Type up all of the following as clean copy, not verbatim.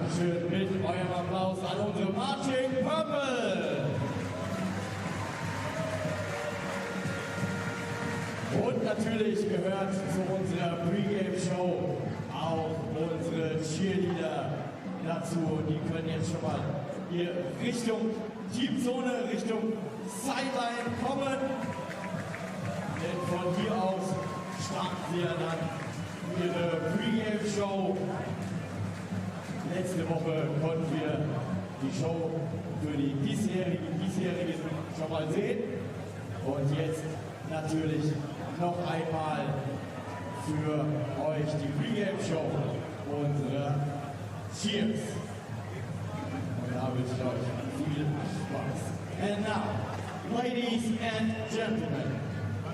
Dankeschön mit eurem Applaus an unsere Marching Purple. Und natürlich gehört zu unserer Pre-Game-Show auch unsere Cheerleader dazu. Die können jetzt schon mal hier Richtung Teamzone, Richtung Sideline kommen. Denn von hier aus starten sie ja dann ihre Pre-Game-Show. Letzte Woche konnten wir die Show für die diesjährige schon mal sehen. Und jetzt natürlich noch einmal für euch die Pre-Game-Show unserer Cheers. Und da wünsche ich euch viel Spaß. And now, ladies and gentlemen,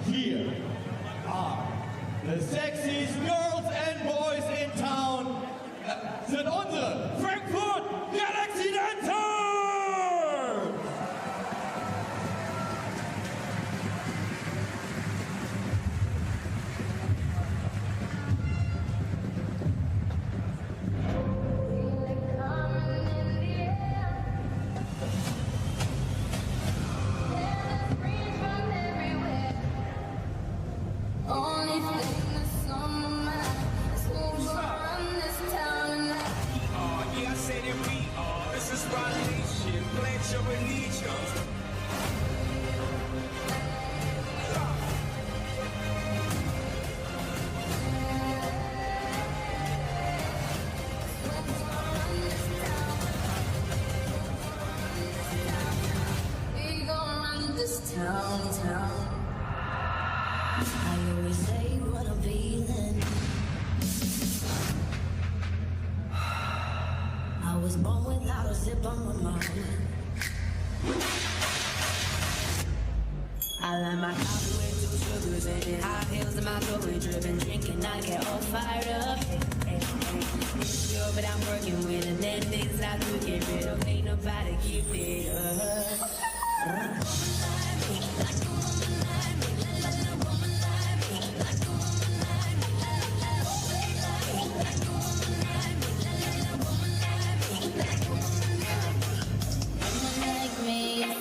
here are the sexiest girls and boys in town. Sind unsere Frankfurt Galaxy Dancers! Town. I always say what I'm feeling. I was born without a zip on my mouth. I like my coffee with 2 sugars in it. High heels and my glory dripping, drinking, I get all fired up. It's pure, but I'm working with it. Then things I could get rid of. Ain't nobody keep it up.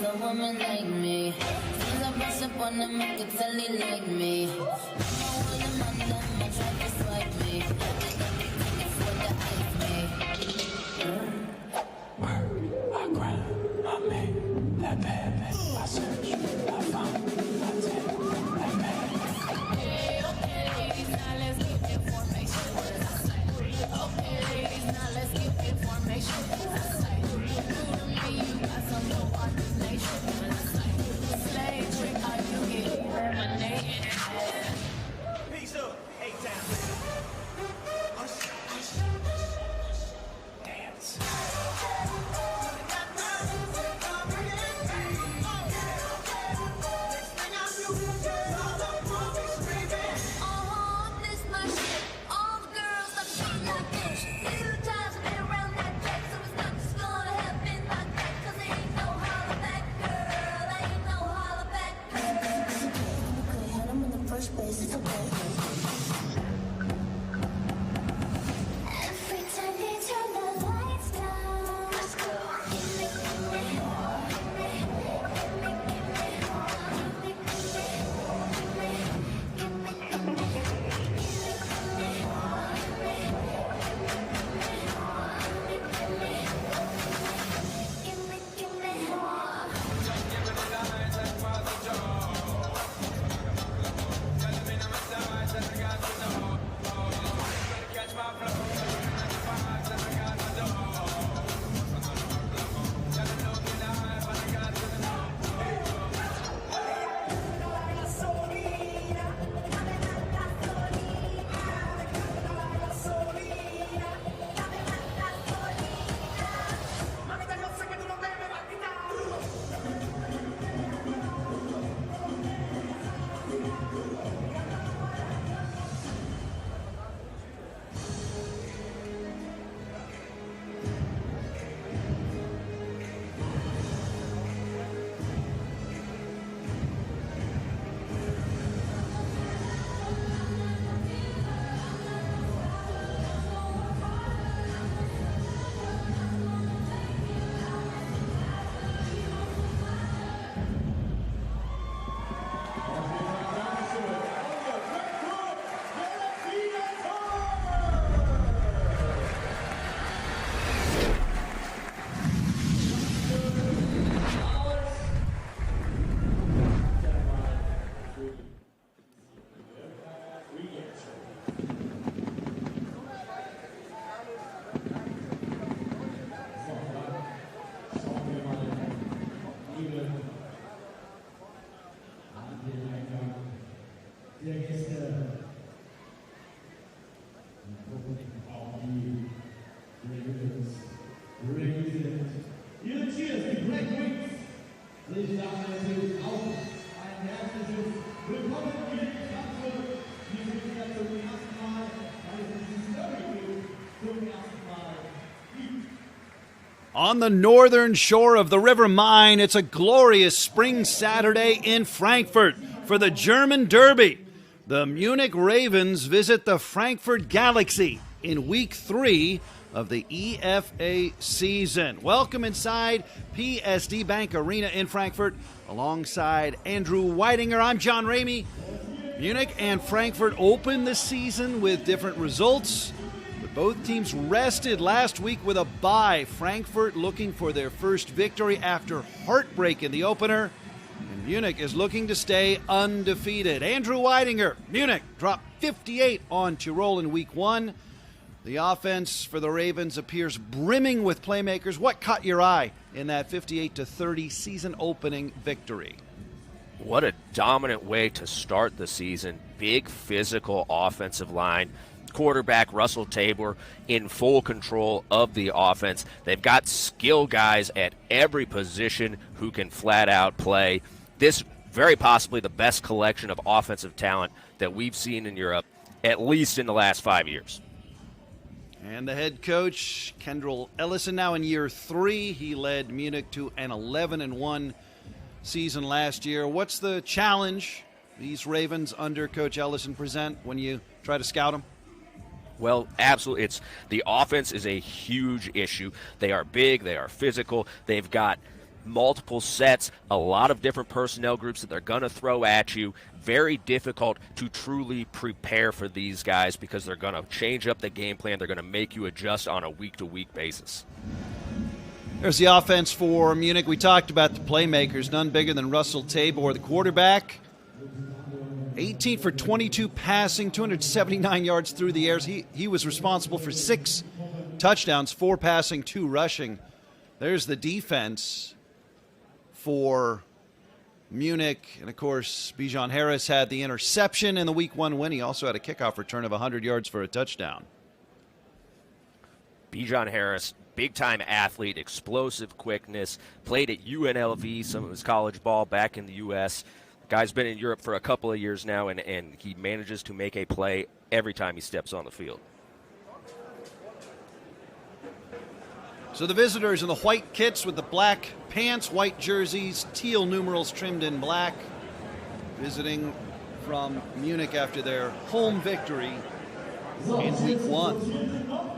A woman like me, since I brush up on them, I can tell they like me. I'm all them on them, I try to swipe me. They got me tickets for the ice me. I grind, I make that bad. I search, I found, I take that bad. Okay, ladies, now let's get information. Okay, ladies, now let's get information. True to me, you got some no ordination. Slave trick, how you get eliminated? On the northern shore of the River Main, it's a glorious spring Saturday in Frankfurt for the German Derby. The Munich Ravens visit the Frankfurt Galaxy in Week 3 of the EFA season. Welcome inside PSD Bank Arena in Frankfurt. Alongside Andrew Weidinger, I'm John Ramey. Munich and Frankfurt opened the season with different results. Both teams rested last week with a bye. Frankfurt looking for their first victory after heartbreak in the opener. And Munich is looking to stay undefeated. Andrew Weidinger, Munich dropped 58 on Tyrol in Week 1. The offense for the Ravens appears brimming with playmakers. What caught your eye in that 58-30 season-opening victory? What a dominant way to start the season. Big physical offensive line. Quarterback Russell Tabor in full control of the offense. They've got skill guys at every position who can flat out play. This very possibly the best collection of offensive talent that we've seen in Europe, at least in the last 5 years. And the head coach, Kendall Ellison, now in year 3. He led Munich to an 11-1 season last year. What's the challenge these Ravens under Coach Ellison present when you try to scout them? Well, absolutely. The offense is a huge issue. They are big. They are physical. They've got multiple sets, a lot of different personnel groups that they're going to throw at you. Very difficult to truly prepare for these guys because they're going to change up the game plan. They're going to make you adjust on a week-to-week basis. There's the offense for Munich. We talked about the playmakers, none bigger than Russell Tabor, the quarterback. 18 for 22 passing, 279 yards through the air. He was responsible for 6 touchdowns, 4 passing, 2 rushing. There's the defense for Munich. And, of course, Bijan Harris had the interception in the Week 1 win. He also had a kickoff return of 100 yards for a touchdown. Bijan Harris, big-time athlete, explosive quickness, played at UNLV, some of his college ball back in the U.S., Guy's been in Europe for a couple of years now, and he manages to make a play every time he steps on the field. So the visitors in the white kits with the black pants, white jerseys, teal numerals trimmed in black, visiting from Munich after their home victory in Week 1.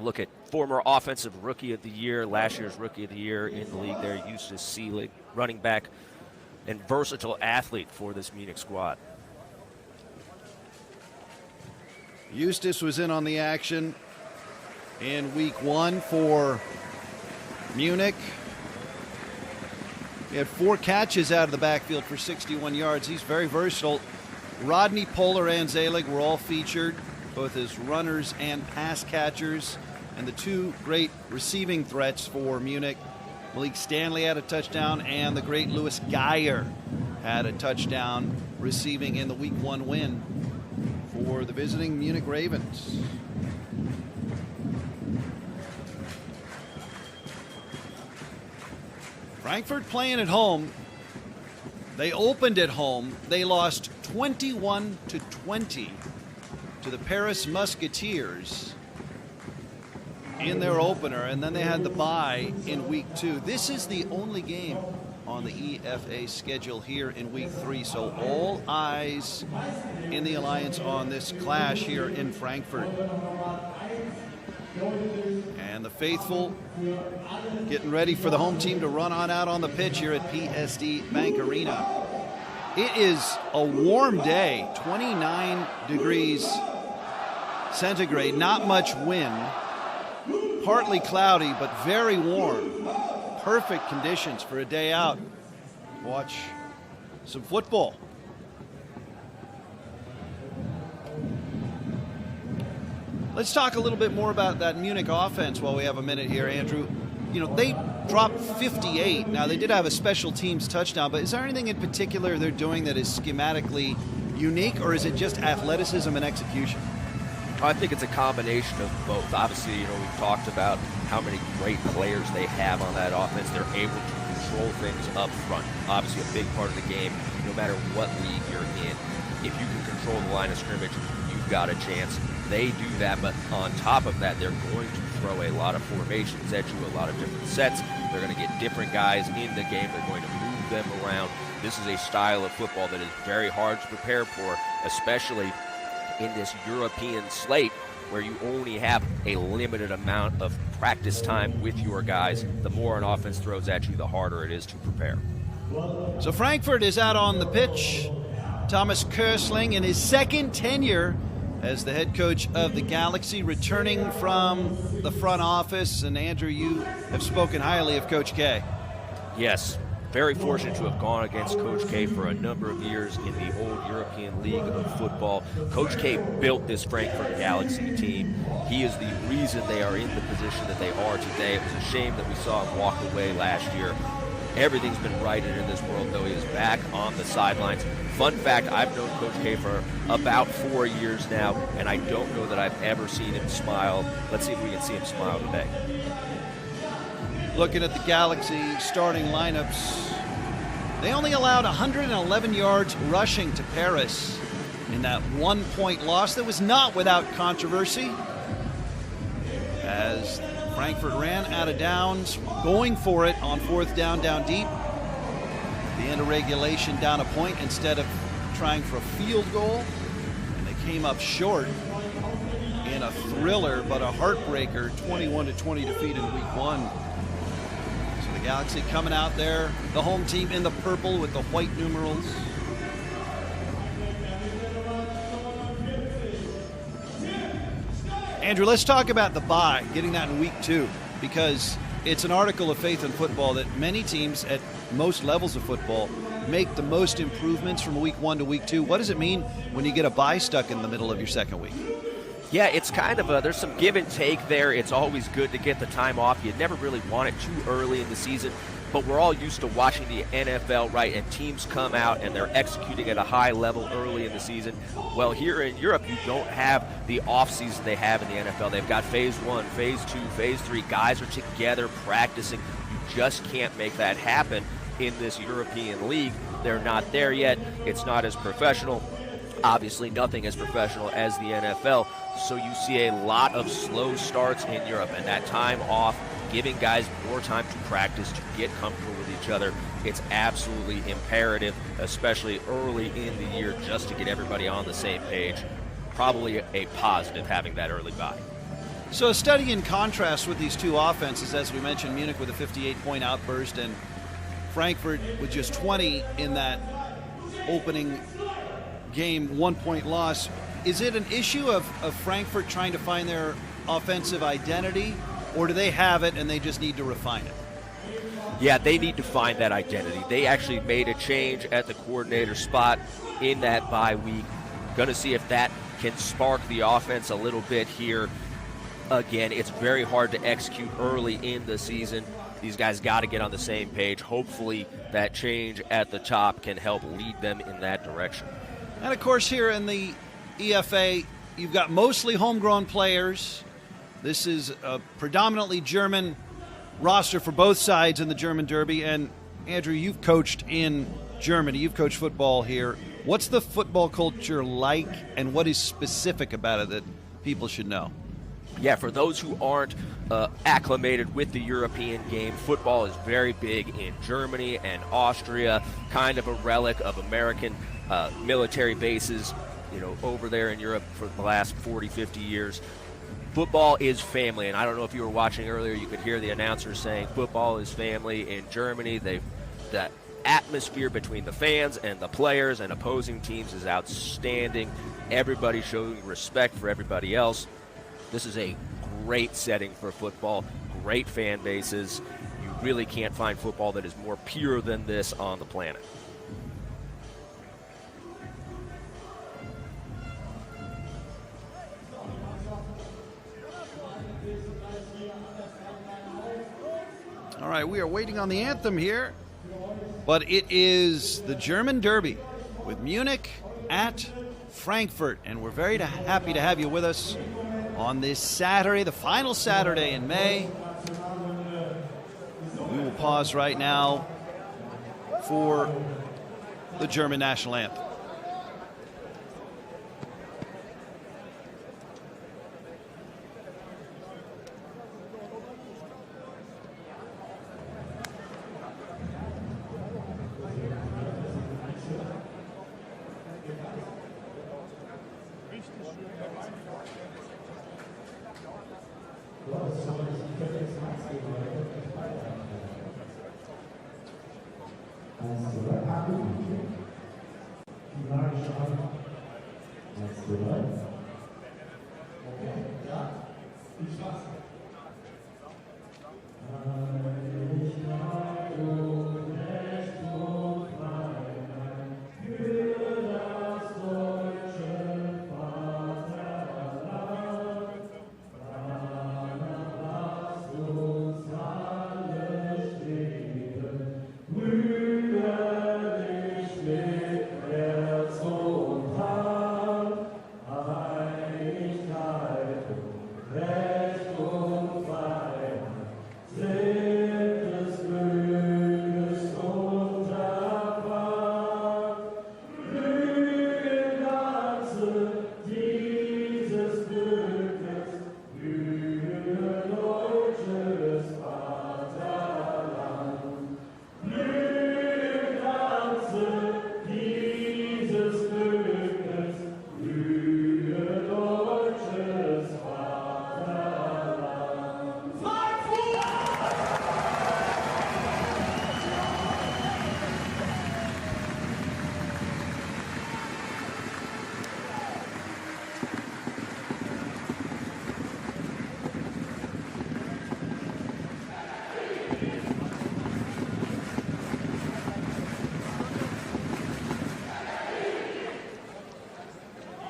Look at former offensive rookie of the year, last year's rookie of the year in the league there, Eustace Seelig, running back and versatile athlete for this Munich squad. Eustace was in on the action in Week 1 for Munich. He had 4 catches out of the backfield for 61 yards. He's very versatile. Rodney, Polar, and Zelig were all featured, both as runners and pass catchers. And the 2 great receiving threats for Munich, Malik Stanley had a touchdown, and the great Louis Geyer had a touchdown receiving in the Week 1 win for the visiting Munich Ravens. Frankfurt playing at home. They opened at home. They lost 21-20 to the Paris Musketeers in their opener, and then they had the bye in Week 2. This is the only game on the EFA schedule here in Week 3, so all eyes in the Alliance on this clash here in Frankfurt. And the faithful getting ready for the home team to run on out on the pitch here at PSD Bank Arena. It is a warm day, 29 degrees centigrade, not much wind, partly cloudy, but very warm. Perfect conditions for a day out. Watch some football. Let's talk a little bit more about that Munich offense while we have a minute here, Andrew. You know, they dropped 58. Now, they did have a special teams touchdown, but is there anything in particular they're doing that is schematically unique, or is it just athleticism and execution? I think it's a combination of both. Obviously, we've talked about how many great players they have on that offense. They're able to control things up front. Obviously, a big part of the game, no matter what league you're in. If you can control the line of scrimmage, you've got a chance. They do that, but on top of that, they're going to throw a lot of formations at you, a lot of different sets. They're going to get different guys in the game. They're going to move them around. This is a style of football that is very hard to prepare for, especially in this European slate where you only have a limited amount of practice time with your guys. The more an offense throws at you, the harder it is to prepare. So Frankfurt is out on the pitch. Thomas Körsling in his second tenure as the head coach of the Galaxy, returning from the front office. And Andrew, you have spoken highly of Coach K. Yes, very fortunate to have gone against Coach K for a number of years in the old European League of Football. Coach K built this Frankfurt Galaxy team. He is the reason they are in the position that they are today. It was a shame that we saw him walk away last year. Everything's been righted in this world, though. He is back on the sidelines. Fun fact, I've known Coach K for about 4 years now, and I don't know that I've ever seen him smile. Let's see if we can see him smile today. Looking at the Galaxy starting lineups, they only allowed 111 yards rushing to Paris in that 1-point loss that was not without controversy, as Frankfurt ran out of downs, going for it on fourth down deep. At the end of regulation, down a point instead of trying for a field goal. And they came up short in a thriller, but a heartbreaker, 21-20 defeat in week 1. So the Galaxy coming out there, the home team in the purple with the white numerals. Andrew, let's talk about the bye, getting that in week 2, because it's an article of faith in football that many teams at most levels of football make the most improvements from week 1 to week 2. What does it mean when you get a bye stuck in the middle of your second week? Yeah, it's kind of there's some give and take there. It's always good to get the time off. You never really want it too early in the season, but we're all used to watching the NFL, right? And teams come out and they're executing at a high level early in the season. Well, here in Europe, you don't have the offseason they have in the NFL. They've got phase 1, phase 2, phase 3. Guys are together practicing. You just can't make that happen in this European league. They're not there yet. It's not as professional. Obviously, nothing as professional as the NFL. So you see a lot of slow starts in Europe, and that time off, giving guys more time to practice, to get comfortable with each other. It's absolutely imperative, especially early in the year, just to get everybody on the same page. Probably a positive having that early bye. So a study in contrast with these two offenses, as we mentioned, Munich with a 58-point outburst and Frankfurt with just 20 in that opening game 1-point loss. Is it an issue of Frankfurt trying to find their offensive identity, or do they have it and they just need to refine it? Yeah, they need to find that identity. They actually made a change at the coordinator spot in that bye week. Going to see if that can spark the offense a little bit here. Again, it's very hard to execute early in the season. These guys got to get on the same page. Hopefully that change at the top can help lead them in that direction. And, of course, here in the EFA, you've got mostly homegrown players. This is a predominantly German roster for both sides in the German Derby. And, Andrew, you've coached in Germany. You've coached football here. What's the football culture like, and what is specific about it that people should know? Yeah, for those who aren't acclimated with the European game, football is very big in Germany and Austria, kind of a relic of American military bases, over there in Europe for the last 40, 50 years. Football is family, and I don't know if you were watching earlier, you could hear the announcers saying football is family in Germany. That atmosphere between the fans and the players and opposing teams is outstanding. Everybody showing respect for everybody else. This is a great setting for football, great fan bases. You really can't find football that is more pure than this on the planet. All right, we are waiting on the anthem here, but it is the German Derby with Munich at Frankfurt, and we're very happy to have you with us on this Saturday, the final Saturday in May. We will pause right now for the German national anthem.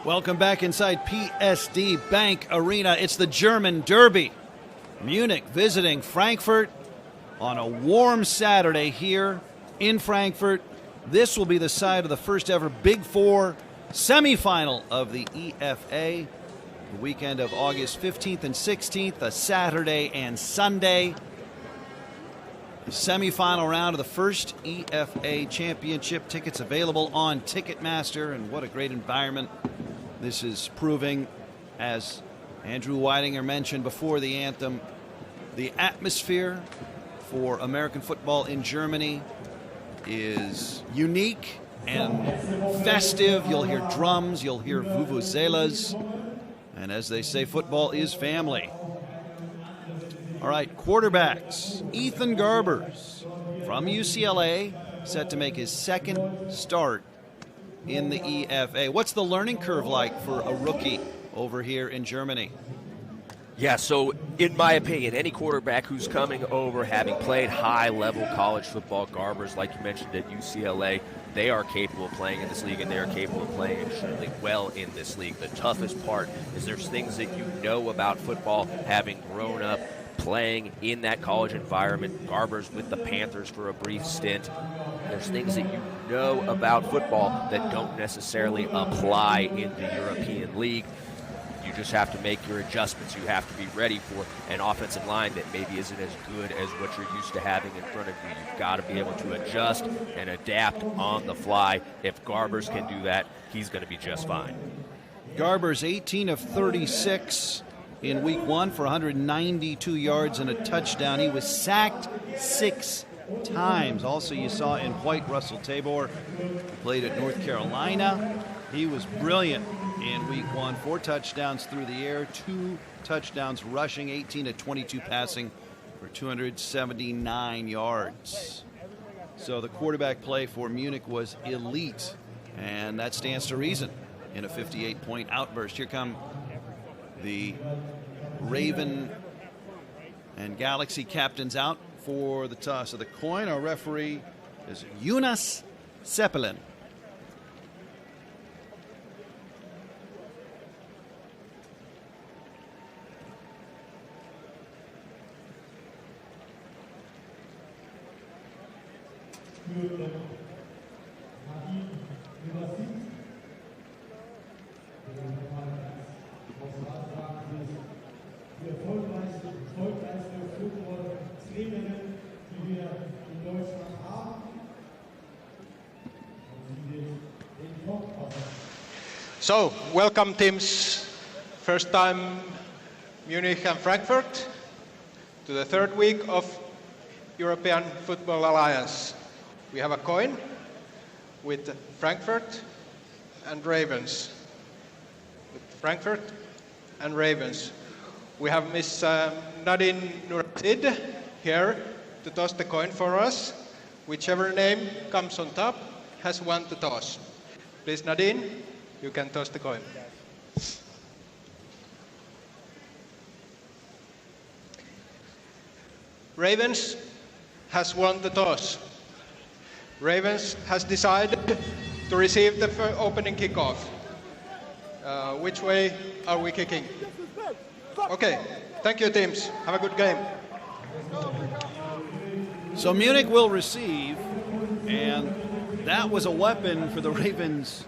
Welcome back inside PSD Bank Arena. It's the German Derby. Munich visiting Frankfurt on a warm Saturday here in Frankfurt. This will be the site of the first ever Big Four semifinal of the EFA. The weekend of August 15th and 16th, a Saturday and Sunday. The semifinal round of the first EFA championship. Tickets available on Ticketmaster, and what a great environment this is proving. As Andrew Weidinger mentioned before the anthem, the atmosphere for American football in Germany is unique and festive. You'll hear drums, you'll hear vuvuzelas, and as they say, football is family. All right, quarterbacks. Ethan Garbers from UCLA, set to make his second start in the EFA. What's the learning curve like for a rookie over here in Germany? Yeah, so in my opinion, any quarterback who's coming over having played high-level college football, Garbers, like you mentioned at UCLA, they are capable of playing in this league, and they are capable of playing extremely well in this league. The toughest part is there's things that you know about football, having grown up playing in that college environment. Garbers with the Panthers for a brief stint. There's things that you know about football that don't necessarily apply in the European League. You just have to make your adjustments. You have to be ready for an offensive line that maybe isn't as good as what you're used to having in front of you. You've got to be able to adjust and adapt on the fly. If Garbers can do that, he's going to be just fine. Garbers 18 of 36 in week one for 192 yards and a touchdown. He was sacked 6 times. Also, you saw in white Russell Tabor, who played at North Carolina. He was brilliant in week one. 4 touchdowns through the air, 2 touchdowns rushing, 18 to 22 passing for 279 yards. So the quarterback play for Munich was elite, and that stands to reason in a 58-point outburst. Here come the Raven and Galaxy captains out for the toss of the coin. Our referee is Jonas Seppelin. So, welcome teams, first time Munich and Frankfurt, to the third week of European Football Alliance. We have a coin with Frankfurt and Ravens. With Frankfurt and Ravens. We have Miss Nadine Nuratid here to toss the coin for us. Whichever name comes on top has won the toss. Please, Nadine, you can toss the coin. Ravens has won the toss. Ravens has decided to receive the opening kickoff. Which way are we kicking? Okay, thank you teams. Have a good game. So Munich will receive, and that was a weapon for the Ravens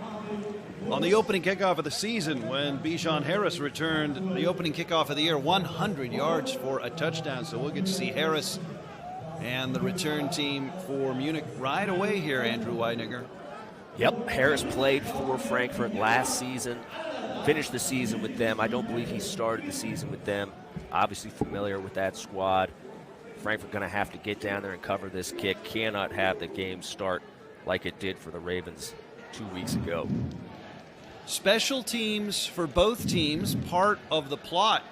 on the opening kickoff of the season when Bijan Harris returned the opening kickoff of the year, 100 yards for a touchdown. So we'll get to see Harris and the return team for Munich right away here, Andrew Weidniger. Yep, Harris played for Frankfurt last season, finished the season with them. I don't believe he started the season with them. Obviously familiar with that squad. Frankfurt going to have to get down there and cover this kick. Cannot have the game start like it did for the Ravens 2 weeks ago. Special teams for both teams, part of the plot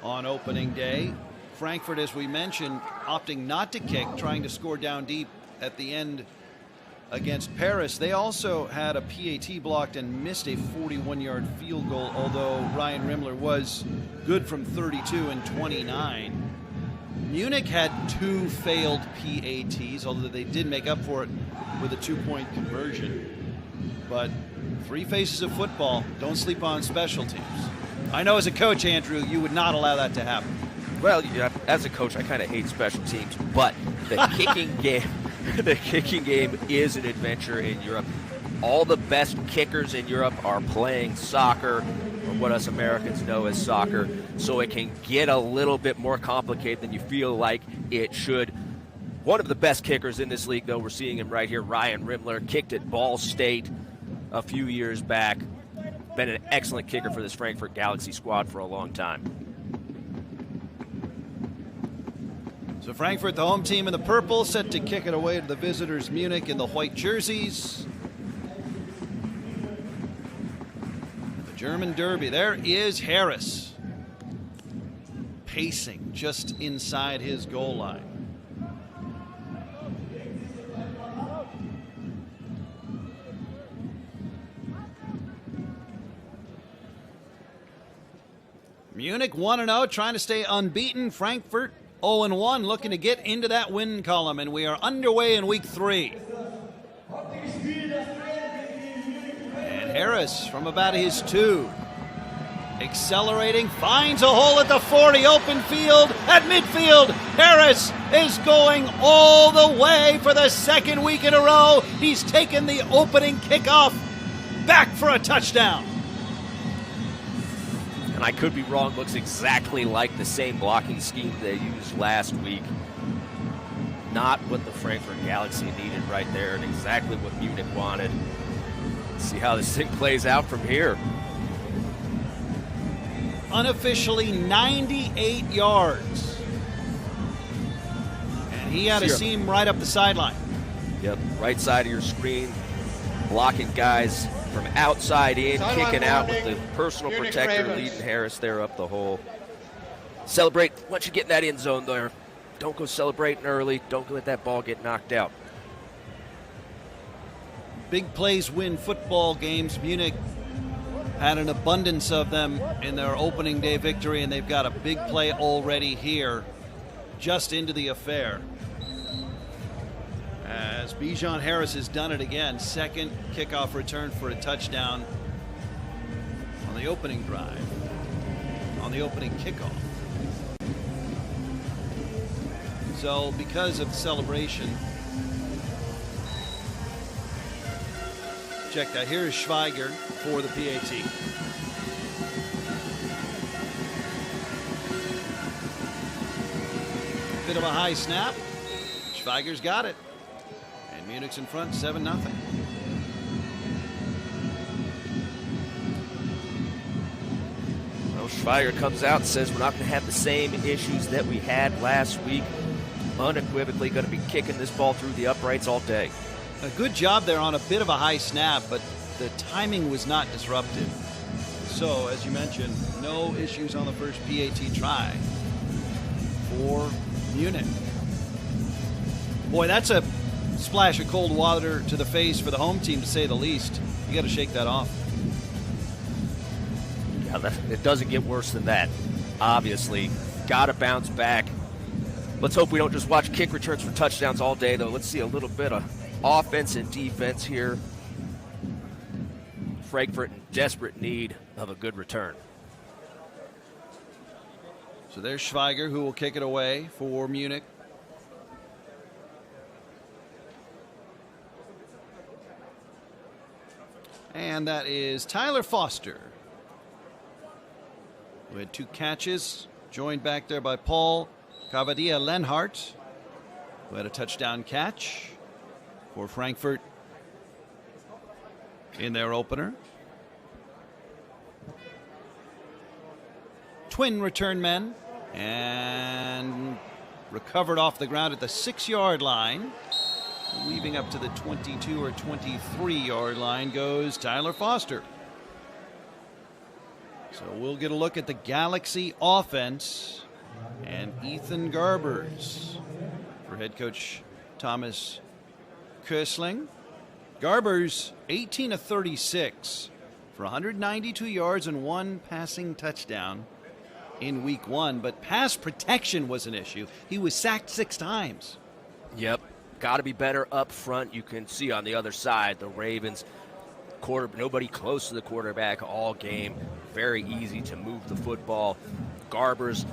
on opening day. Frankfurt, as we mentioned, opting not to kick, trying to score down deep at the end against Paris. They also had a PAT blocked and missed a 41-yard field goal, although Ryan Rimmler was good from 32 and 29. Munich had 2 failed PATs, although they did make up for it with a 2-point conversion. But 3 phases of football, don't sleep on special teams. I know as a coach, Andrew, you would not allow that to happen. Well, yeah, as a coach, I kind of hate special teams, but the kicking game, the kicking game is an adventure in Europe. All the best kickers in Europe are playing soccer, or what us Americans know as soccer, so it can get a little bit more complicated than you feel like it should. One of the best kickers in this league, though, we're seeing him right here, Ryan Rimmler, kicked at Ball State a few years back. Been an excellent kicker for this Frankfurt Galaxy squad for a long time. So Frankfurt, the home team in the purple, set to kick it away to the visitors, Munich, in the white jerseys. The German derby. There is Harris, pacing just inside his goal line. Munich 1-0, trying to stay unbeaten. Frankfurt 0-1, looking to get into that win column, and we are underway in week 3. And Harris from about his 2, accelerating, finds a hole at the 40, open field at midfield. Harris is going all the way for the second week in a row. He's taken the opening kickoff back for a touchdown. And I could be wrong, looks exactly like the same blocking scheme they used last week. Not what the Frankfurt Galaxy needed right there, and exactly what Munich wanted. Let's see how this thing plays out from here. Unofficially 98 yards. And he had a seam right up the sideline. Yep, right side of your screen, blocking guys from outside in, kicking out with the personal protector, leading Harris there up the hole. Celebrate once you get in that end zone there. Don't go celebrating early. Don't let that ball get knocked out. Big plays win football games. Munich had an abundance of them in their opening day victory, and they've got a big play already here just into the affair. As Bijan Harris has done it again, second kickoff return for a touchdown on the opening drive, on the opening kickoff. So because of the celebration, check that. Here is Schweiger for the PAT. Bit of a high snap. Schweiger's got it. And Munich's in front, 7-0. Schweiger comes out and says we're not going to have the same issues that we had last week. Unequivocally going to be kicking this ball through the uprights all day. A good job there on a bit of a high snap, but the timing was not disrupted. So, as you mentioned, no issues on the first PAT try for Munich. Boy, that's a splash of cold water to the face for the home team, to say the least. You got to shake that off. Yeah, it doesn't get worse than that. Obviously, got to bounce back. Let's hope we don't just watch kick returns for touchdowns all day, though. Let's see a little bit of offense and defense here. Frankfurt in desperate need of a good return. So there's Schweiger, who will kick it away for Munich. And that is Tyler Foster, who had 2 catches, joined back there by Paul Cavadia-Lenhart, who had a touchdown catch for Frankfurt in their opener. Twin return men, and recovered off the ground at the 6-yard line. Weaving up to the 22 or 23-yard line goes Tyler Foster. So we'll get a look at the Galaxy offense and Ethan Garbers for head coach Thomas Kösling. Garbers 18 of 36 for 192 yards and 1 passing touchdown in week 1, but pass protection was an issue. He was sacked 6 times. Yep, got to be better up front. You can see on the other side, the Ravens, nobody close to the quarterback all game. Very easy to move the football. Garbers,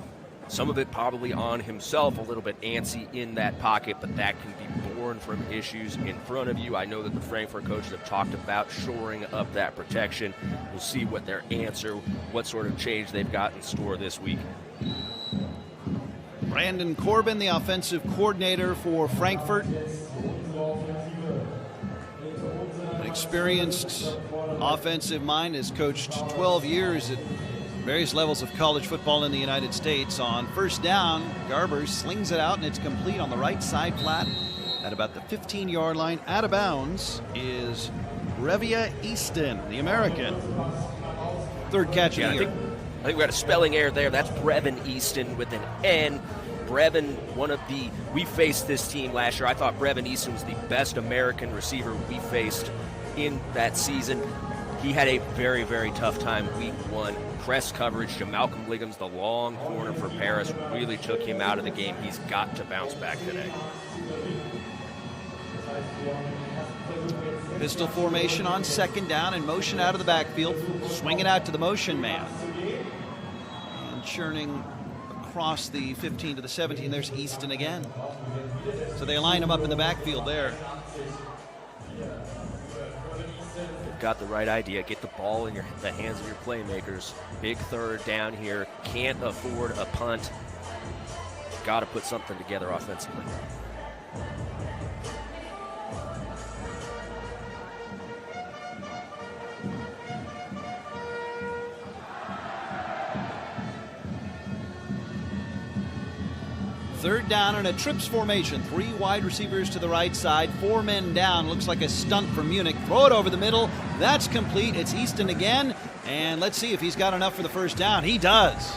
some of it probably on himself, a little bit antsy in that pocket, but that can be born from issues in front of you. I know that the Frankfurt coaches have talked about shoring up that protection. We'll see what their answer, what sort of change they've got in store this week. Brandon Corbin, the offensive coordinator for Frankfurt. An experienced offensive mind, has coached 12 years at various levels of college football in the United States. On first down, Garbers slings it out, and it's complete on the right side flat at about the 15-yard line. Out of bounds is Revia Easton, the American. 3rd catch of the year. I think we got a spelling error there. That's Brevin Easton with an N. Brevin, we faced this team last year. I thought Brevin Easton was the best American receiver we faced in that season. He had a very, very tough time week 1. Press coverage to Malcolm Liggums, the long corner for Paris, really took him out of the game. He's got to bounce back today. Pistol formation on 2nd down and motion out of the backfield. Swing it out to the motion man. And churning across the 15 to the 17, there's Easton again. So they line him up in the backfield there. Got the right idea. Get the ball in the hands of your playmakers. Big 3rd down here. Can't afford a punt. Got to put something together offensively. Third down in a trips formation. 3 wide receivers to the right side. 4 men down. Looks like a stunt for Munich. Throw it over the middle. That's complete. It's Easton again. And let's see if he's got enough for the first down. He does.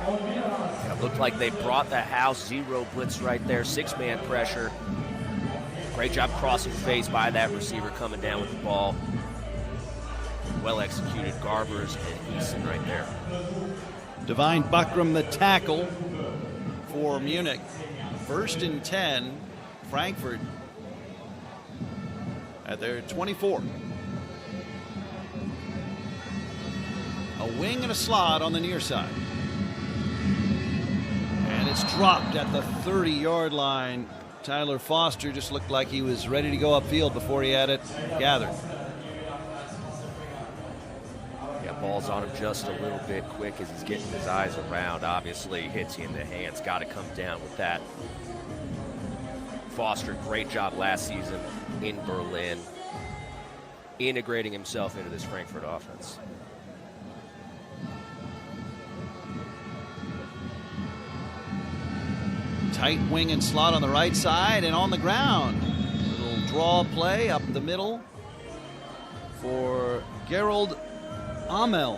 It looked like they brought the house. 0 blitz right there. 6-man pressure. Great job crossing face by that receiver coming down with the ball. Well executed. Garbers and Easton right there. Divine Buckram, the tackle for Munich. 1st and 10, Frankfurt at their 24. A wing and a slot on the near side. And it's dropped at the 30-yard line. Tyler Foster just looked like he was ready to go upfield before he had it gathered. Ball's on him just a little bit quick as he's getting his eyes around. Obviously, hits you in the hands. Got to come down with that. Foster, great job last season in Berlin, integrating himself into this Frankfurt offense. Tight wing and slot on the right side and on the ground. Little draw play up the middle for Gerald Amel,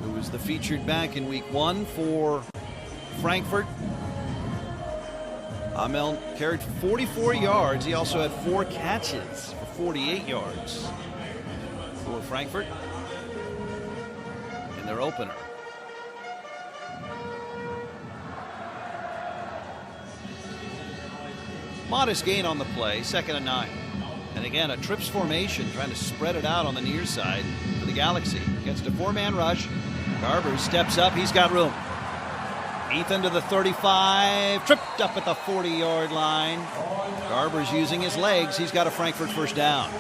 who was the featured back in week 1 for Frankfurt. Amel carried 44 yards. He also had 4 catches for 48 yards for Frankfurt in their opener. Modest gain on the play, 2nd and 9. And again, a trips formation, trying to spread it out on the near side for the Galaxy. Against a 4-man rush. Garber steps up, he's got room. Ethan to the 35, tripped up at the 40-yard line. Garber's using his legs, he's got a Frankfurt first down.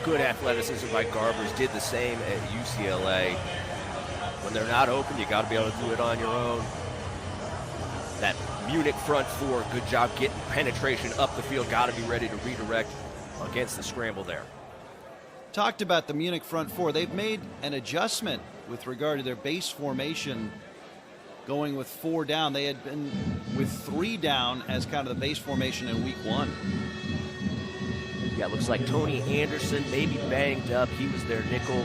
Good athleticism by Garbers, did the same at UCLA. When they're not open, you got to be able to do it on your own. That Munich front 4, good job getting penetration up the field, got to be ready to redirect against the scramble there. Talked about the Munich front 4. They've made an adjustment with regard to their base formation, going with 4 down. They had been with 3 down as kind of the base formation in week 1. Yeah, looks like Tony Anderson maybe banged up. He was their nickel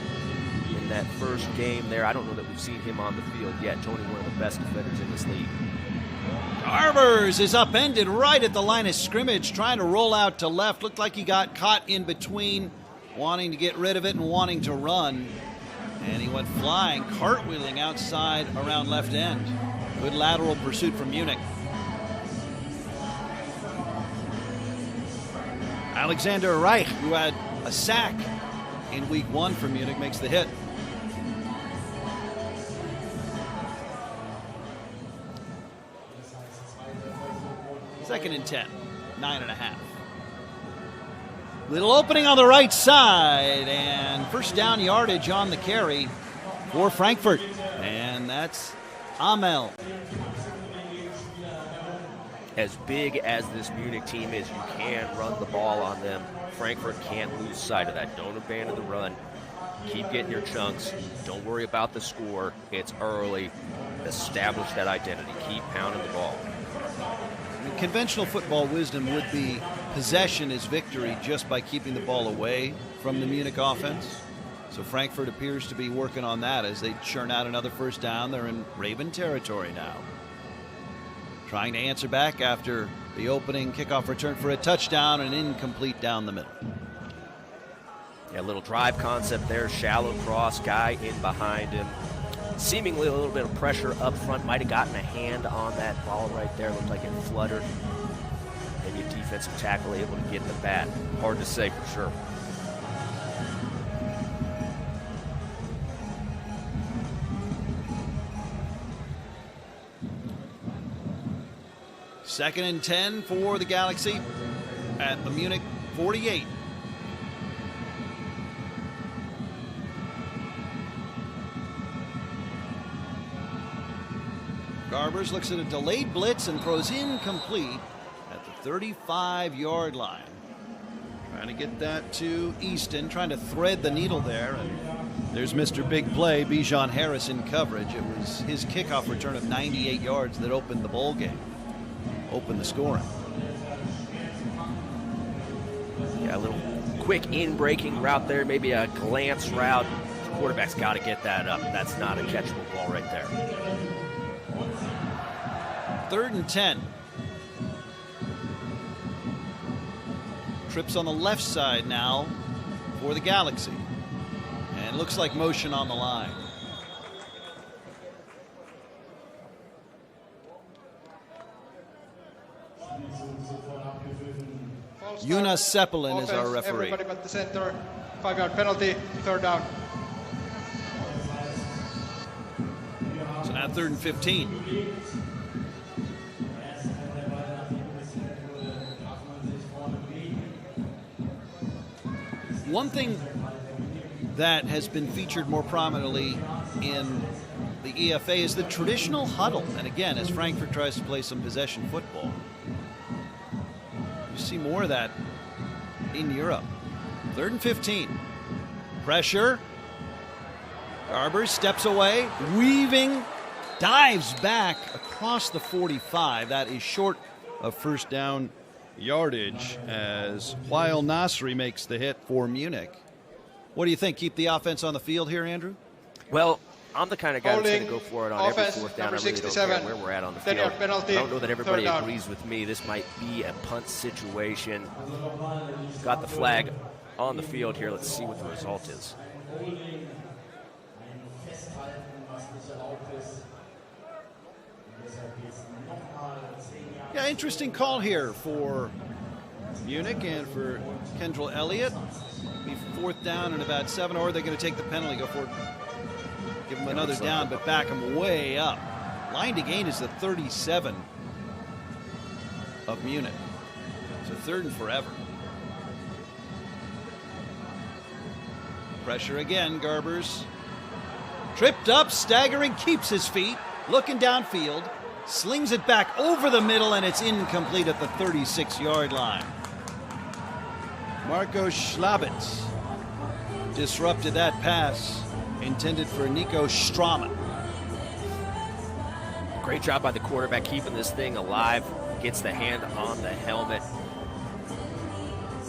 in that first game there. I don't know that we've seen him on the field yet. Tony, one of the best defenders in this league. Garbers is upended right at the line of scrimmage, trying to roll out to left. Looked like he got caught in between, wanting to get rid of it and wanting to run. And he went flying, cartwheeling outside around left end. Good lateral pursuit from Munich. Alexander Reich, who had a sack in week 1 for Munich, makes the hit. Second and 10, 9.5. Little opening on the right side, and first down yardage on the carry for Frankfurt. And that's Amel. As big as this Munich team is, you can run the ball on them. Frankfurt can't lose sight of that. Don't abandon the run. Keep getting your chunks. Don't worry about the score. It's early. Establish that identity. Keep pounding the ball. Conventional football wisdom would be possession is victory just by keeping the ball away from the Munich offense. So Frankfurt appears to be working on that as they churn out another first down. They're in Raven territory now. Trying to answer back after the opening kickoff return for a touchdown and incomplete down the middle. Yeah, a little drive concept there. Shallow cross, guy in behind him. Seemingly a little bit of pressure up front. Might have gotten a hand on that ball right there. Looked like it fluttered. Maybe a defensive tackle able to get the bat. Hard to say for sure. Second and 10 for the Galaxy at the Munich 48. Garbers looks at a delayed blitz and throws incomplete at the 35-yard line. Trying to get that to Easton, trying to thread the needle there. And there's Mr. Big Play, Bijan Harris in coverage. It was his kickoff return of 98 yards that opened the bowl game, opened the scoring. Yeah, a little quick in-breaking route there, maybe a glance route. The quarterback's got to get that up. That's not a catchable ball right there. 3rd and 10. Trips on the left side now for the Galaxy. And looks like motion on the line. Jonas Seppelin is our referee. Everybody but the center. 5-yard penalty, 3rd down. So now 3rd and 15. One thing that has been featured more prominently in the EFA is the traditional huddle. And again, as Frankfurt tries to play some possession football, you see more of that in Europe. 3rd and 15. Pressure. Garbers steps away, weaving dives back across the 45. That is short of first down yardage as Wael Nasri makes the hit for Munich. What do you think? Keep the offense on the field here, Andrew? Well, I'm the kind of guy that's going to Holding go for it on every offense, fourth down. I number really don't 67. care where we're at on the Then field. your penalty, I don't know that everybody third down. agrees with me. This might be a punt situation. Got the flag on the field here. Let's see what the result is. Yeah, interesting call here for Munich and for Kendrell Elliott. Be fourth down and about 7, or they're going to take the penalty, go for it. Give them another down, but back them way up. Line to gain is the 37 of Munich. So 3rd and forever. Pressure again, Garbers. Tripped up, staggering, keeps his feet, looking downfield, slings it back over the middle, and it's incomplete at the 36-yard line. Marco Schlabitz disrupted that pass intended for Nico Straman. Great job by the quarterback keeping this thing alive. Gets the hand on the helmet.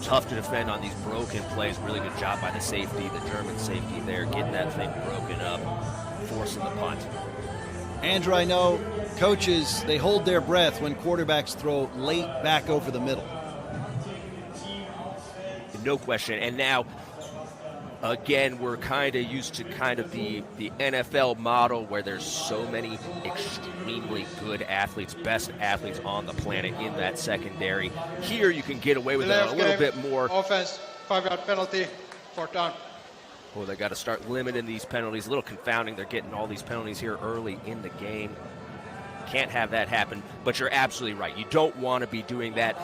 Tough to defend on these broken plays. Really good job by the safety, the German safety there, getting that thing broken up, forcing the punt. Andrew, I know coaches, they hold their breath when quarterbacks throw late back over the middle. No question. And now, again, we're kind of used to kind of the NFL model where there's so many extremely good athletes, best athletes on the planet in that secondary. Here you can get away with it a little bit more. Offense, 5-yard penalty, 4th down. Oh, they got to start limiting these penalties. A little confounding. They're getting all these penalties here early in the game. Can't have that happen. But you're absolutely right. You don't want to be doing that.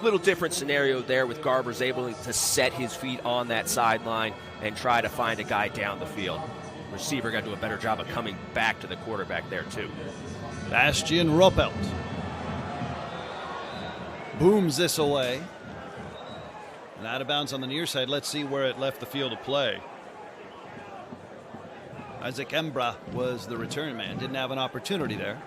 Little different scenario there with Garbers able to set his feet on that sideline and try to find a guy down the field. Receiver got to do a better job of coming back to the quarterback there too. Bastian Ruppelt booms this away. And out of bounds on the near side. Let's see where it left the field of play. Isaac Embra was the return man. Didn't have an opportunity there.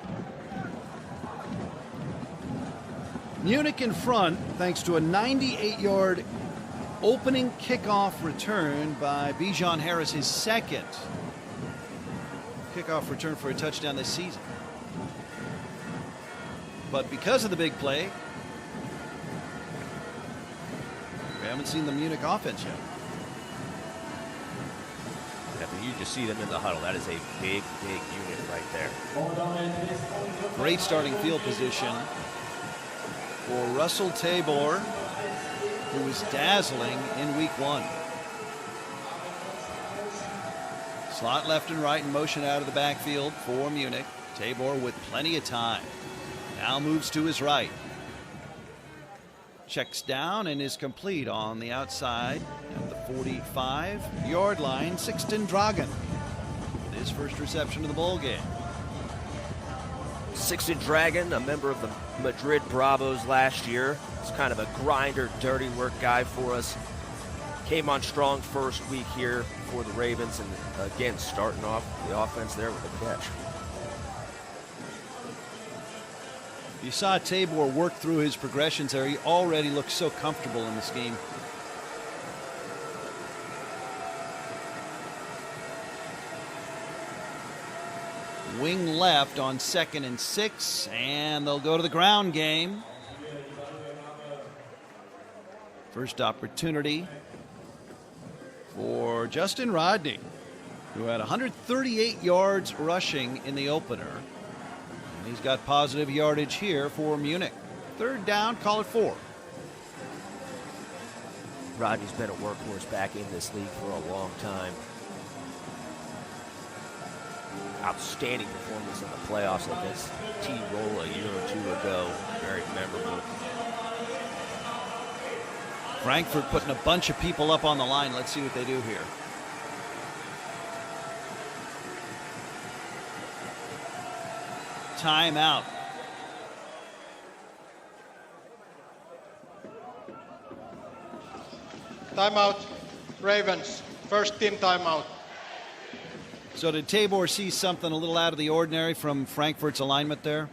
Munich in front thanks to a 98-yard opening kickoff return by Bijan Harris, his 2nd kickoff return for a touchdown this season. But because of the big play, we haven't seen the Munich offense yet. You just see them in the huddle. That is a big, big unit right there. Great starting field position for Russell Tabor, who was dazzling in week 1. Slot left and right in motion out of the backfield for Munich. Tabor with plenty of time. Now moves to his right. Checks down and is complete on the outside at the 45-yard line. Sixten Dragan with his first reception of the ball game. Sixten Dragan, a member of the Madrid Bravos last year. He's kind of a grinder, dirty work guy for us. Came on strong first week here for the Ravens, and again, starting off the offense there with a catch. You saw Tabor work through his progressions there. He already looks so comfortable in this game. Wing left on 2nd and 6, and they'll go to the ground game. First opportunity for Justin Rodney, who had 138 yards rushing in the opener. And he's got positive yardage here for Munich. 3rd down, call it 4. Rodney's been a workhorse back in this league for a long time. Outstanding performance in the playoffs against T-Roll a year or 2 ago. Very memorable. Frankfurt putting a bunch of people up on the line. Let's see what they do here. Timeout. Timeout, Ravens. First team timeout. So did Tabor see something a little out of the ordinary from Frankfurt's alignment there?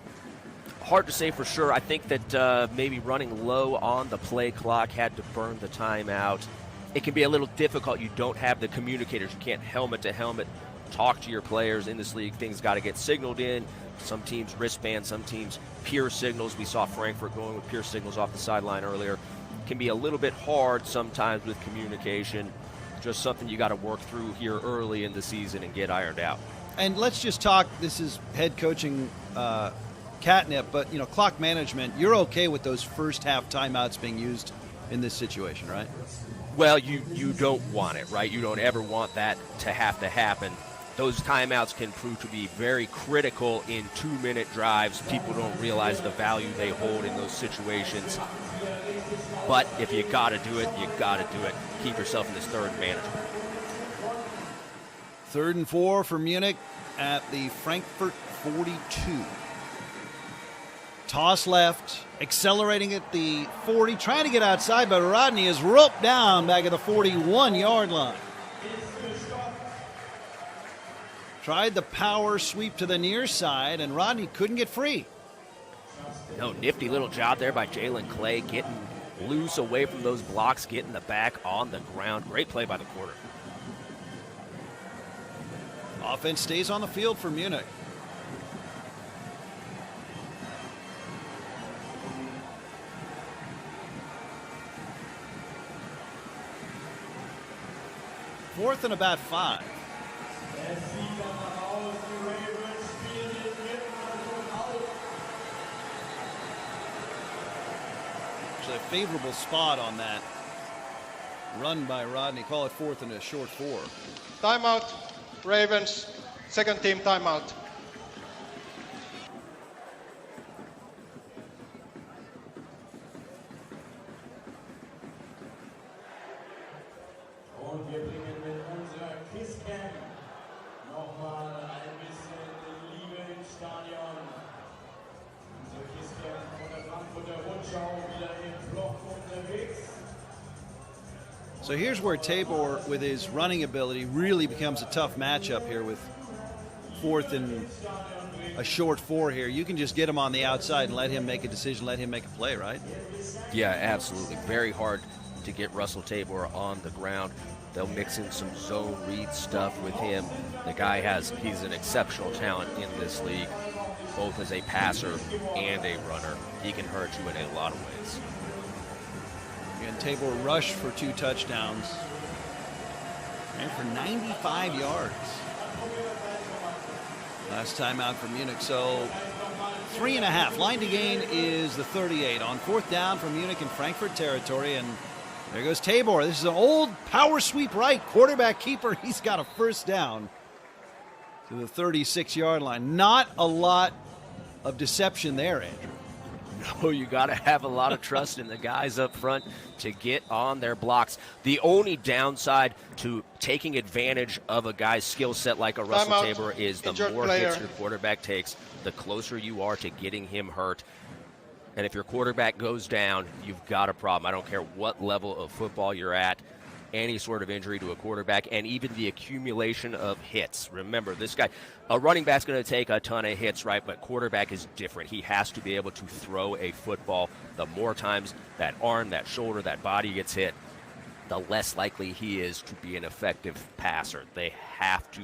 Hard to say for sure. I think that maybe running low on the play clock, had to burn the timeout. It can be a little difficult. You don't have the communicators. You can't helmet to helmet talk to your players in this league. Things got to get signaled in. Some teams wristband, some teams peer signals. We saw Frankfurt going with peer signals off the sideline earlier. It can be a little bit hard sometimes with communication. Just something you got to work through here early in the season and get ironed out. And let's just talk, this is head coaching catnip, but, clock management, you're okay with those first half timeouts being used in this situation, right? Well, you don't want it, right? You don't ever want that to happen. Those timeouts can prove to be very critical in 2-minute drives. People don't realize the value they hold in those situations. But if you got to do it, you got to do it. Keep yourself in this third advantage. 3rd and 4 for Munich at the Frankfurt 42. Toss left, accelerating at the 40, trying to get outside, but Rodney is roped down back at the 41-yard line. Tried the power sweep to the near side, and Rodney couldn't get free. No, nifty little job there by Jalen Clay, getting loose away from those blocks, getting the back on the ground. Great play by the quarter. Offense stays on the field for Munich. Fourth and about 5. Actually, a favorable spot on that run by Rodney. Call it 4th and a short 4. Timeout, Ravens, second team timeout. Und wir bringen mit unserer Kisscam nochmal ein bisschen Liebe ins Stadion. Unsere Kisscam von der Frankfurter Rundschau wieder im Block unterwegs. So here's where Tabor, with his running ability, really becomes a tough matchup here with 4th and a short 4 here. You can just get him on the outside and let him make a decision, let him make a play, right? Yeah, absolutely. Very hard to get Russell Tabor on the ground. They'll mix in some zone read stuff with him. The guy he's an exceptional talent in this league, both as a passer and a runner. He can hurt you in a lot of ways. And Tabor rushed for 2 touchdowns and for 95 yards. Last time out for Munich. So 3.5. Line to gain is the 38 on 4th down for Munich in Frankfurt territory. And there goes Tabor. This is an old power sweep right. Quarterback keeper. He's got a first down to the 36-yard line. Not a lot of deception there, Andrew. No, you got to have a lot of trust in the guys up front to get on their blocks. The only downside to taking advantage of a guy's skill set like a Russell Tabor is the more hits your quarterback takes, the closer you are to getting him hurt. And if your quarterback goes down, you've got a problem. I don't care what level of football you're at. Any sort of injury to a quarterback, and even the accumulation of hits. Remember, this guy, a running back's going to take a ton of hits, right? But quarterback is different. He has to be able to throw a football. The more times that arm, that shoulder, that body gets hit, the less likely he is to be an effective passer. They have to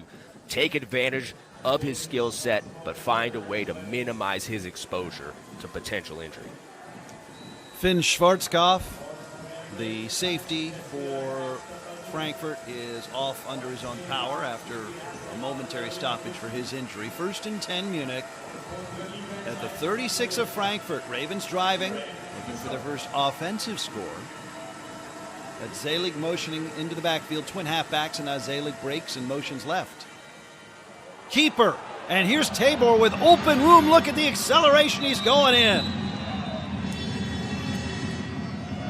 take advantage of his skill set, but find a way to minimize his exposure to potential injury. Finn Schwarzkopf, the safety for Frankfurt, is off under his own power after a momentary stoppage for his injury. 1st and 10 Munich at the 36 of Frankfurt. Ravens driving, looking for their first offensive score. That's Zelig motioning into the backfield, twin halfbacks, and now Zelig breaks and motions left. Keeper, and here's Tabor with open room. Look at the acceleration, he's going in.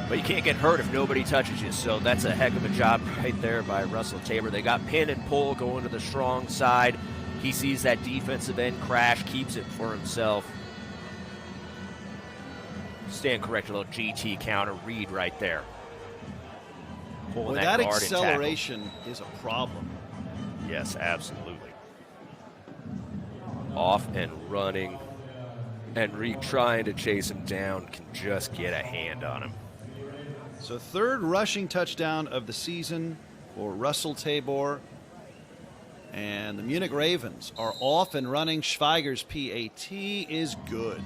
But you can't get hurt if nobody touches you, so that's a heck of a job right there by Russell Tabor. They got pin and pull going to the strong side. He sees that defensive end crash, keeps it for himself. Stand correct, a little GT counter read right there. Well, that acceleration is a problem. Yes, absolutely. off and running, and trying to chase him down can just get a hand on him. So third rushing touchdown of the season for Russell Tabor. And the Munich Ravens are off and running. Schweiger's PAT is good.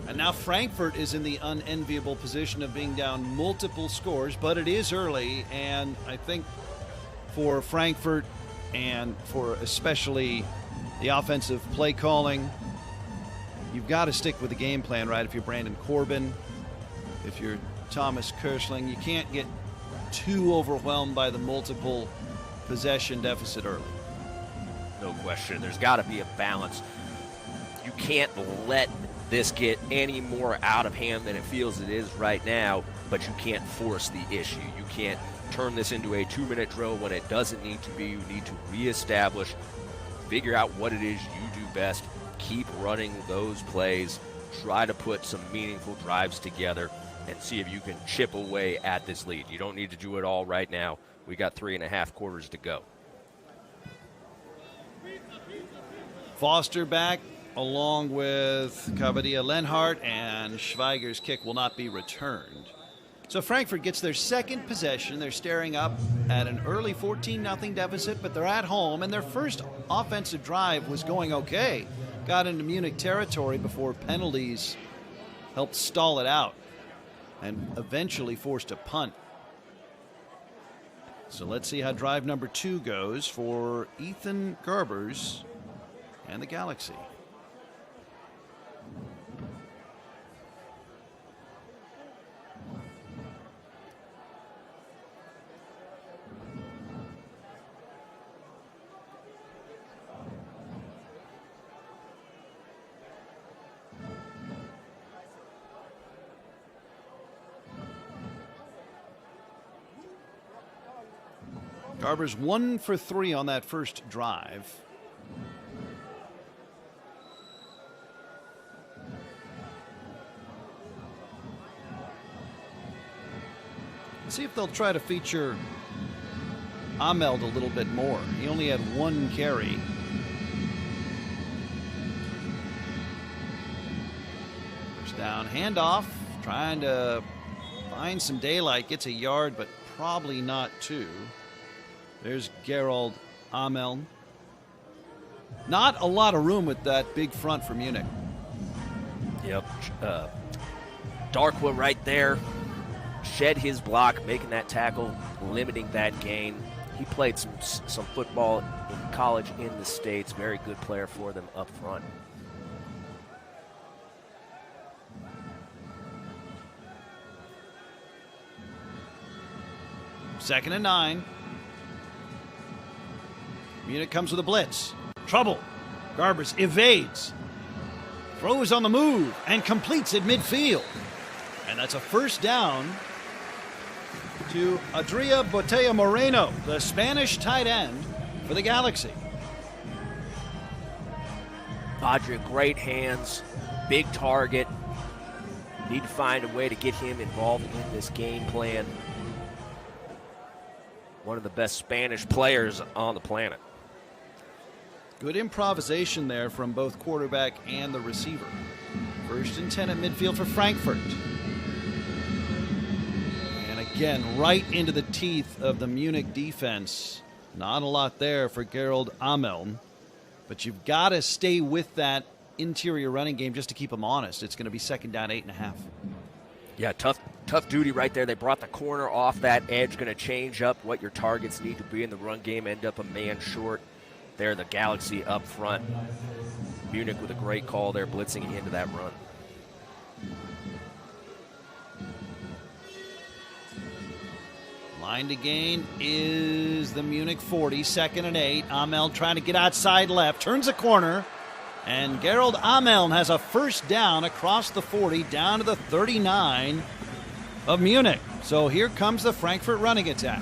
And now Frankfurt is in the unenviable position of being down multiple scores, but it is early, and I think for Frankfurt and for especially the offensive play calling, you've got to stick with the game plan, right? If you're Brandon Corbin, if you're Thomas Kirschling, you can't get too overwhelmed by the multiple possession deficit early. No question. There's got to be a balance. You can't let this get any more out of hand than it feels it is right now, but you can't force the issue. You can't turn this into a 2-minute drill when it doesn't need to be. You need to reestablish, figure out what it is you do best, keep running those plays, try to put some meaningful drives together, and see if you can chip away at this lead. You don't need to do it all right now. We got 3.5 quarters to go. Foster back along with Cavadia Lenhart, and Schweiger's kick will not be returned. So Frankfurt gets their second possession. They're staring up at an early 14-0 deficit, but they're at home, and their first offensive drive was going okay. Got into Munich territory before penalties helped stall it out and eventually forced a punt. So let's see how drive number 2 goes for Ethan Garbers and the Galaxy. Garbers 1 for 3 on that first drive. Let's see if they'll try to feature Ameld a little bit more. He only had 1 carry. First down, handoff, trying to find some daylight. Gets a yard, but probably not 2. There's Gerald Amel. Not a lot of room with that big front for Munich. Yep. Darkwa right there. Shed his block, making that tackle, limiting that gain. He played some football in college in the States. Very good player for them up front. Second and 9. Munich comes with a blitz. Trouble. Garbers evades. Throws on the move and completes at midfield. And that's a first down to Adria Botella Moreno, the Spanish tight end for the Galaxy. Adria, great hands, big target. Need to find a way to get him involved in this game plan. One of the best Spanish players on the planet. Good improvisation there from both quarterback and the receiver. First and 10 at midfield for Frankfurt. And again, right into the teeth of the Munich defense. Not a lot there for Gerald Amel, but you've got to stay with that interior running game just to keep them honest. It's going to be second down, 8.5. Yeah, tough duty right there. They brought the corner off that edge. Going to change up what your targets need to be in the run game. End up a man short. There, the Galaxy up front. Munich with a great call there, blitzing into that run. Line to gain is the Munich 40, second and 8. Amel trying to get outside left, turns a corner, and Gerald Amel has a first down across the 40, down to the 39 of Munich. So here comes the Frankfurt running attack.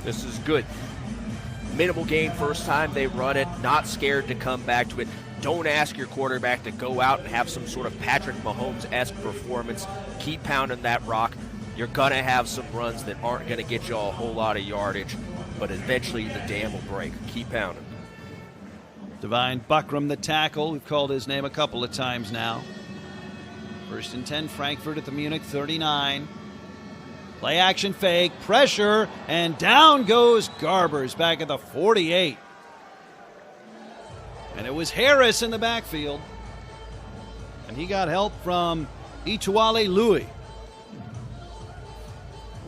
This is good. Minimal gain first time they run it, not scared to come back to it. Don't ask your quarterback to go out and have some sort of Patrick Mahomes-esque performance. Keep pounding that rock. You're going to have some runs that aren't going to get you a whole lot of yardage, but eventually the dam will break. Keep pounding. Divine Buckram, the tackle. We've called his name a couple of times now. 1st and 10, Frankfurt at the Munich 39. Play action fake, pressure, and down goes Garbers back at the 48. And it was Harris in the backfield. And he got help from Ituale Louis.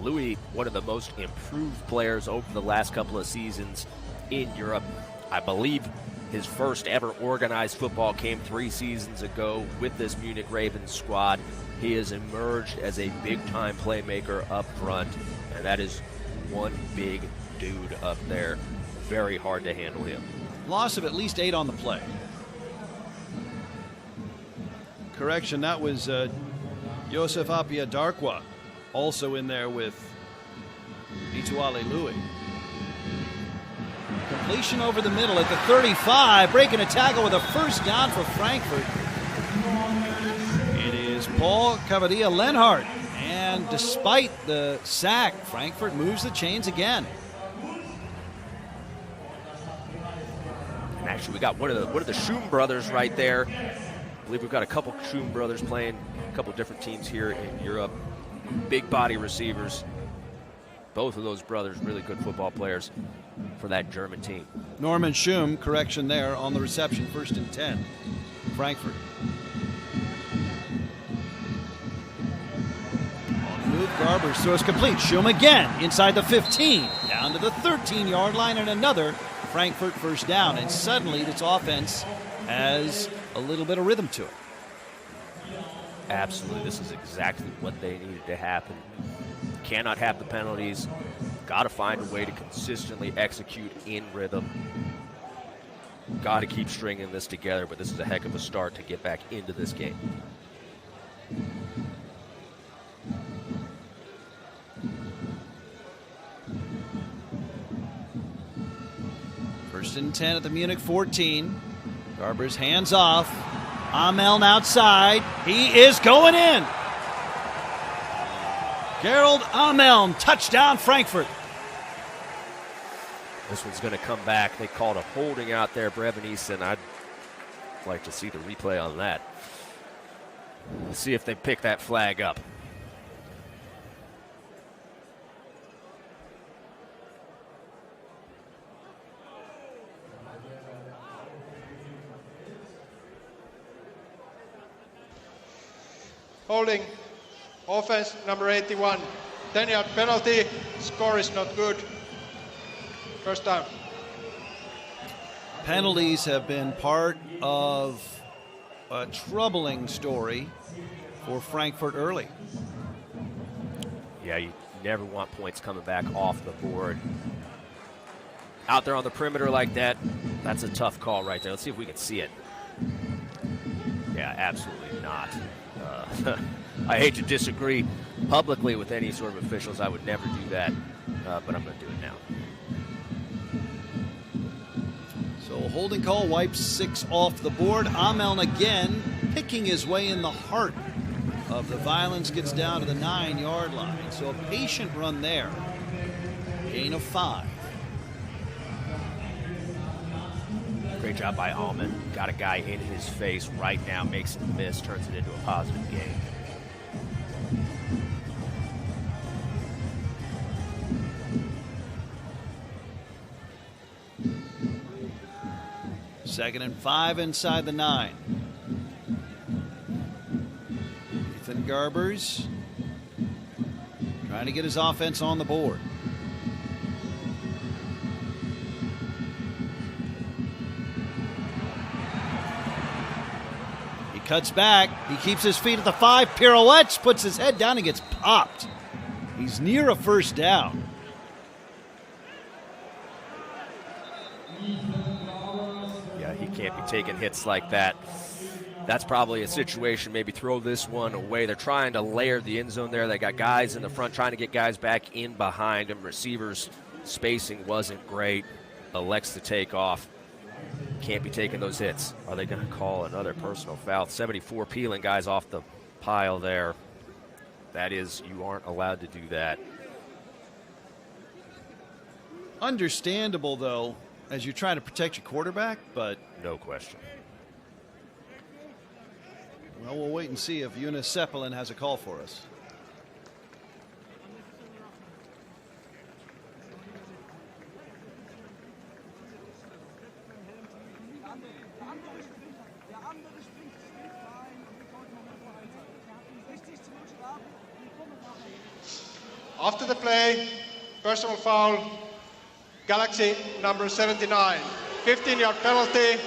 Louis, one of the most improved players over the last couple of seasons in Europe. I believe his first ever organized football came 3 seasons ago with this Munich Ravens squad. He has emerged as a big-time playmaker up front, and that is one big dude up there. Very hard to handle him. Loss of at least 8 on the play. Correction, that was Josef Apia Darkwa, also in there with Ituale Louis. Completion over the middle at the 35, breaking a tackle with a first down for Frankfurt. It is Paul Cavadilla-Lenhardt, and despite the sack, Frankfurt moves the chains again. And actually, we got one of the Schum brothers right there. I believe we've got a couple Schum brothers playing a couple different teams here in Europe. Big body receivers. Both of those brothers really good football players for that German team. Norman Schum, correction there, on the reception, 1st and 10, Frankfurt. On the move, Garbers throws complete. Schum again inside the 15, down to the 13-yard line, and another Frankfurt first down. And suddenly this offense has a little bit of rhythm to it. Absolutely. This is exactly what they needed to happen. Cannot have the penalties. Got to find a way to consistently execute in rhythm. Got to keep stringing this together, but this is a heck of a start to get back into this game. First and 10 at the Munich 14. Garbers hands off. Ameln outside. He is going in. Gerald Ameln, touchdown Frankfurt. This one's going to come back. They called a holding out there, Breven and I'd like to see the replay on that. Let's see if they pick that flag up. Holding, offense number 81. 10-yard penalty, score is not good. First down. Penalties have been part of a troubling story for Frankfurt early. Yeah, you never want points coming back off the board. Out there on the perimeter like that, that's a tough call right there. Let's see if we can see it. Yeah, absolutely not. I hate to disagree publicly with any sort of officials. I would never do that, but I'm going to do it now. So holding call wipes 6 off the board. Ameln again picking his way in the heart of the violence, gets down to the 9-yard line. So a patient run there. Gain of 5. Great job by Allman. Got a guy in his face right now, makes him miss, turns it into a positive gain. Second and 5 inside the 9. Ethan Garbers trying to get his offense on the board. He cuts back. He keeps his feet at the 5. Pirouettes, puts his head down and gets popped. He's near a first down. Yeah, he can't be taking hits like that. That's probably a situation, maybe throw this one away. They're trying to layer the end zone there. They got guys in the front trying to get guys back in behind them. Receivers spacing wasn't great. Elects to take off. Can't be taking those hits. Are they going to call another personal foul? 74 peeling guys off the pile there. That is, you aren't allowed to do that. Understandable, though, as you're trying to protect your quarterback, but No question. well, we'll wait and see if Una Seppälin has a call for us. After the play, personal foul, Galaxy number 79. 15-yard penalty.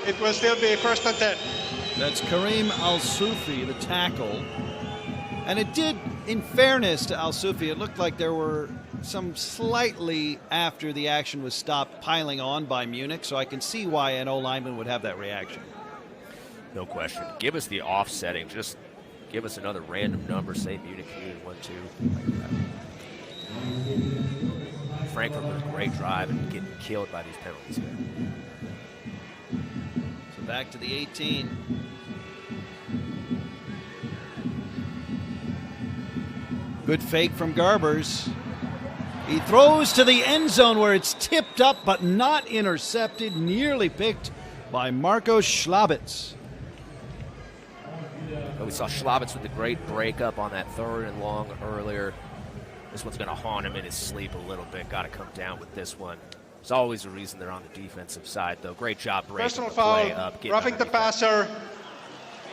It will still be 1st and 10. That's Karim Al-Soufi, the tackle. And it did, in fairness to Al-Soufi, it looked like there were some slightly, after the action was stopped, piling on by Munich, so I can see why an O-lineman would have that reaction. No question. Give us the offsetting. Just give us another random number, say Munich 1-2. Frankfurt with a great drive and getting killed by these penalties here. So back to the 18. Good fake from Garbers. He throws to the end zone where it's tipped up but not intercepted, nearly picked by Marco Schlabitz. We saw Schlabitz with the great breakup on that 3rd and long earlier. This one's going to haunt him in his sleep a little bit. Got to come down with this one. There's always a reason they're on the defensive side, though. Great job breaking Personal the play foul, up. roughing the passer,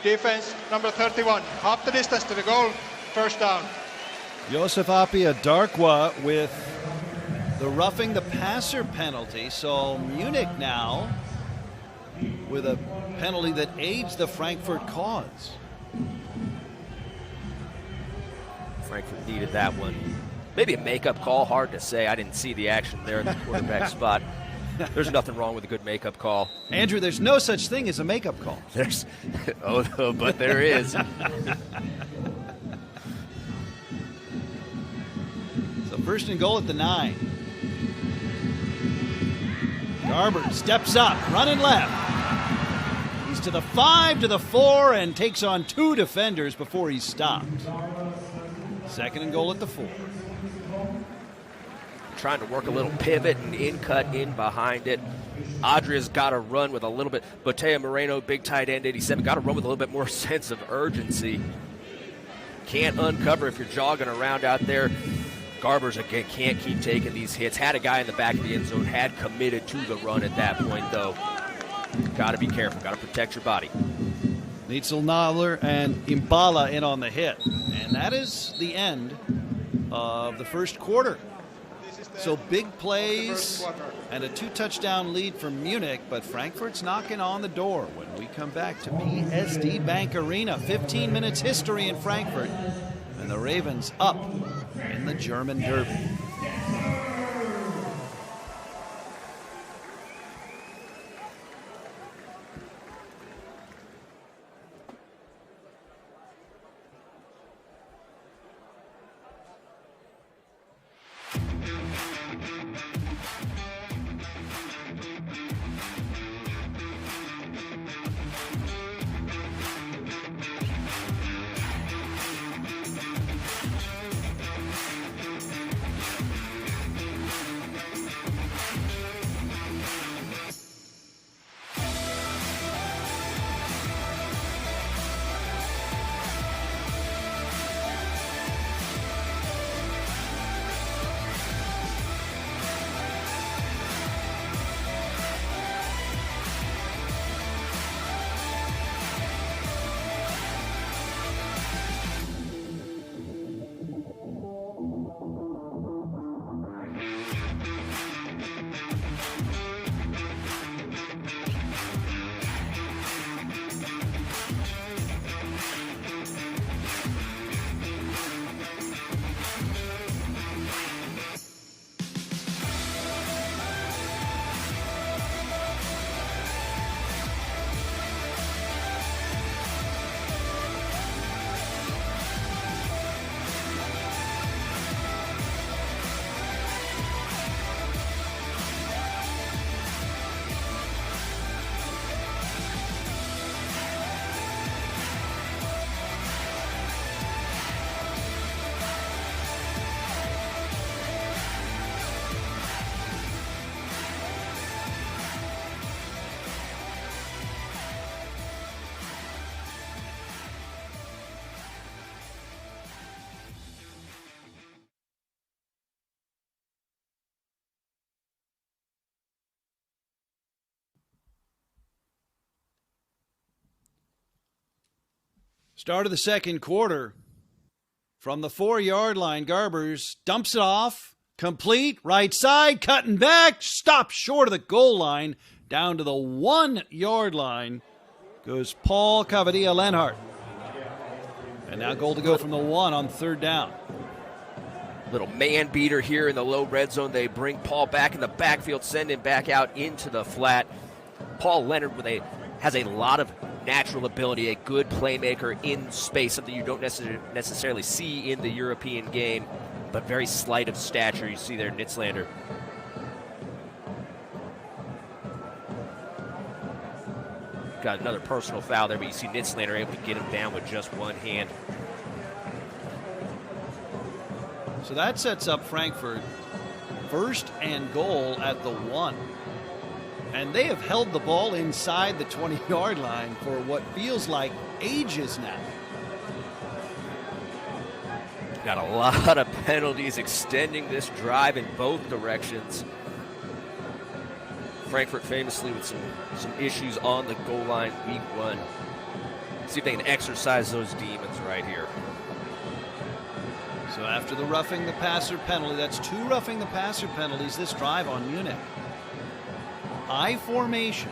defense number 31. Half the distance to the goal, 1st down. Josef Apia Darkwa with the roughing the passer penalty. So Munich now with a penalty that aids the Frankfurt cause. Frankfurt needed that one. Maybe a makeup call, hard to say. I didn't see the action there in the quarterback spot. There's nothing wrong with a good makeup call. Andrew, there's no such thing as a makeup call. There's, but there is. So 1st and goal at the 9. Garber steps up, running left. He's to the 5, to the 4, and takes on 2 defenders before he's stopped. 2nd and goal at the 4. Trying to work a little pivot and in-cut in behind it. Adria's got to run with a little bit. Botea Moreno, big tight end, 87, got to run with a little bit more sense of urgency. Can't uncover if you're jogging around out there. Garbers, again, can't keep taking these hits. Had a guy in the back of the end zone, had committed to the run at that point, though. Got to be careful. Got to protect your body. Neitzel Nahler and Imbala in on the hit. And that is the end of the 1st quarter. So big plays and a 2-touchdown lead for Munich, but Frankfurt's knocking on the door when we come back to PSD Bank Arena. 15 minutes history in Frankfurt, and the Ravens up in the German Derby. Start of the second quarter. From the 4-yard line, Garbers dumps it off. Complete, right side, cutting back, stops short of the goal line. Down to the 1-yard line goes Paul Cavadia-Lenhart. And now goal to go from the 1 on third down. Little man beater here in the low red zone. They bring Paul back in the backfield, send him back out into the flat. Paul Leonard has a lot of natural ability, a good playmaker in space, something you don't necessarily see in the European game, but very slight of stature. You see there, Nitzlander. Got another personal foul there, but you see Nitzlander able to get him down with just one hand. So that sets up Frankfurt first and goal at the 1. And they have held the ball inside the 20-yard line for what feels like ages now. Got a lot of penalties extending this drive in both directions. Frankfurt famously with some issues on the goal line week 1. See if they can exercise those demons right here. So after the roughing the passer penalty, that's 2 roughing the passer penalties this drive on Munich. I formation.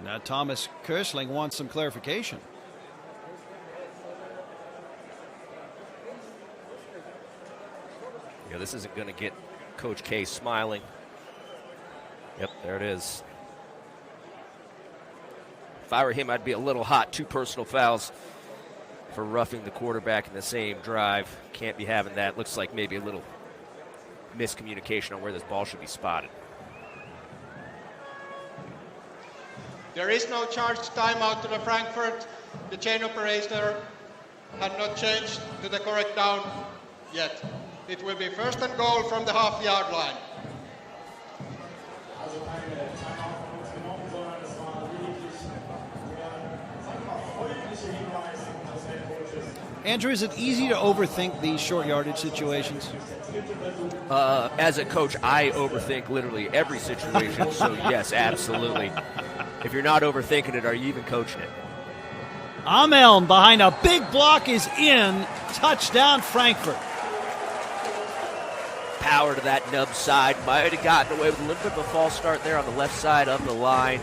Now Thomas Kersling wants some clarification. Yeah, this isn't going to get Coach K smiling. Yep, there it is. If I were him, I'd be a little hot. 2 personal fouls for roughing the quarterback in the same drive. Can't be having that. Looks like maybe a little miscommunication on where this ball should be spotted. There is no charged timeout to the Frankfurt. The chain operator had not changed to the correct down yet. It will be first and goal from the half-yard line. Andrew, is it easy to overthink these short yardage situations? As a coach, I overthink literally every situation, so yes, absolutely. If you're not overthinking it, are you even coaching it? Ameln behind a big block is in. Touchdown, Frankfurt. Power to that nub side. Might have gotten away with a little bit of a false start there on the left side of the line.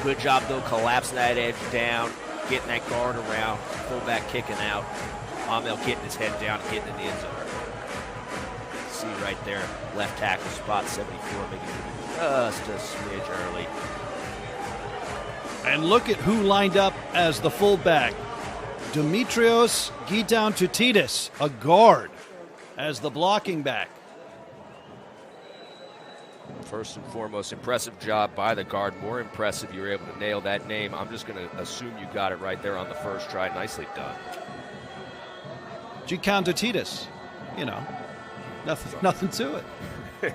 Good job, though, collapsing that edge down, getting that guard around, fullback kicking out. Amel getting his head down and getting in the end zone. See right there, left tackle spot 74, maybe just a smidge early. And look at who lined up as the fullback. Dimitrios Gitantoutidis, a guard, as the blocking back. First and foremost, impressive job by the guard. More impressive, you were able to nail that name. I'm just going to assume you got it right there on the first try. Nicely done. Gitantoutidis, you know, nothing to it.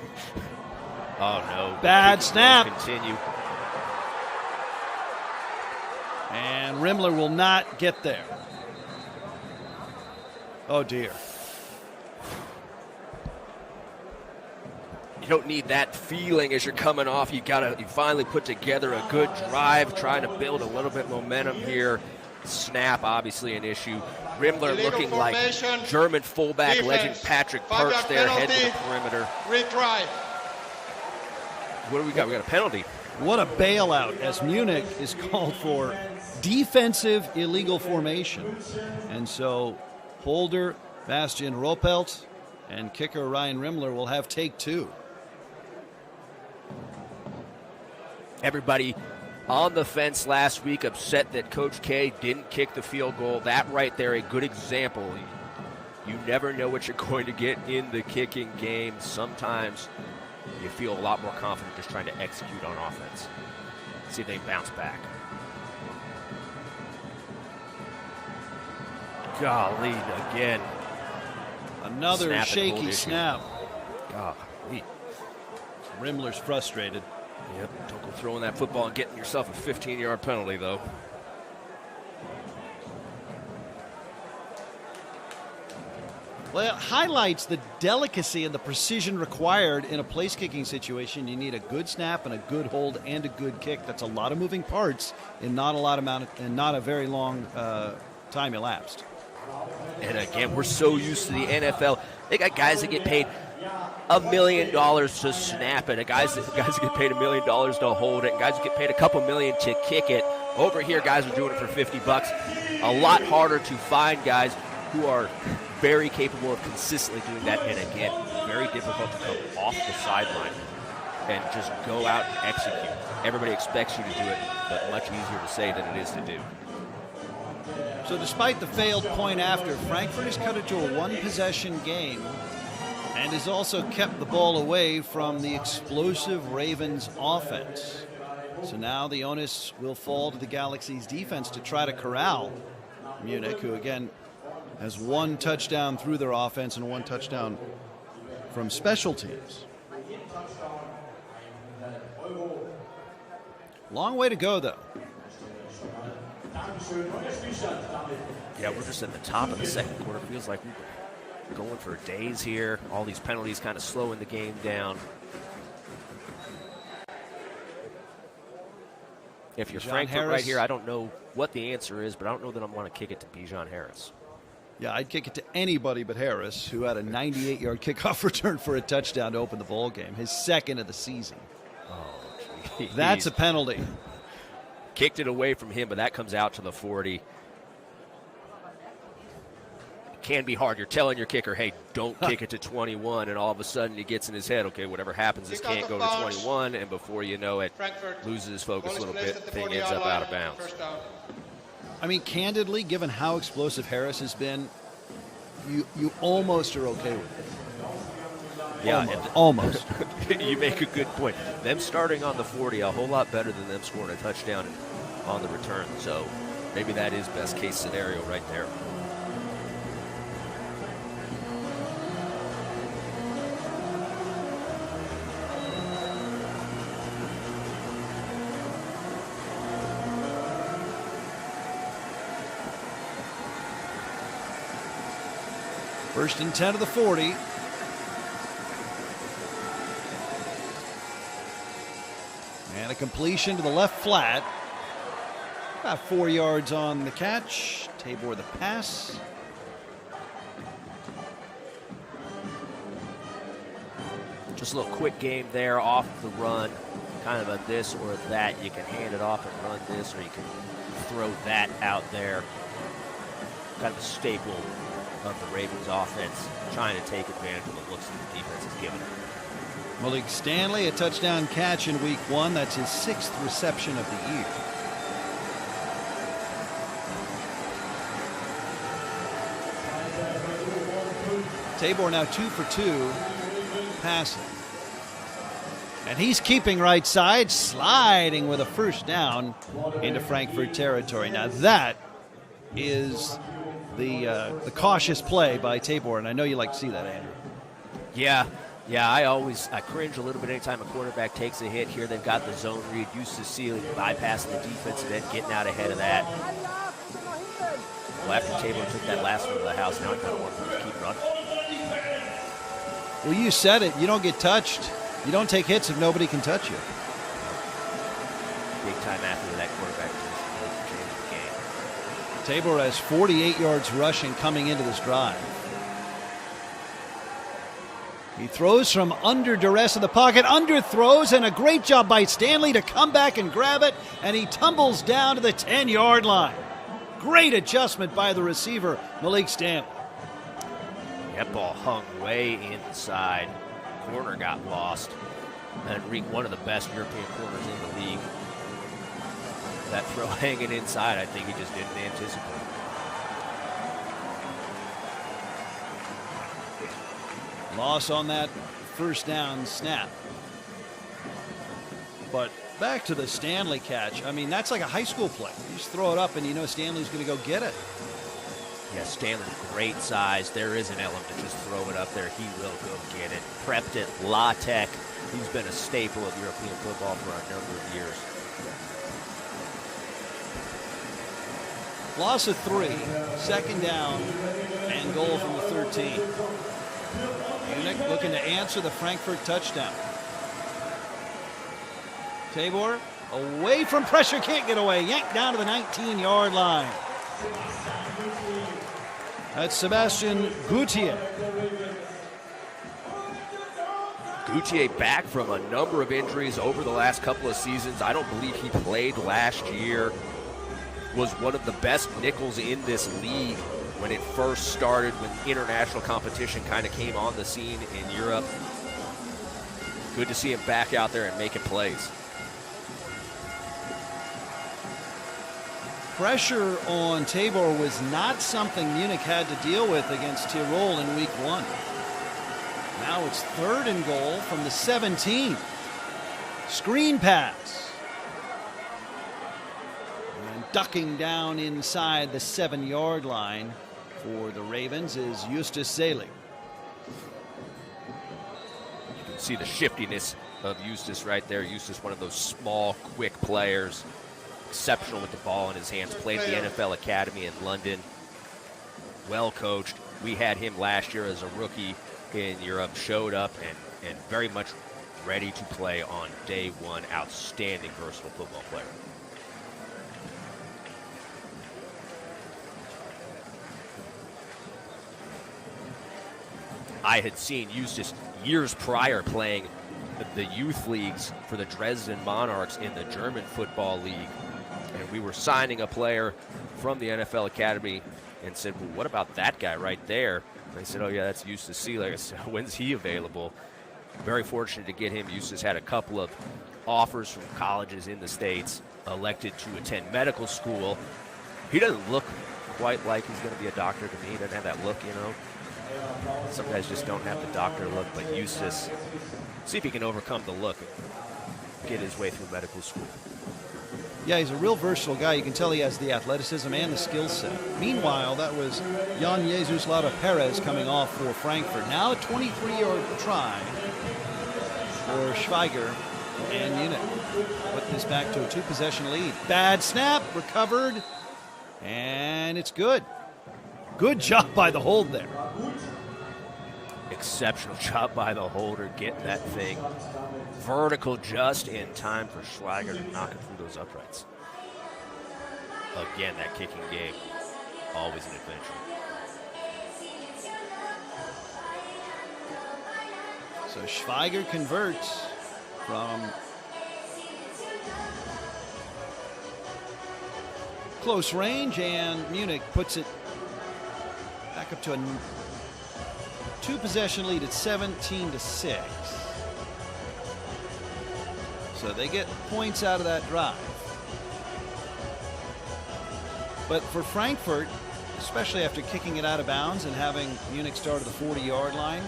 Oh, no. Bad snap. Continue. And Rimler will not get there. Oh, dear. You don't need that feeling as you're coming off. You finally put together a good drive, trying to build a little bit momentum here. Snap, obviously an issue. Rimler looking like German fullback defense, legend Patrick Perch there, head to the perimeter. Retry. What do we got? We got a penalty. What a bailout as Munich is called for defensive illegal formation. And so holder Bastian Ropelt and kicker Ryan Rimler will have take 2. Everybody on the fence last week upset that Coach K didn't kick the field goal. That right there, a good example. You never know what you're going to get in the kicking game. Sometimes you feel a lot more confident just trying to execute on offense. See if they bounce back. Golly, again. Another Snap shaky snap. Golly. Rimler's frustrated. Yep, don't go throwing that football and getting yourself a 15-yard penalty, though. Well, it highlights the delicacy and the precision required in a place-kicking situation. You need a good snap and a good hold and a good kick. That's a lot of moving parts in not a very long time elapsed. And again, we're so used to the NFL. They got guys that get paid $1 million to snap it, guys that get paid $1 million to hold it, guys that get paid a couple million to kick it. Over here, guys are doing it for $50. A lot harder to find guys who are very capable of consistently doing that, and again, very difficult to come off the sideline and just go out and execute. Everybody expects you to do it, but much easier to say than it is to do. So despite the failed point after, Frankfurt has cut it to a one-possession game and has also kept the ball away from the explosive Ravens offense. So now the onus will fall to the Galaxy's defense to try to corral Munich, who again has one touchdown through their offense and one touchdown from special teams. Long way to go, though. Yeah, we're just at the top of the second quarter. Feels like we're going for days here. All these penalties kind of slowing the game down. If you're Frankfurt right here, I don't know what the answer is, but I don't know that I want to kick it to Bijan Harris. Yeah, I'd kick it to anybody but Harris, who had a 98-yard kickoff return for a touchdown to open the ball game, his second of the season. Oh, geez. That's a penalty. Kicked it away from him, but that comes out to the 40. It can be hard. You're telling your kicker, hey, don't kick it to 21, and all of a sudden he gets in his head, okay, whatever happens, this can't go to 21, and before you know it, loses his focus a little bit, thing ends up out of bounds. I mean, candidly, given how explosive Harris has been, you almost are okay with it. Yeah, almost. You make a good point. Them starting on the 40, a whole lot better than them scoring a touchdown on the return. So maybe that is best case scenario right there. First and 10 of the 40. And a completion to the left flat. About 4 yards on the catch. Tabor the pass. Just a little quick game there off the run. Kind of a this or that. You can hand it off and run this, or you can throw that out there. Kind of a staple of the Ravens offense, trying to take advantage of the looks that the defense has given him. Malik Stanley, a touchdown catch in week 1. That's his 6th reception of the year. Tabor now 2 for 2 passing. And he's keeping right side, sliding with a first down into Frankfurt territory. Now that is the cautious play by Tabor, and I know you like to see that, Andrew. Yeah, I cringe a little bit anytime a quarterback takes a hit. Here they've got the zone read, used to see bypassing the defense and then getting out ahead of that. Well, after Tabor took that last one to the house, now I kind of want them to keep running. Well, you said it. You don't get touched. You don't take hits if nobody can touch you. Big time after that quarterback just changed the game. Tabor has 48 yards rushing coming into this drive. He throws from under duress in the pocket, underthrows, and a great job by Stanley to come back and grab it, and he tumbles down to the 10-yard line. Great adjustment by the receiver, Malik Stanley. That ball hung way inside. Corner got lost. And Reek, one of the best European corners in the league. That throw hanging inside, I think he just didn't anticipate. Loss on that first down snap. But back to the Stanley catch. I mean, that's like a high school play. You just throw it up and you know Stanley's going to go get it. Yeah, Stanley's great size. There is an element to just throw it up there. He will go get it. Prepped it. La Tech. He's been a staple of European football for a number of years. Loss of 3, second down and and goal from the 13. Munich looking to answer the Frankfurt touchdown. Tabor away from pressure, can't get away. Yanked down to the 19-yard line. That's Sebastian Gutier. Gutier back from a number of injuries over the last couple of seasons. I don't believe he played last year. Was one of the best nickels in this league when it first started, when international competition kind of came on the scene in Europe. Good to see him back out there and making plays. Pressure on Tabor was not something Munich had to deal with against Tirol in week 1. Now it's 3rd and goal from the 17. Screen pass. And ducking down inside the 7-yard line for the Ravens is Justus Zelig. You can see the shiftiness of Justus right there. Justus, one of those small, quick players. Exceptional with the ball in his hands. Played at the NFL Academy in London. Well coached. We had him last year as a rookie in Europe. Showed up and very much ready to play on day one. Outstanding versatile football player. I had seen Justus years prior playing the youth leagues for the Dresden Monarchs in the German Football League. And we were signing a player from the NFL Academy and said, well, what about that guy right there? And they said, oh, yeah, that's Justus Zelig. I said, when's he available? Very fortunate to get him. Justus had a couple of offers from colleges in the States, elected to attend medical school. He doesn't look quite like he's going to be a doctor to me. He doesn't have that look, you know. Some guys just don't have the doctor look, but Justus, see if he can overcome the look and get his way through medical school. Yeah, he's a real versatile guy. You can tell he has the athleticism and the skill set. Meanwhile, that was Jan Jesus Lara Perez coming off for Frankfurt. Now a 23-yard try for Schweiger and Munich. Put this back to a 2-possession lead. Bad snap, recovered, and it's good. Good job by the hold there. Exceptional job by the holder, getting that thing vertical just in time for Schweiger to knock it through those uprights. Again, that kicking game, always an adventure. So Schweiger converts from close range, and Munich puts it back up to a 2-possession lead at 17-6. So they get points out of that drive. But for Frankfurt, especially after kicking it out of bounds and having Munich start at the 40-yard line,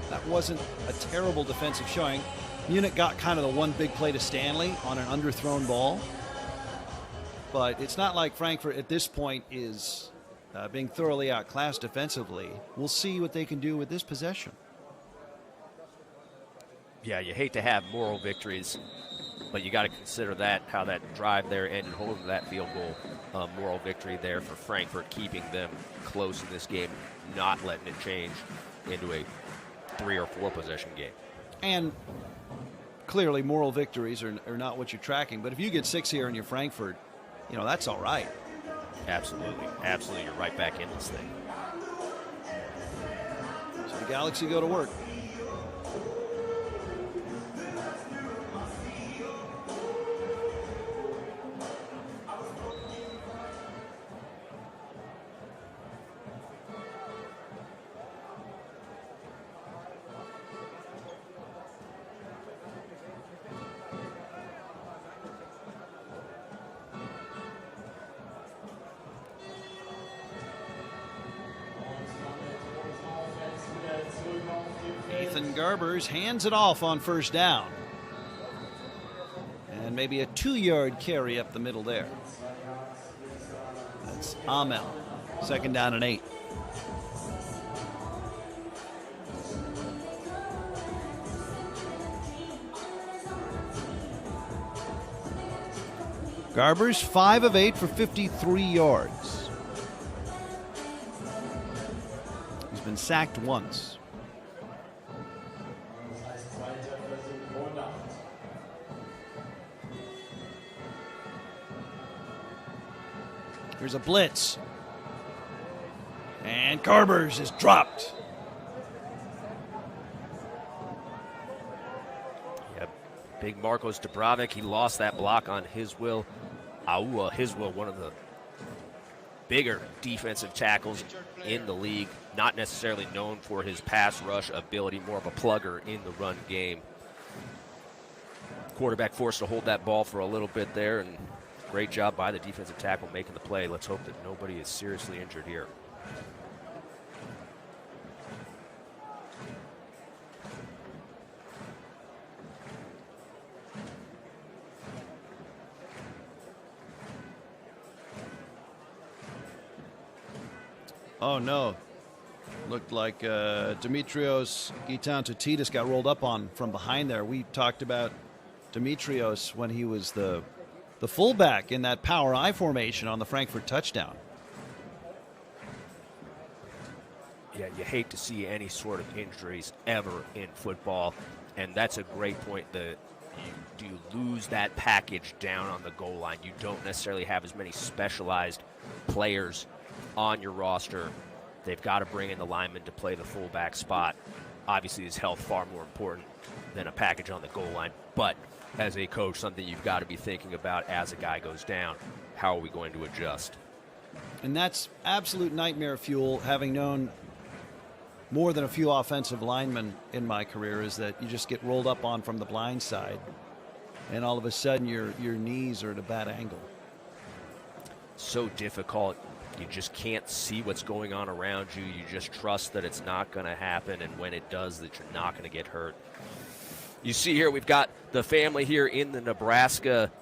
that wasn't a terrible defensive showing. Munich got kind of the one big play to Stanley on an underthrown ball. But it's not like Frankfurt at this point is being thoroughly outclassed defensively. We'll see what they can do with this possession. Yeah, you hate to have moral victories, but you got to consider that, how that drive there ended, holding that field goal. Moral victory there for Frankfurt, keeping them close in this game, not letting it change into a 3 or 4 possession game. And clearly moral victories are not what you're tracking, but if you get 6 here and you're Frankfurt, you know, that's all right. Absolutely. Absolutely. You're right back in this thing. So the Galaxy go to work. Garbers hands it off on first down. And maybe a 2-yard carry up the middle there. That's Amel. 2nd down and 8. Garbers 5 of 8 for 53 yards. been sacked once. Here's a blitz. And Garbers is dropped. Yep. Big Marcos Dubravik, he lost that block on Hiswill. Aua Hiswill, one of the bigger defensive tackles in the league. Not necessarily known for his pass rush ability, more of a plugger in the run game. Quarterback forced to hold that ball for a little bit there, and great job by the defensive tackle making the play. Let's hope that nobody is seriously injured here. Oh, no. Looked like Dimitrios Gitantoutidis got rolled up on from behind there. We talked about Dimitrios when he was the fullback in that power I formation on the Frankfurt touchdown. Yeah, you hate to see any sort of injuries ever in football, and that's a great point. Do you lose that package down on the goal line? You don't necessarily have as many specialized players on your roster. They've got to bring in the lineman to play the fullback spot. Obviously, his health far more important than a package on the goal line. But as a coach, something you've got to be thinking about as a guy goes down. How are we going to adjust? And that's absolute nightmare fuel, having known more than a few offensive linemen in my career, is that you just get rolled up on from the blind side, and all of a sudden your knees are at a bad angle. So difficult. You just can't see what's going on around you. You just trust that it's not going to happen, and when it does, that you're not going to get hurt. You see here, we've got the family here in the Nebraska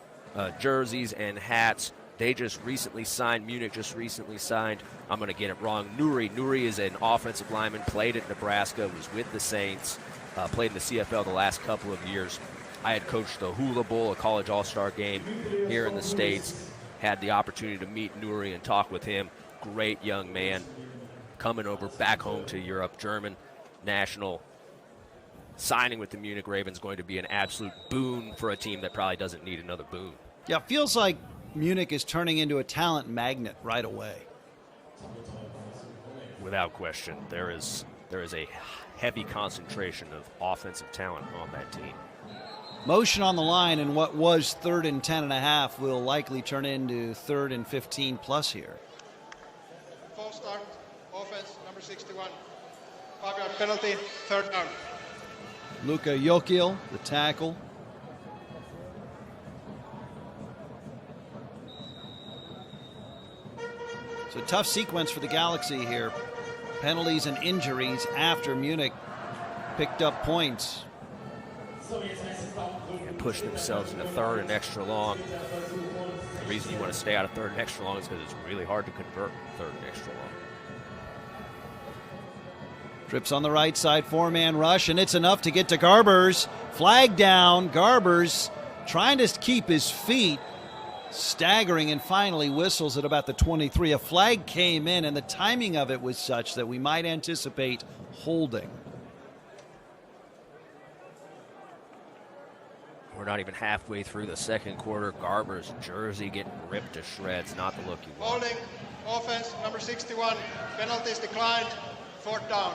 jerseys and hats. They just recently signed, Munich just recently signed, I'm going to get it wrong, Nuri. Nuri is an offensive lineman, played at Nebraska, was with the Saints, played in the CFL the last couple of years. I had coached the Hula Bowl, a college all-star game here in the States. Had the opportunity to meet Nuri and talk with him. Great young man, coming over back home to Europe, German national. Signing with the Munich Ravens going to be an absolute boon for a team that probably doesn't need another boon. Yeah, it feels like Munich is turning into a talent magnet right away. Without question, there is a heavy concentration of offensive talent on that team. Motion on the line, and what was 3rd and 10.5 will likely turn into 3rd and 15 plus here. False start, offense, number 61. 5-yard penalty, 3rd down. Luka Jokiel, the tackle. So tough sequence for the Galaxy here. Penalties and injuries after Munich picked up points. And push themselves into 3rd and extra long. The reason you want to stay out of 3rd and extra long is because it's really hard to convert 3rd and extra long. Trips on the right side, 4-man rush, and it's enough to get to Garbers. Flag down. Garbers trying to keep his feet, staggering, and finally whistles at about the 23. A flag came in, and the timing of it was such that we might anticipate holding. We're not even halfway through the second quarter. Garber's jersey getting ripped to shreds. Not the look you want. Holding, offense, number 61. Penalties declined, 4th down.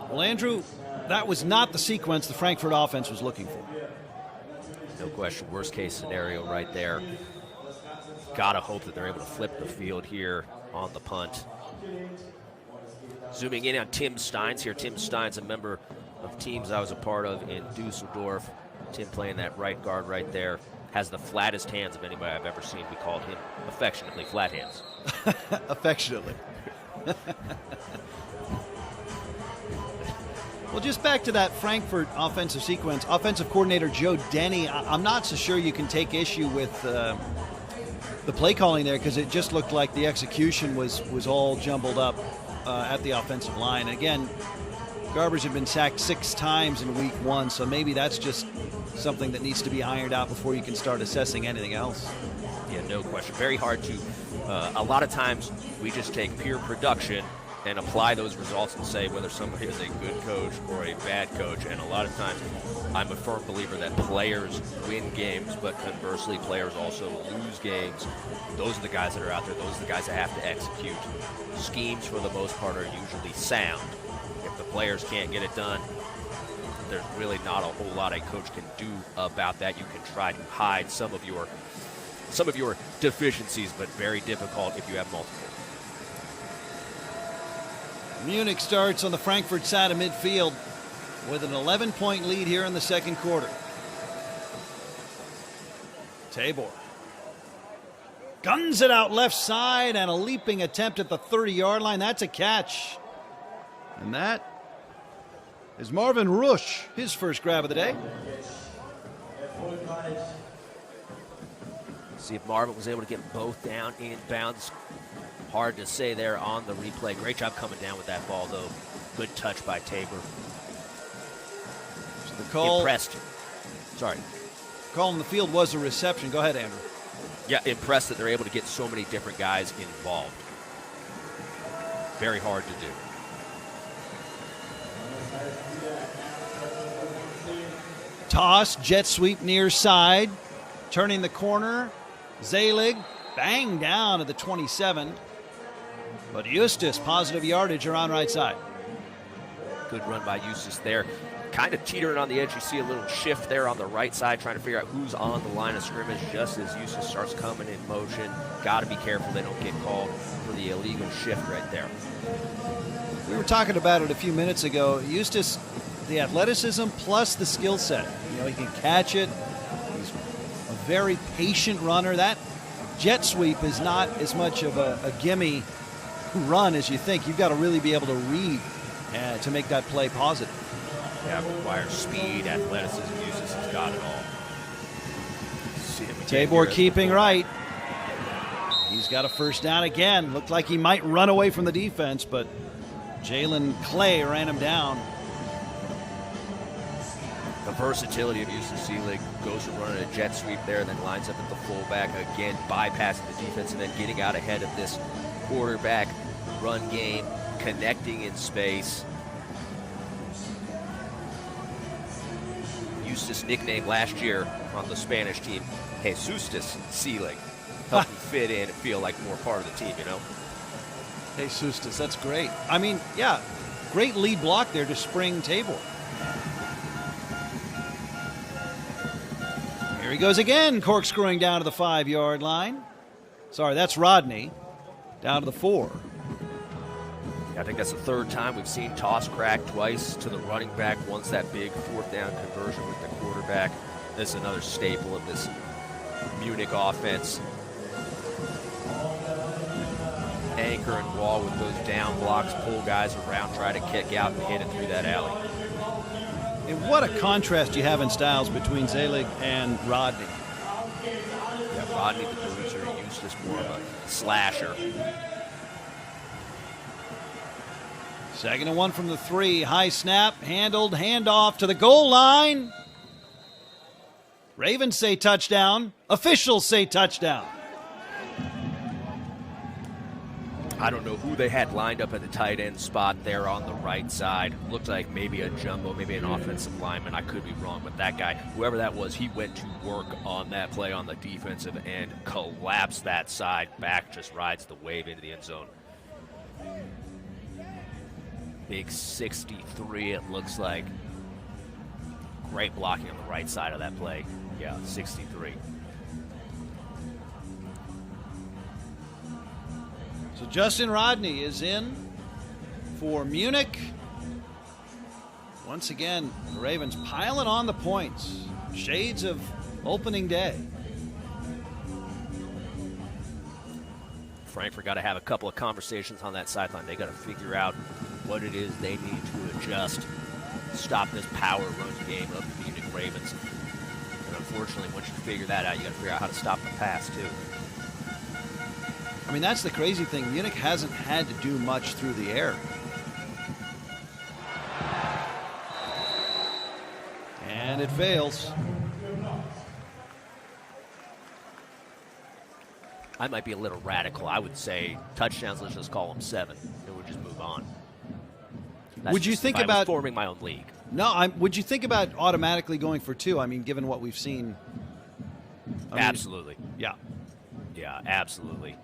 Well, Andrew, that was not the sequence the Frankfurt offense was looking for. No question, worst case scenario right there. Gotta hope that they're able to flip the field here on the punt. Zooming in on Tim Steins here. Tim Steins, a member of teams I was a part of in Dusseldorf. Tim playing that right guard right there. Has the flattest hands of anybody I've ever seen. We called him affectionately Flat Hands. Affectionately. Well, just back to that Frankfurt offensive sequence. Offensive coordinator Joe Denny, I'm not so sure you can take issue with the play calling there, because it just looked like the execution was all jumbled up at the offensive line. Again, Garbers had been sacked 6 times in week 1, so maybe that's just something that needs to be ironed out before you can start assessing anything else. Yeah, no question. Very hard to, a lot of times we just take pure production and apply those results and say whether somebody is a good coach or a bad coach. And a lot of times I'm a firm believer that players win games, but conversely players also lose games. Those are the guys that are out there. Those are the guys that have to execute. Schemes, for the most part, are usually sound. If the players can't get it done, there's really not a whole lot a coach can do about that. You can try to hide some of your deficiencies, but very difficult if you have multiple. Munich starts on the Frankfurt side of midfield with an 11-point lead here in the second quarter. Tabor guns it out left side, and a leaping attempt at the 30-yard line. That's a catch. And that is Marvin Rush, his first grab of the day. See if Marvin was able to get both down in bounds. Hard to say there on the replay. Great job coming down with that ball, though. Good touch by Tabor. So the call, impressed. Sorry. Call in the field was a reception. Go ahead, Andrew. Yeah, impressed that they're able to get so many different guys involved. Very hard to do. Toss, jet sweep near side. Turning the corner. Zelig banged down at the 27. But Eustace, positive yardage around right side. Good run by Eustace there. Kind of teetering on the edge. You see a little shift there on the right side, trying to figure out who's on the line of scrimmage just as Eustace starts coming in motion. Got to be careful they don't get called for the illegal shift right there. We were talking about it a few minutes ago. Eustace, the athleticism plus the skill set. You know, he can catch it. He's a very patient runner. That jet sweep is not as much of a gimme run as you think. You've got to really be able to read to make that play positive. Yeah, requires speed, athleticism. Eustace has got it all. Tabor keeping right. He's got a first down again. Looked like he might run away from the defense, but Jalen Clay ran him down. The versatility of Eustace Seelig, goes from running a jet sweep there, then lines up at the fullback again, bypassing the defense and then getting out ahead of this quarterback run game, connecting in space. Eustace nicknamed last year on the Spanish team, Jesustus Seelig. Help him fit in and feel like more part of the team, you know? Jesustus, that's great. I mean, yeah, great lead block there to spring Tabor. Here he goes again, corkscrewing down to the 5-yard line. Sorry, that's Rodney. Down to the 4. I think that's the third time we've seen toss crack twice to the running back. Once that big 4th down conversion with the quarterback. This is another staple of this Munich offense. Anchor and wall with those down blocks, pull guys around, try to kick out and hit it through that alley. And what a contrast you have in styles between Zelig and Rodney. Yeah, Rodney the bruiser, Eustace more of a slasher. 2nd and 1 from the 3. High snap, handled, handoff to the goal line. Ravens say touchdown. Officials say touchdown. I don't know who they had lined up at the tight end spot there on the right side. Looked like maybe a jumbo, maybe an offensive lineman. I could be wrong, but that guy, whoever that was, he went to work on that play on the defensive end, collapsed that side back, just rides the wave into the end zone. Big 63, it looks like. Great blocking on the right side of that play. Yeah, 63. So Justin Rodney is in for Munich. Once again, the Ravens piling on the points. Shades of opening day. Frankfurt got to have a couple of conversations on that sideline. They got to figure out what it is they need to adjust, stop this power run game of the Munich Ravens. And unfortunately, once you figure that out, you got to figure out how to stop the pass too. I mean, that's the crazy thing. Munich hasn't had to do much through the air. it fails. I might be a little radical. I would say touchdowns, let's just call them 7, and we'll just move on. Would you think about forming my own league? No, would you think about automatically going for 2? I mean, given what we've seen. Absolutely. Yeah, absolutely.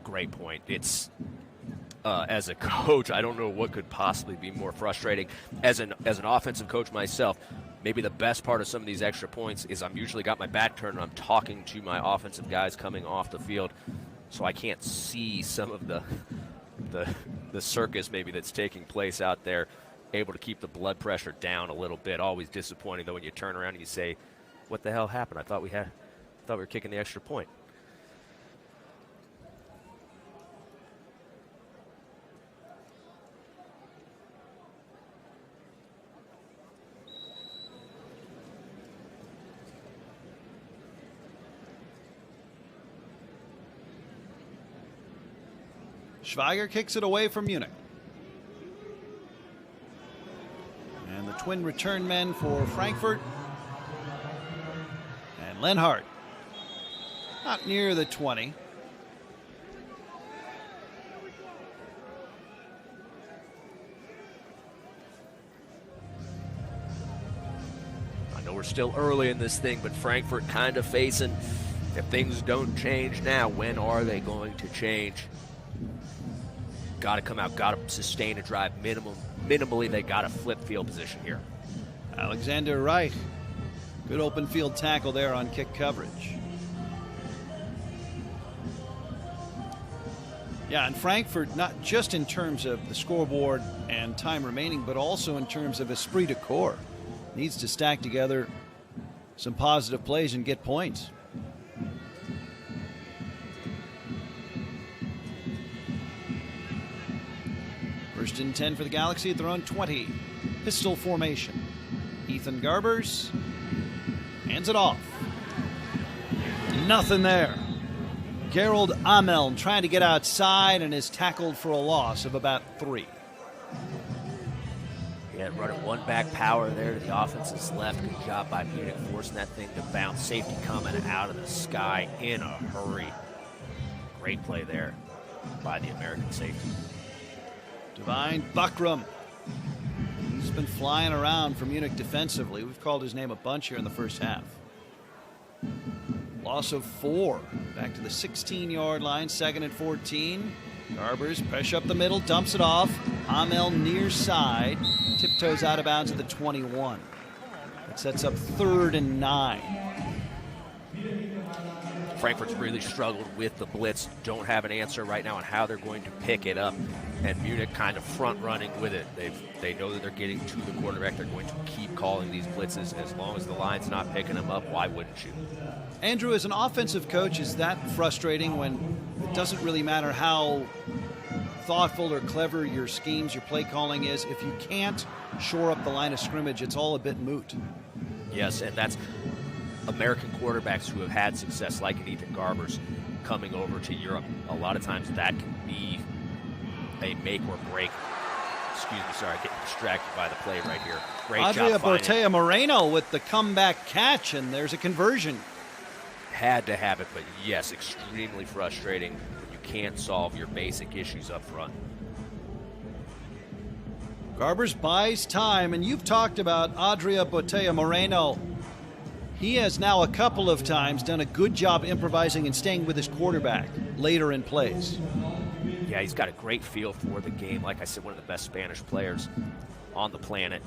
Great point. It's as a coach, I don't know what could possibly be more frustrating. As an offensive coach myself, maybe the best part of some of these extra points is I'm usually got my back turned and I'm talking to my offensive guys coming off the field, so I can't see some of the circus maybe that's taking place out there, able to keep the blood pressure down a little bit. Always disappointing, though, when you turn around and you say, what the hell happened? I thought we were kicking the extra point. Schweiger kicks it away from Munich. And the twin return men for Frankfurt. And Lenhart, not near the 20. I know we're still early in this thing, but Frankfurt kind of facing, if things don't change now, when are they going to change? Got to come out, got to sustain a drive minimally. They got to flip field position here. Alexander Reich, good open field tackle there on kick coverage. Yeah, and Frankfurt, not just in terms of the scoreboard and time remaining, but also in terms of esprit de corps, needs to stack together some positive plays and get points. First and 10 for the Galaxy at their own 20. Pistol formation. Ethan Garbers hands it off. Nothing there. Gerald Amel trying to get outside and is tackled for a loss of about 3. Yeah, running one back power there to the offense's left. Good job by Munich forcing that thing to bounce. Safety coming out of the sky in a hurry. Great play there by the American safety. Divine Buckram. He's been flying around for Munich defensively. We've called his name a bunch here in the first half. Loss of 4. Back to the 16-yard line, 2nd and 14. Garbers pressure up the middle, dumps it off. Amel near side, tiptoes out of bounds at the 21. That sets up 3rd and 9. Frankfurt's really struggled with the blitz. Don't have an answer right now on how they're going to pick it up. And Munich kind of front running with it. They know that they're getting to the quarterback. They're going to keep calling these blitzes. As long as the line's not picking them up, why wouldn't you? Andrew, as an offensive coach, is that frustrating when it doesn't really matter how thoughtful or clever your schemes, your play calling is? If you can't shore up the line of scrimmage, it's all a bit moot. Yes, and that's American quarterbacks who have had success, like Ethan Garbers, coming over to Europe. A lot of times that can be a make or break. Excuse me, sorry, getting distracted by the play right here. Great Adria job finding. Botea Moreno with the comeback catch, and there's a conversion. Had to have it, but yes, extremely frustrating when you can't solve your basic issues up front. Garbers buys time, and you've talked about Adria Botea Moreno. He has now a couple of times done a good job improvising and staying with his quarterback later in plays. Yeah, he's got a great feel for the game. Like I said, one of the best Spanish players on the planet.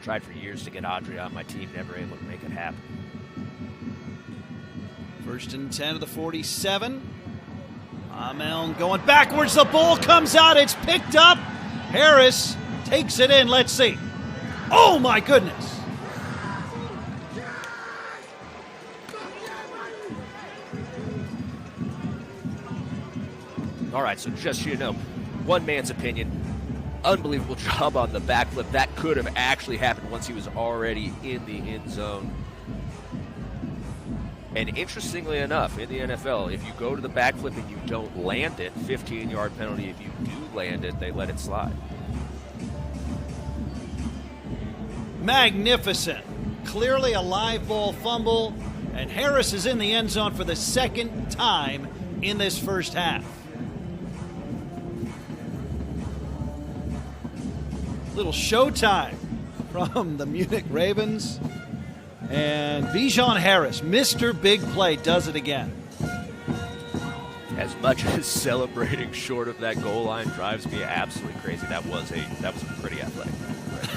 Tried for years to get Adria on my team, never able to make it happen. 1st and 10 of the 47. Amel going backwards. The ball comes out. It's picked up. Harris takes it in. Let's see. Oh, my goodness. All right, so just so you know, one man's opinion, unbelievable job on the backflip. That could have actually happened once he was already in the end zone. And interestingly enough, in the NFL, if you go to the backflip and you don't land it, 15-yard penalty. If you do land it, they let it slide. Magnificent. Clearly a live ball fumble, and Harris is in the end zone for the second time in this first half. Little showtime from the Munich Ravens. And Bijan Harris, Mr. Big Play, does it again. As much as celebrating short of that goal line drives me absolutely crazy, that was pretty athletic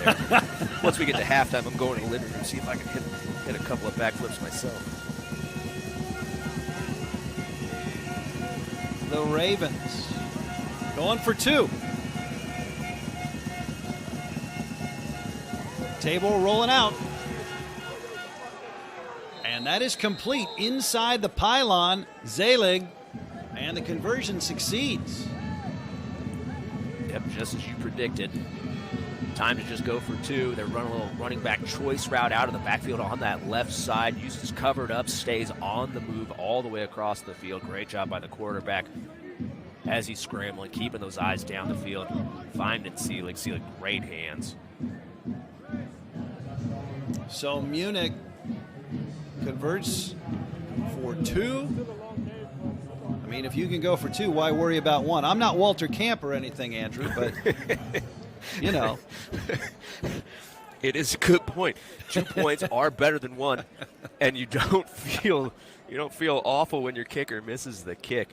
right there. Once we get to halftime, I'm going to the living room to see if I can hit a couple of backflips myself. The Ravens going for 2. Table rolling out. And that is complete inside the pylon. Zelig. And the conversion succeeds. Yep, just as you predicted. Time to just go for 2. They're running a little running back choice route out of the backfield on that left side. Uses covered up, stays on the move all the way across the field. Great job by the quarterback as he's scrambling, keeping those eyes down the field. Finding Selig. Selig, great hands. So Munich converts for 2. I mean, if you can go for 2, why worry about 1? I'm not Walter Camp or anything, Andrew, but, you know. It is a good point. 2 points are better than 1, and you don't feel awful when your kicker misses the kick.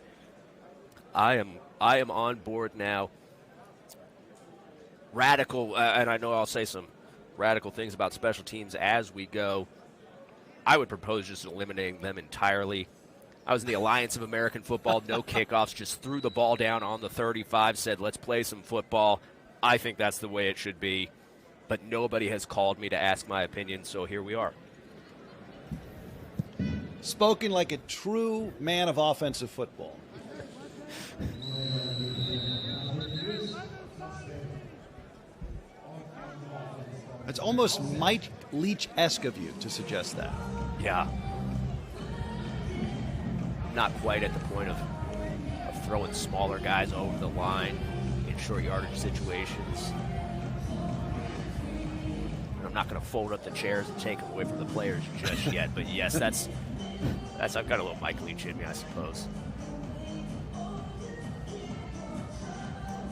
I am on board now. Radical, and I know I'll say some radical things about special teams as we go. I would propose just eliminating them entirely. I was in the Alliance of American Football, no kickoffs, just threw the ball down on the 35, said, let's play some football. I think that's the way it should be. But nobody has called me to ask my opinion, so here we are. Spoken like a true man of offensive football. It's almost Mike Leach-esque of you to suggest that. Yeah. Not quite at the point of throwing smaller guys over the line in short yardage situations. I'm not going to fold up the chairs and take them away from the players just yet, but yes, that's I've got a little Mike Leach in me, I suppose.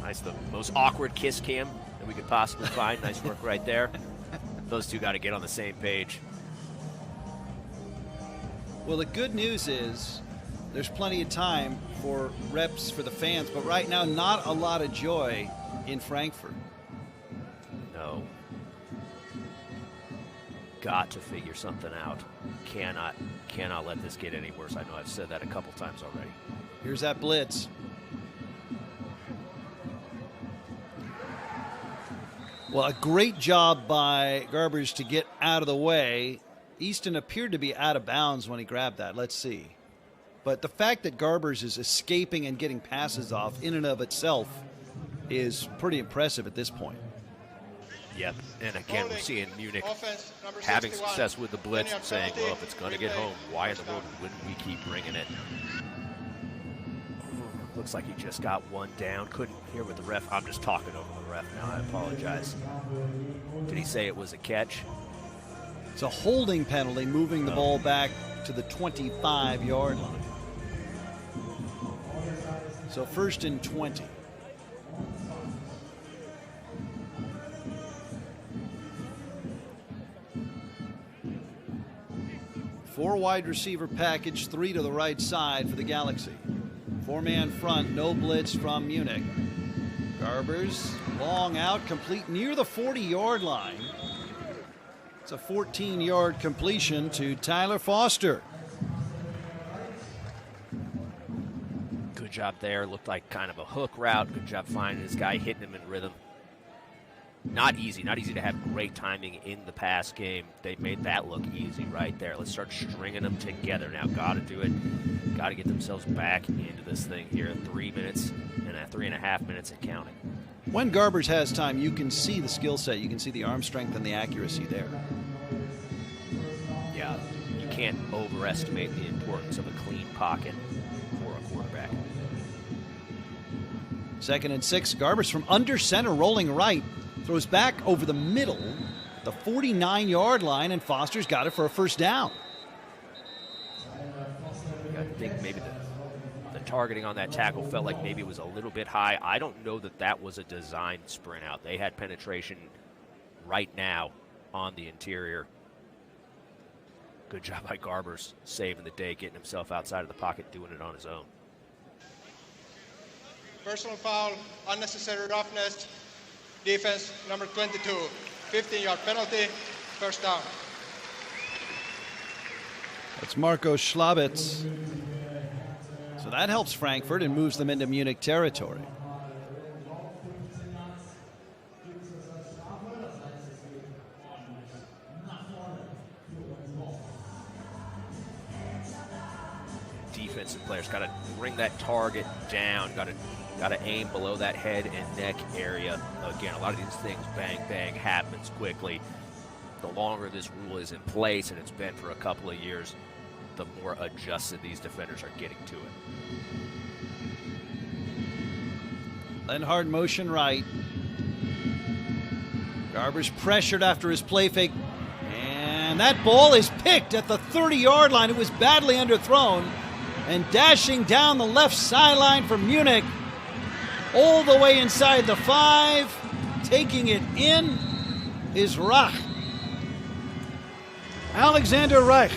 Nice, the most awkward kiss cam that we could possibly find. Nice work right there. Those two got to get on the same page. Well, the good news is there's plenty of time for reps for the fans, but right now not a lot of joy in Frankfurt. No. Got to figure something out. Cannot let this get any worse. I know I've said that a couple times already. Here's that blitz. Well, a great job by Garbers to get out of the way. Easton appeared to be out of bounds when he grabbed that. Let's see. But the fact that Garbers is escaping and getting passes off in and of itself is pretty impressive at this point. Yep, and again, we're seeing Munich having success with the blitz and saying, well, if it's going to get home, why in the world wouldn't we keep bringing it? Looks like he just got one down. Couldn't hear with the ref. I'm just talking over the ref now. I apologize. Did he say it was a catch? It's a holding penalty, moving the ball back to the 25-yard line. So 1st and 20. Four wide receiver package, 3 to the right side for the Galaxy. 4-man front, no blitz from Munich. Garbers, long out, complete near the 40-yard line. It's a 14-yard completion to Tyler Foster. Good job there. Looked like kind of a hook route. Good job finding this guy, hitting him in rhythm. Not easy to have great timing in the pass game. They made that look easy right there. Let's start stringing them together now. Got to do it. Got to get themselves back into this thing here in 3 minutes and 3.5 minutes and counting. When Garbers has time, you can see the skill set. You can see the arm strength and the accuracy there. Yeah, you can't overestimate the importance of a clean pocket for a quarterback. 2nd and 6. Garbers from under center, rolling right. Throws back over the middle the 49-yard line, and Foster's got it for a first down. I think maybe the targeting on that tackle felt like maybe it was a little bit high. I don't know that that was a designed sprint out. They had penetration right now on the interior. Good job by Garbers saving the day, getting himself outside of the pocket, doing it on his own. Personal foul, unnecessary roughness, defense number 22, 15-yard penalty, first down. That's Marco Schlabitz. So that helps Frankfurt and moves them into Munich territory. Defensive players got to bring that target down, got to aim below that head and neck area. Again, a lot of these things, bang, bang, happens quickly. The longer this rule is in place, and it's been for a couple of years, the more adjusted these defenders are getting to it. Lenhard motion right. Garber's pressured after his play fake. And that ball is picked at the 30-yard line. It was badly underthrown. And dashing down the left sideline for Munich, all the way inside the 5, taking it in is Reich. Alexander Reich.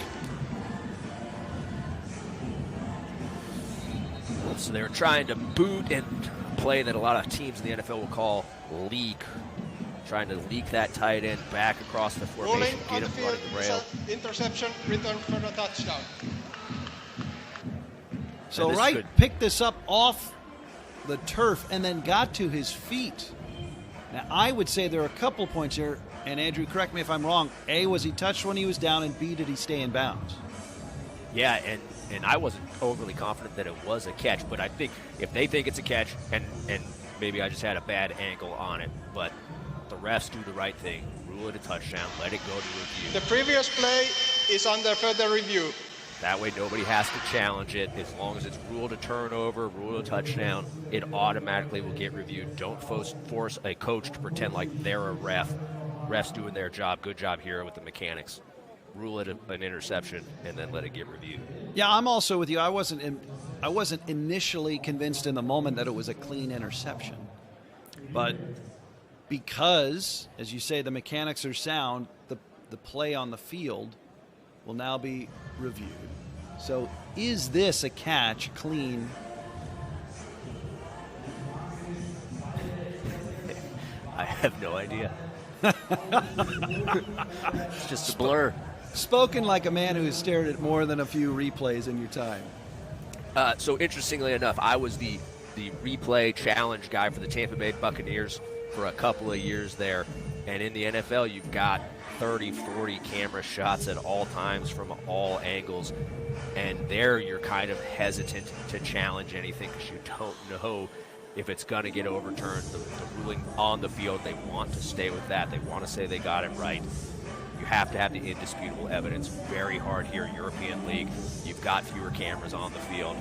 So they're trying to boot and play that a lot of teams in the NFL will call leak. Trying to leak that tight end back across the formation, get him running the rail. Interception, return for the touchdown. So Wright picked this up off the turf and then got to his feet. Now, I would say there are a couple points here, and Andrew, correct me if I'm wrong. A, was he touched when he was down, and B, did he stay in bounds? Yeah, and I wasn't overly confident that it was a catch, but I think if they think it's a catch, and maybe I just had a bad angle on it, but the refs do the right thing, rule it a touchdown, let it go to review. The previous play is under further review. That way nobody has to challenge it. As long as it's ruled a turnover, ruled a touchdown, it automatically will get reviewed. Don't force a coach to pretend like they're a ref. Refs doing their job. Good job here with the mechanics. Rule it an interception and then let it get reviewed. Yeah, I'm also with you. I wasn't initially convinced in the moment that it was a clean interception. But because, as you say, the mechanics are sound, the play on the field will now be reviewed. So is this a catch clean? I have no idea. It's just a blur. Spoken like a man who has stared at more than a few replays in your time. So interestingly enough, I was the replay challenge guy for the Tampa Bay Buccaneers for a couple of years there. And in the NFL, you've got 30, 40 camera shots at all times from all angles. And there you're kind of hesitant to challenge anything because you don't know if it's going to get overturned. The ruling on the field, they want to stay with that. They want to say they got it right. You have to have the indisputable evidence. Very hard here, European League. You've got fewer cameras on the field.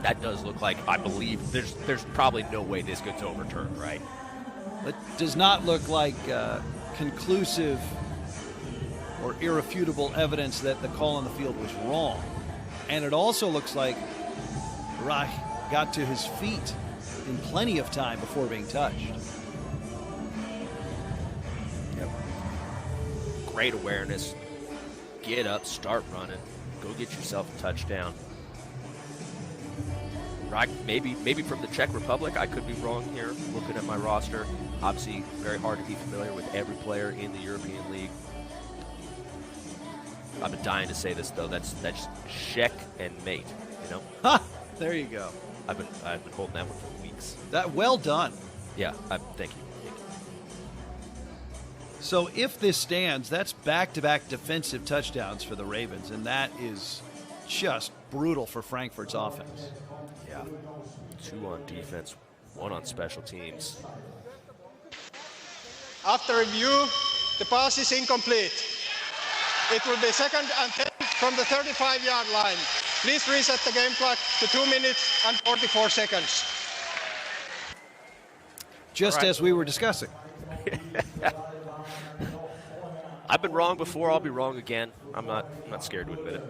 That does look like, I believe, there's probably no way this gets overturned, right? It does not look like conclusive or irrefutable evidence that the call on the field was wrong. And it also looks like Reich got to his feet in plenty of time before being touched. Yep. Great awareness. Get up, start running, go get yourself a touchdown. Reich, maybe from the Czech Republic. I could be wrong here looking at my roster. Obviously, very hard to be familiar with every player in the European League. I've been dying to say this though. That's Czech and mate. You know. Ha! There you go. I've been holding that one for weeks. That well done. Yeah. Thank you. So if this stands, that's back-to-back defensive touchdowns for the Ravens, and that is just brutal for Frankfurt's offense. Yeah. 2 on defense, 1 on special teams. After review, the pass is incomplete. It will be 2nd and 10 from the 35-yard line. Please reset the game clock to 2 minutes and 44 seconds. Just right. as we were discussing. I've been wrong before. I'll be wrong again. I'm not scared to admit it.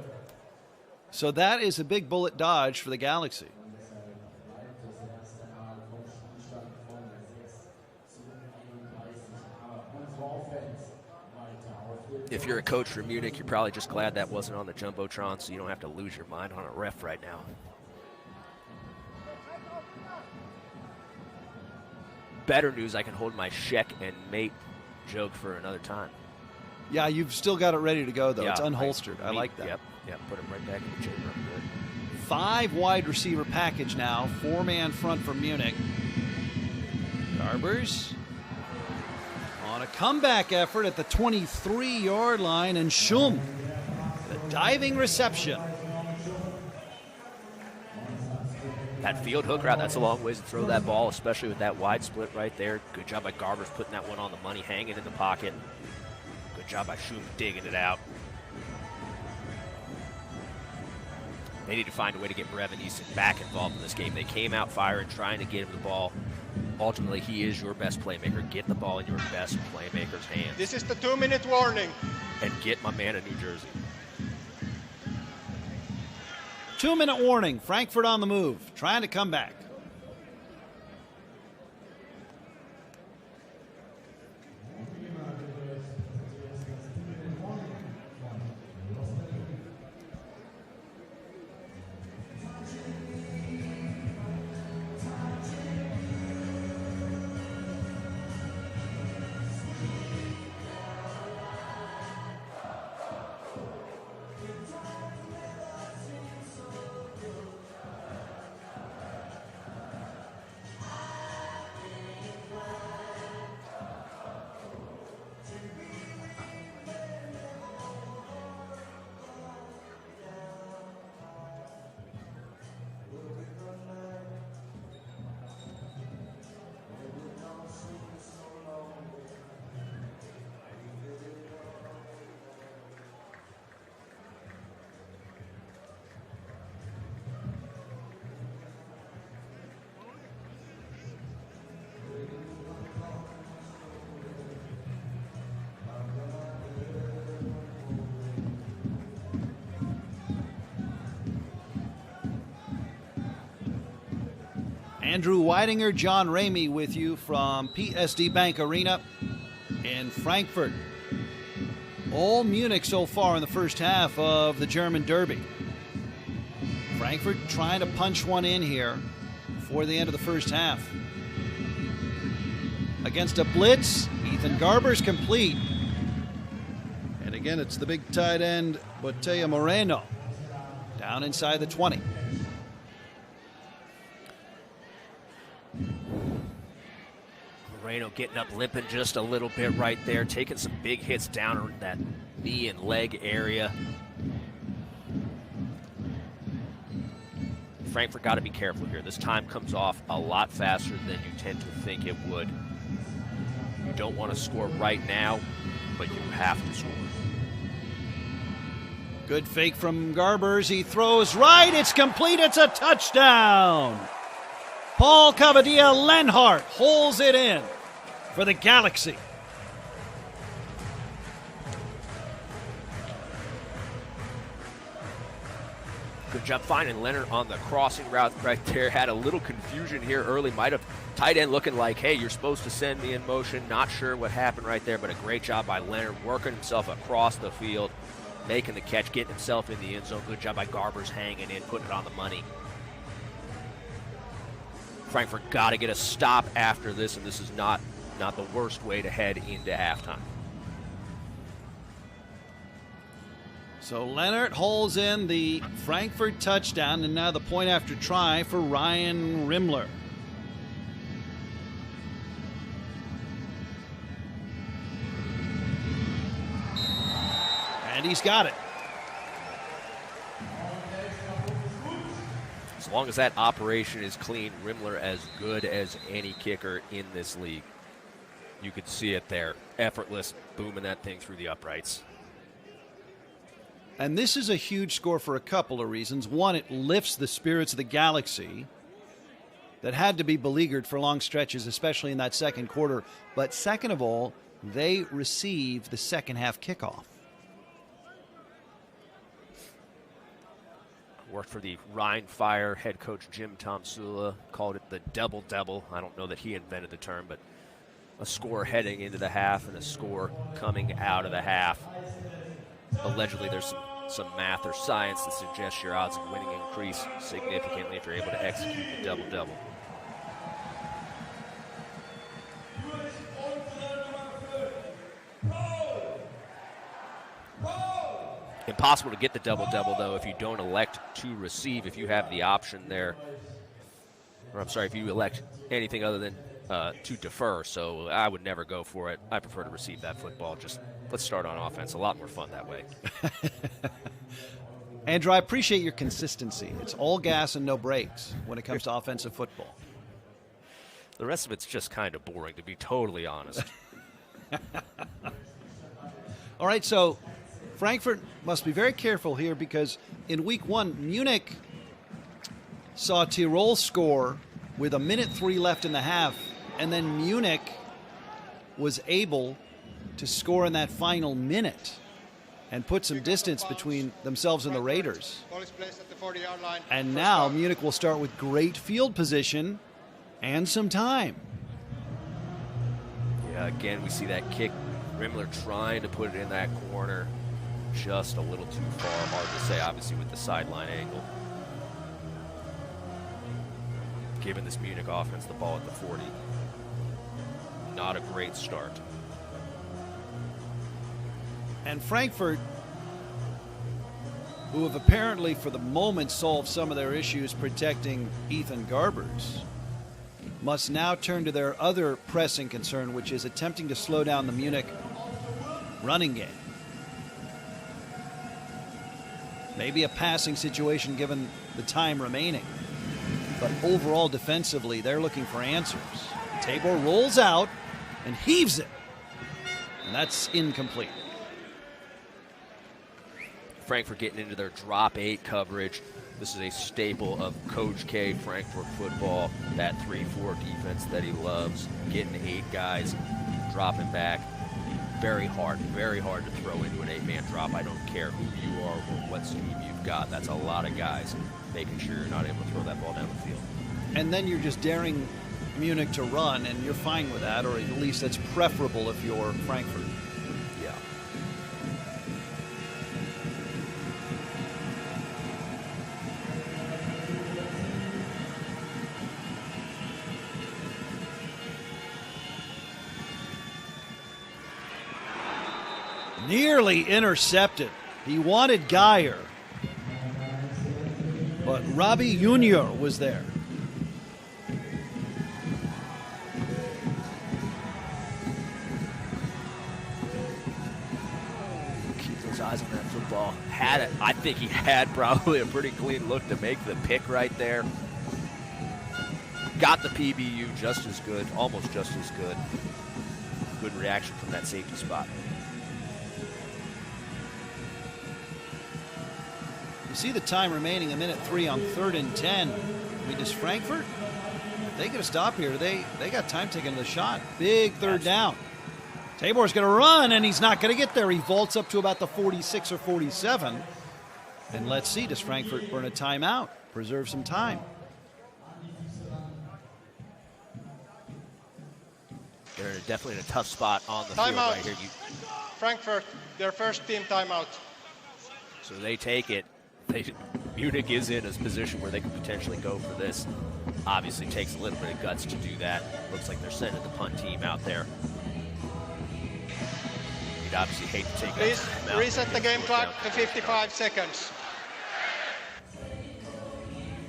So that is a big bullet dodge for the Galaxy. If you're a coach for Munich, you're probably just glad that wasn't on the Jumbotron, so you don't have to lose your mind on a ref right now. Better news, I can hold my Sheck and mate joke for another time. Yeah, you've still got it ready to go, though. Yeah, It's unholstered. I like that. Yep, put him right back in the chamber. I'm good. 5 wide receiver package now. 4-man front for Munich. Garbers on a comeback effort at the 23-yard line, and Schum, the diving reception. That field hook route, that's a long ways to throw that ball, especially with that wide split right there. Good job by Garbers putting that one on the money, hanging in the pocket. Good job by Schum digging it out. They need to find a way to get Brevin Easton back involved in this game. They came out firing, trying to get him the ball. Ultimately, he is your best playmaker. Get the ball in your best playmaker's hands. This is the 2-minute warning. And get my man in New Jersey. 2-minute warning. Frankfurt on the move, trying to come back. Andrew Weidinger, John Ramey with you from PSD Bank Arena in Frankfurt. All Munich so far in the first half of the German Derby. Frankfurt trying to punch one in here before the end of the first half. Against a blitz, Ethan Garber's complete. And again, it's the big tight end, Botella Moreno, down inside the 20. Moreno getting up, limping just a little bit right there, taking some big hits down on that knee and leg area. Frankfurt got to be careful here. This time comes off a lot faster than you tend to think it would. You don't want to score right now, but you have to score. Good fake from Garbers. He throws right. It's complete. It's a touchdown. Paul Cavadia-Lenhart holds it in for the Galaxy. Good job finding Leonard on the crossing route right there. Had a little confusion here early. Might have tight end looking like, hey, you're supposed to send me in motion. Not sure what happened right there, but a great job by Leonard working himself across the field, making the catch, getting himself in the end zone. Good job by Garbers hanging in, putting it on the money. Frankfurt got to get a stop after this, and this is not the worst way to head into halftime. So Leonard holds in the Frankfurt touchdown, and now the point after try for Ryan Rimler. And he's got it. As long as that operation is clean, Rimler as good as any kicker in this league. You could see it there. Effortless, booming that thing through the uprights. And this is a huge score for a couple of reasons. One, it lifts the spirits of the Galaxy that had to be beleaguered for long stretches, especially in that second quarter. But second of all, they receive the second half kickoff. Worked for the Rhine Fire head coach Jim Tomsula, called it the double-double. I don't know that he invented the term, but a score heading into the half and a score coming out of the half. Allegedly, there's some math or science that suggests your odds of winning increase significantly if you're able to execute the double-double. Impossible to get the double-double, though, if you don't elect to receive, if you have the option there. Or I'm sorry, if you elect anything other than to defer. So I would never go for it. I prefer to receive that football. Just let's start on offense. A lot more fun that way. Andrew, I appreciate your consistency. It's all gas and no brakes when it comes to offensive football. The rest of it's just kind of boring, to be totally honest. All right, so Frankfurt must be very careful here because in week 1, Munich saw Tirol score with 1:03 left in the half, and then Munich was able to score in that final minute and put some distance between themselves and the Raiders. And now Munich will start with great field position and some time. Yeah, again, we see that kick. Rimmler trying to put it in that corner. Just a little too far. Hard to say, obviously, with the sideline angle. Giving this Munich offense the ball at the 40. Not a great start. And Frankfurt, who have apparently for the moment solved some of their issues protecting Ethan Garbers, must now turn to their other pressing concern, which is attempting to slow down the Munich running game. Maybe a passing situation given the time remaining. But overall, defensively, they're looking for answers. Tabor rolls out and heaves it. And that's incomplete. Frankfurt getting into their drop 8 coverage. This is a staple of Coach K Frankfurt football, that 3-4 defense that he loves. Getting 8 guys, dropping back. Very hard to throw into an 8-man drop. I don't care who you are or what scheme you've got. That's a lot of guys making sure you're not able to throw that ball down the field. And then you're just daring Munich to run, and you're fine with that, or at least that's preferable if you're Frankfurt. Yeah. Nearly intercepted. He wanted Geyer, but Robbie Junior was there. Keep those eyes on that football. Had it. I think he had probably a pretty clean look to make the pick right there. Got the PBU just as good, almost just as good. Good reaction from that safety spot. You see the time remaining, 1:03 on 3rd and 10. I mean, does Frankfurt, if they get a stop here, they got time taking the shot. Big third down. Tabor's going to run, and he's not going to get there. He vaults up to about the 46 or 47. And let's see, does Frankfurt burn a timeout, preserve some time? They're definitely in a tough spot on the field right here. Frankfurt, their first team timeout. So they take it. Munich is in a position where they could potentially go for this. Obviously takes a little bit of guts to do that. Looks like they're sending the punt team out there. You'd obviously hate to take Please reset the game clock to 55 seconds.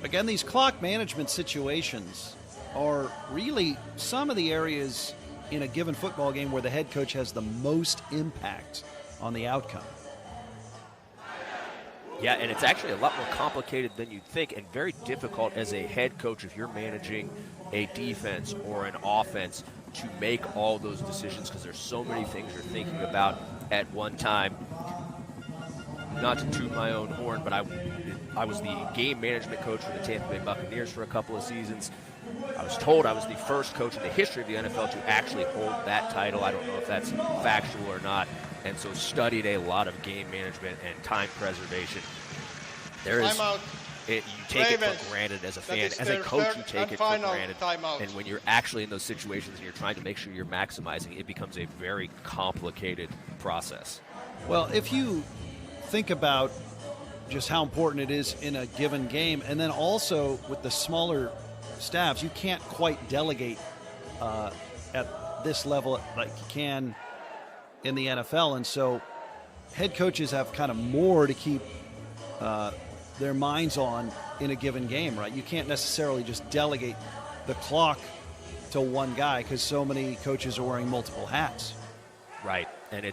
Again, these clock management situations are really some of the areas in a given football game where the head coach has the most impact on the outcome. Yeah, and it's actually a lot more complicated than you'd think and very difficult as a head coach if you're managing a defense or an offense to make all those decisions because there's so many things you're thinking about at one time. not to toot my own horn, but I was the game management coach for the Tampa Bay Buccaneers for a couple of seasons. I was told I was the first coach in the history of the NFL to actually hold that title. I don't know if that's factual or not. And so studied a lot of game management and time preservation. There is, you take it for granted as a fan. As a coach, you take it for granted. And when you're actually in those situations and you're trying to make sure you're maximizing, it becomes a very complicated process. Well, if you think about just how important it is in a given game, and then also with the smaller staffs, you can't quite delegate at this level like you can in the NFL. And so head coaches have kind of more to keep their minds on in a given game, right? You can't necessarily just delegate the clock to one guy because so many coaches are wearing multiple hats. Right, and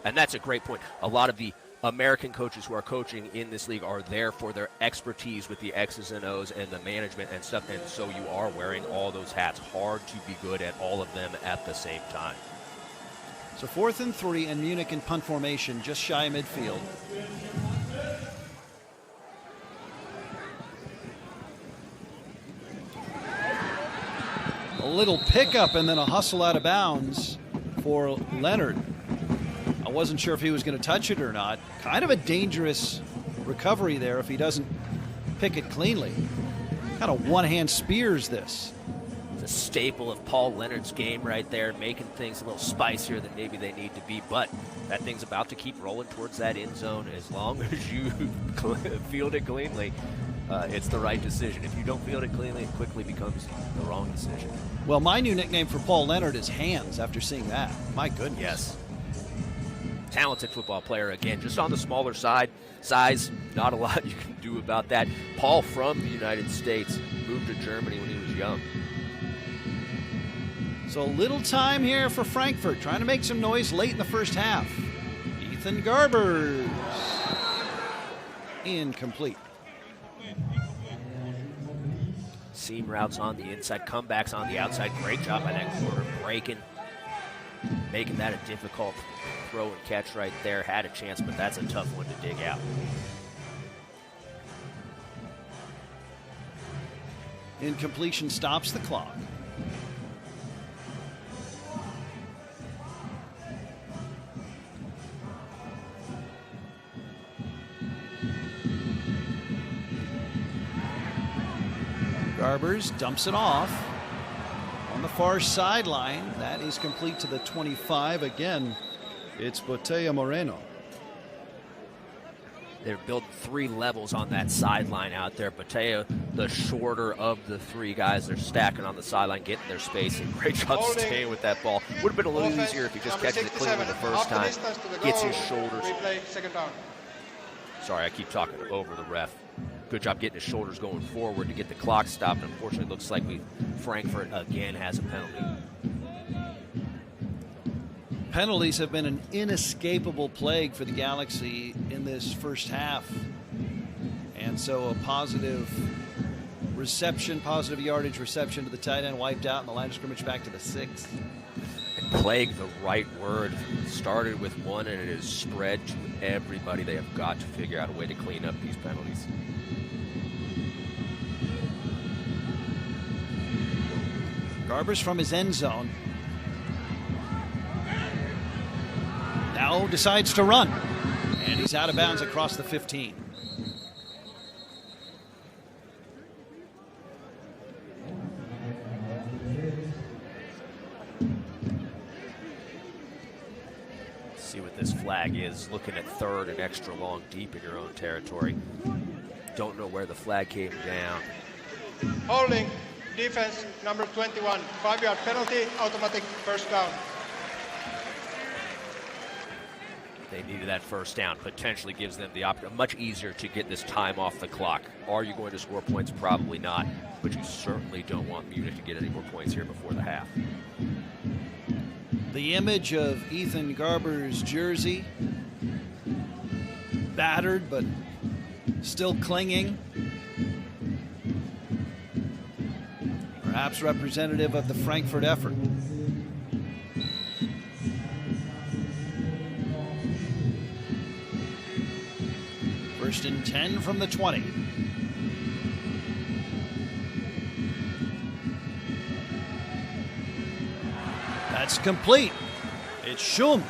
that's a great point. A lot of the American coaches who are coaching in this league are there for their expertise with the X's and O's and the management and stuff, and so you are wearing all those hats. Hard to be good at all of them at the same time. So 4th and 3, and Munich in punt formation, just shy of midfield. A little pickup and then a hustle out of bounds for Leonard. I wasn't sure if he was going to touch it or not. Kind of a dangerous recovery there if he doesn't pick it cleanly. Kind of one-hand spears this. It's a staple of Paul Leonard's game right there, making things a little spicier than maybe they need to be, but that thing's about to keep rolling towards that end zone. As long as you field it cleanly, it's the right decision. If you don't field it cleanly, it quickly becomes the wrong decision. Well, my new nickname for Paul Leonard is Hands after seeing that. My goodness. Yes. Talented football player, again, just on the smaller side. Size, not a lot you can do about that. Paul from the United States, moved to Germany when he was young. So a little time here for Frankfurt, trying to make some noise late in the first half. Ethan Garbers. Incomplete. Seam routes on the inside, comebacks on the outside. Great job by that quarter, making that a difficult throw and catch right there. Had a chance, but that's a tough one to dig out. Incompletion stops the clock. Garbers dumps it off on the far sideline. That is complete to the 25. Again, it's Botella Moreno. They're built 3 levels on that sideline out there. Botella, the shorter of the 3 guys, they're stacking on the sideline, getting their space, and great job staying with that ball. Would have been a little easier if he just catches it cleanly the first time. Gets his shoulders. Sorry, I keep talking over the ref. Good job getting his shoulders going forward to get the clock stopped. Unfortunately, it looks like Frankfurt again has a penalty. Penalties have been an inescapable plague for the Galaxy in this first half. And so a positive reception, positive yardage reception to the tight end wiped out, and the line of scrimmage back to the 6. And plague, the right word. Started with one, and it has spread to everybody. They have got to figure out a way to clean up these penalties. Garbers from his end zone. Now decides to run. And he's out of bounds across the 15. Let's see what this flag is. Looking at 3rd and extra long deep in your own territory. Don't know where the flag came down. Holding. Defense number 21, 5-yard penalty, automatic first down. They needed that first down. Potentially gives them the option. Much easier to get this time off the clock. Are you going to score points? Probably not. But you certainly don't want Munich to get any more points here before the half. The image of Ethan Garber's jersey, battered but still clinging. Perhaps representative of the Frankfurt effort. First and 10 from the 20. That's complete. It's Schum.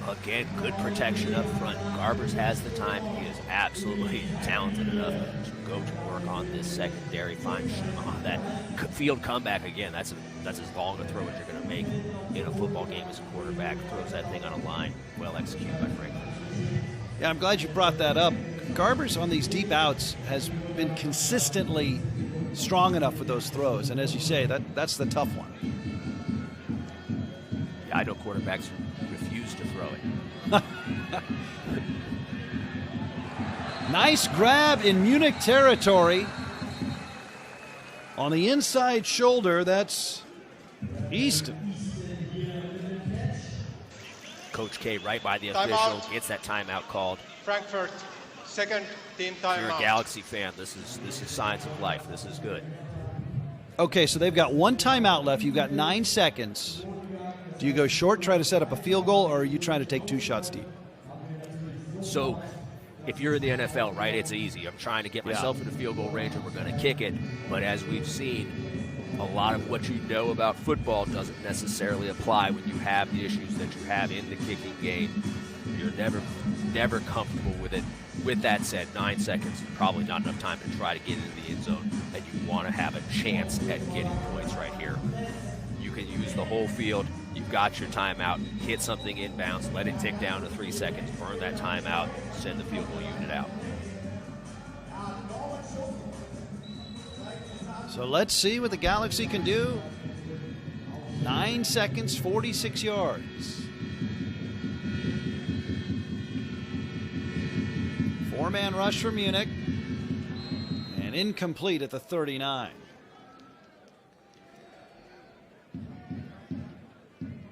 Again, good protection up front. Garbers has the time. He is absolutely talented enough to go to work on this secondary. Find Schum on that field comeback again. That's as long a throw as you're going to make in a football game as a quarterback. Throws that thing on a line. Well executed by Frankfurt. Yeah, I'm glad you brought that up. Garbers on these deep outs has been consistently strong enough with those throws, and as you say, that's the tough one. Yeah, I know quarterbacks refuse to throw it. Nice grab in Munich territory. On the inside shoulder, that's Easton. Coach K right by the official, gets that timeout called. Frankfurt, second team If you're a timeout. Galaxy fan, this is signs of life. This is good. Okay, so they've got one timeout left. You've got 9 seconds. Do you go short, try to set up a field goal, or are you trying to take 2 shots deep? So if you're in the NFL, right, it's easy. I'm trying to get myself in the field goal range and we're going to kick it. But as we've seen, a lot of what you know about football doesn't necessarily apply when you have the issues that you have in the kicking game. You're never comfortable with it. With that said, 9 seconds, probably not enough time to try to get into the end zone, and you want to have a chance at getting points right here. You can use the whole field. You've got your timeout. Hit something inbounds. Let it tick down to 3 seconds. Burn that timeout. Send the field goal unit out. So let's see what the Galaxy can do. 9 seconds, 46 yards. 4-man rush for Munich. And incomplete at the 39.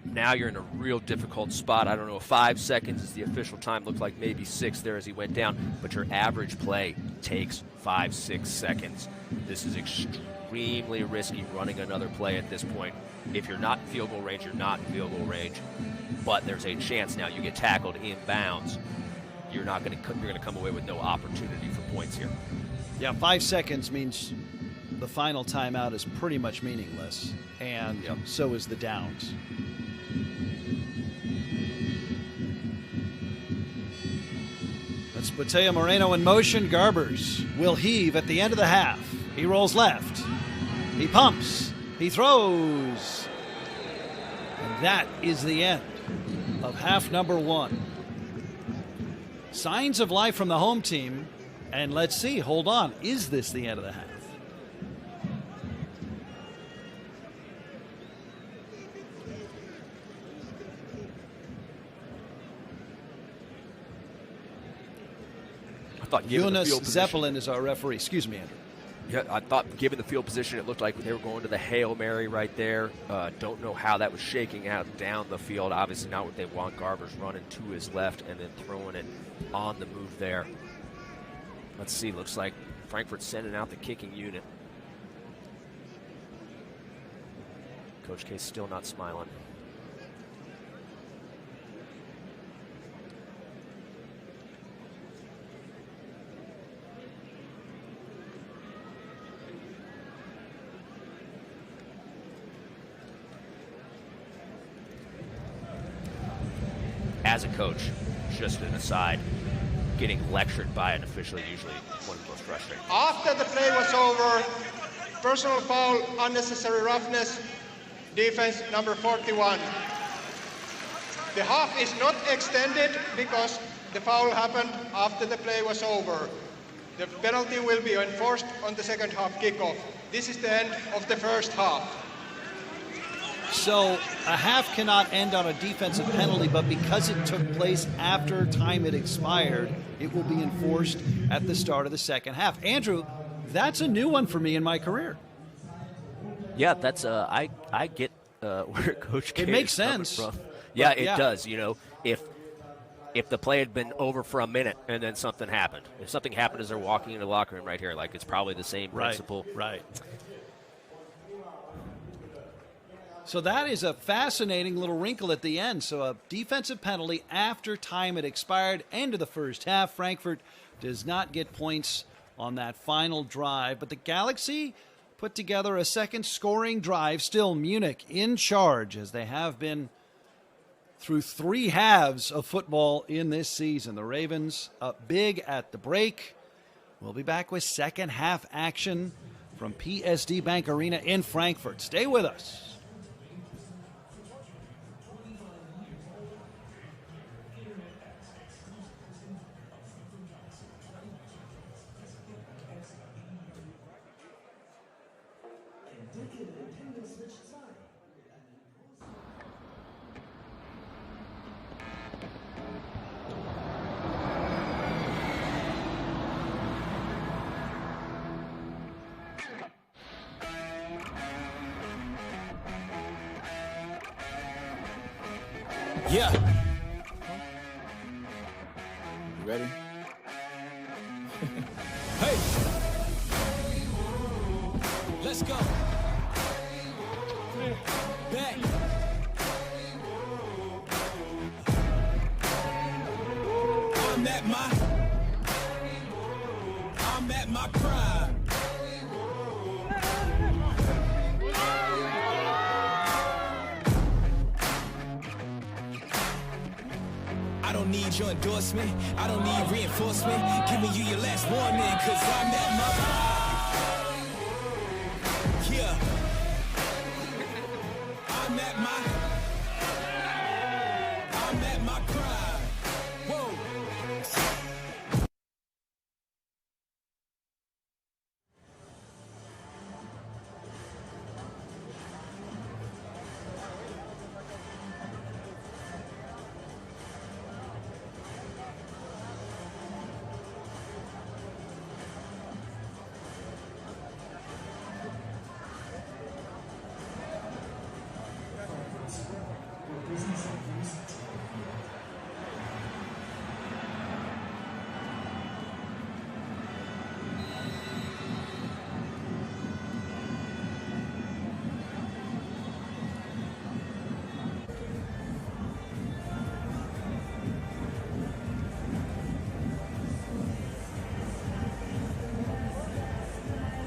Now you're in a real difficult spot. I don't know, 5 seconds is the official time. Looked like maybe 6 there as he went down. But your average play takes 5-6 seconds. This is extremely risky running another play at this point. If you're not in field goal range, you're not in field goal range. But there's a chance now you get tackled inbounds. You're going to come away with no opportunity for points here. Yeah, 5 seconds means the final timeout is pretty much meaningless. And so is the downs. That's Mateo Moreno in motion. Garbers will heave at the end of the half. He rolls left. He pumps. He throws. And that is the end of half number 1. Signs of life from the home team. And let's see, hold on, is this the end of the half? I thought given the Jonas field position, Zeppelin is our referee. Excuse me, Andrew. Yeah, I thought given the field position, it looked like they were going to the Hail Mary right there. Don't know how that was shaking out down the field. Obviously not what they want. Garbers running to his left and then throwing it on the move there. Let's see, looks like Frankfurt's sending out the kicking unit. Coach K still not smiling. As a coach, just an aside, getting lectured by an official usually one of the most frustrating. After the play was over, personal foul, unnecessary roughness, defense number 41. The half is not extended because the foul happened after the play was over. The penalty will be enforced on the second half kickoff. This is the end of the first half. So a half cannot end on a defensive penalty, but because it took place after time had expired, it will be enforced at the start of the second half. Andrew, that's a new one for me in my career. Yeah, that's I get where Coach K It makes is coming sense. from. Yeah, it does. You know, if the play had been over for a minute and then something happened, if something happened as they're walking into the locker room right here, like it's probably the same principle. Right. So that is a fascinating little wrinkle at the end. So a defensive penalty after time had expired, end of the first half. Frankfurt does not get points on that final drive. But the Galaxy put together a second scoring drive. Still Munich in charge, as they have been through 3 halves of football in this season. The Ravens up big at the break. We'll be back with second half action from PSD Bank Arena in Frankfurt. Stay with us. Yeah. You ready? Hey. Let's go. Back. I'm at my prime. I don't need your endorsement. I don't need reinforcement. Giving you your last warning, cause I'm at my prime. Yeah. I'm at my prime. Whoa.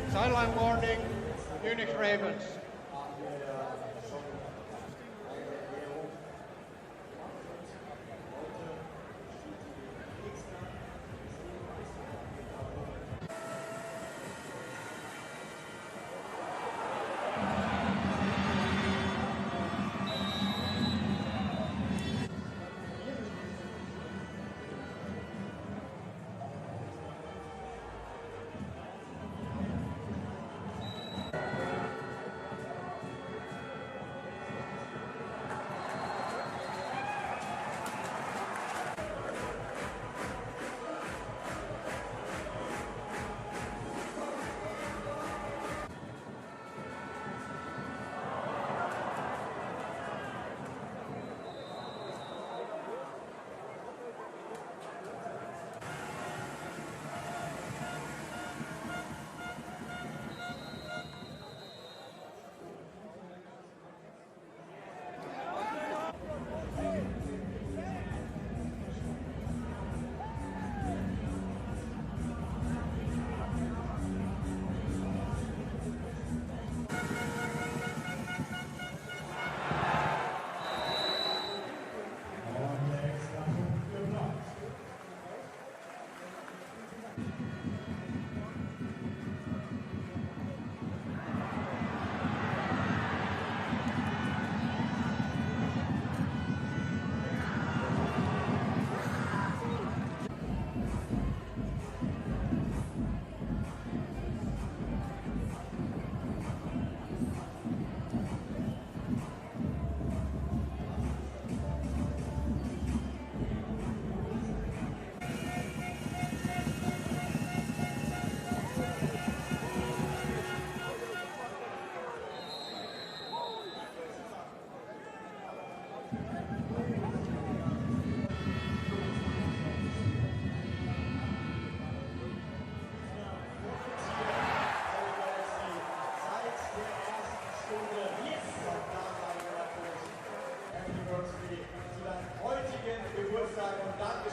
Sideline warning, Munich Ravens.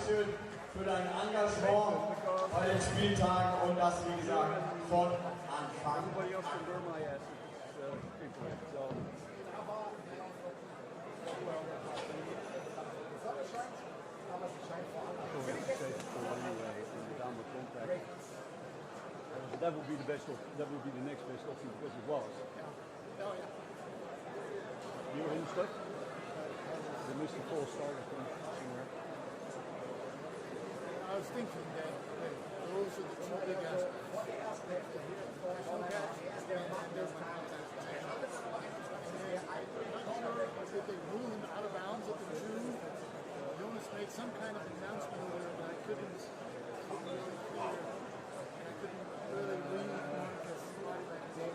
Dankeschön für dein Engagement bei den Spieltagen und das, wie gesagt, von Anfang an. That would be the best option. That would be the next best option because it was. You were in the stuff? They missed the false start, I think. I was thinking that those are the two big aspects. National catch and there's my contact. I'm not sure if they rule him out of bounds at the 2. Jonas made some kind of announcement over there, but I couldn't really clear. And I couldn't really read Monica's body language.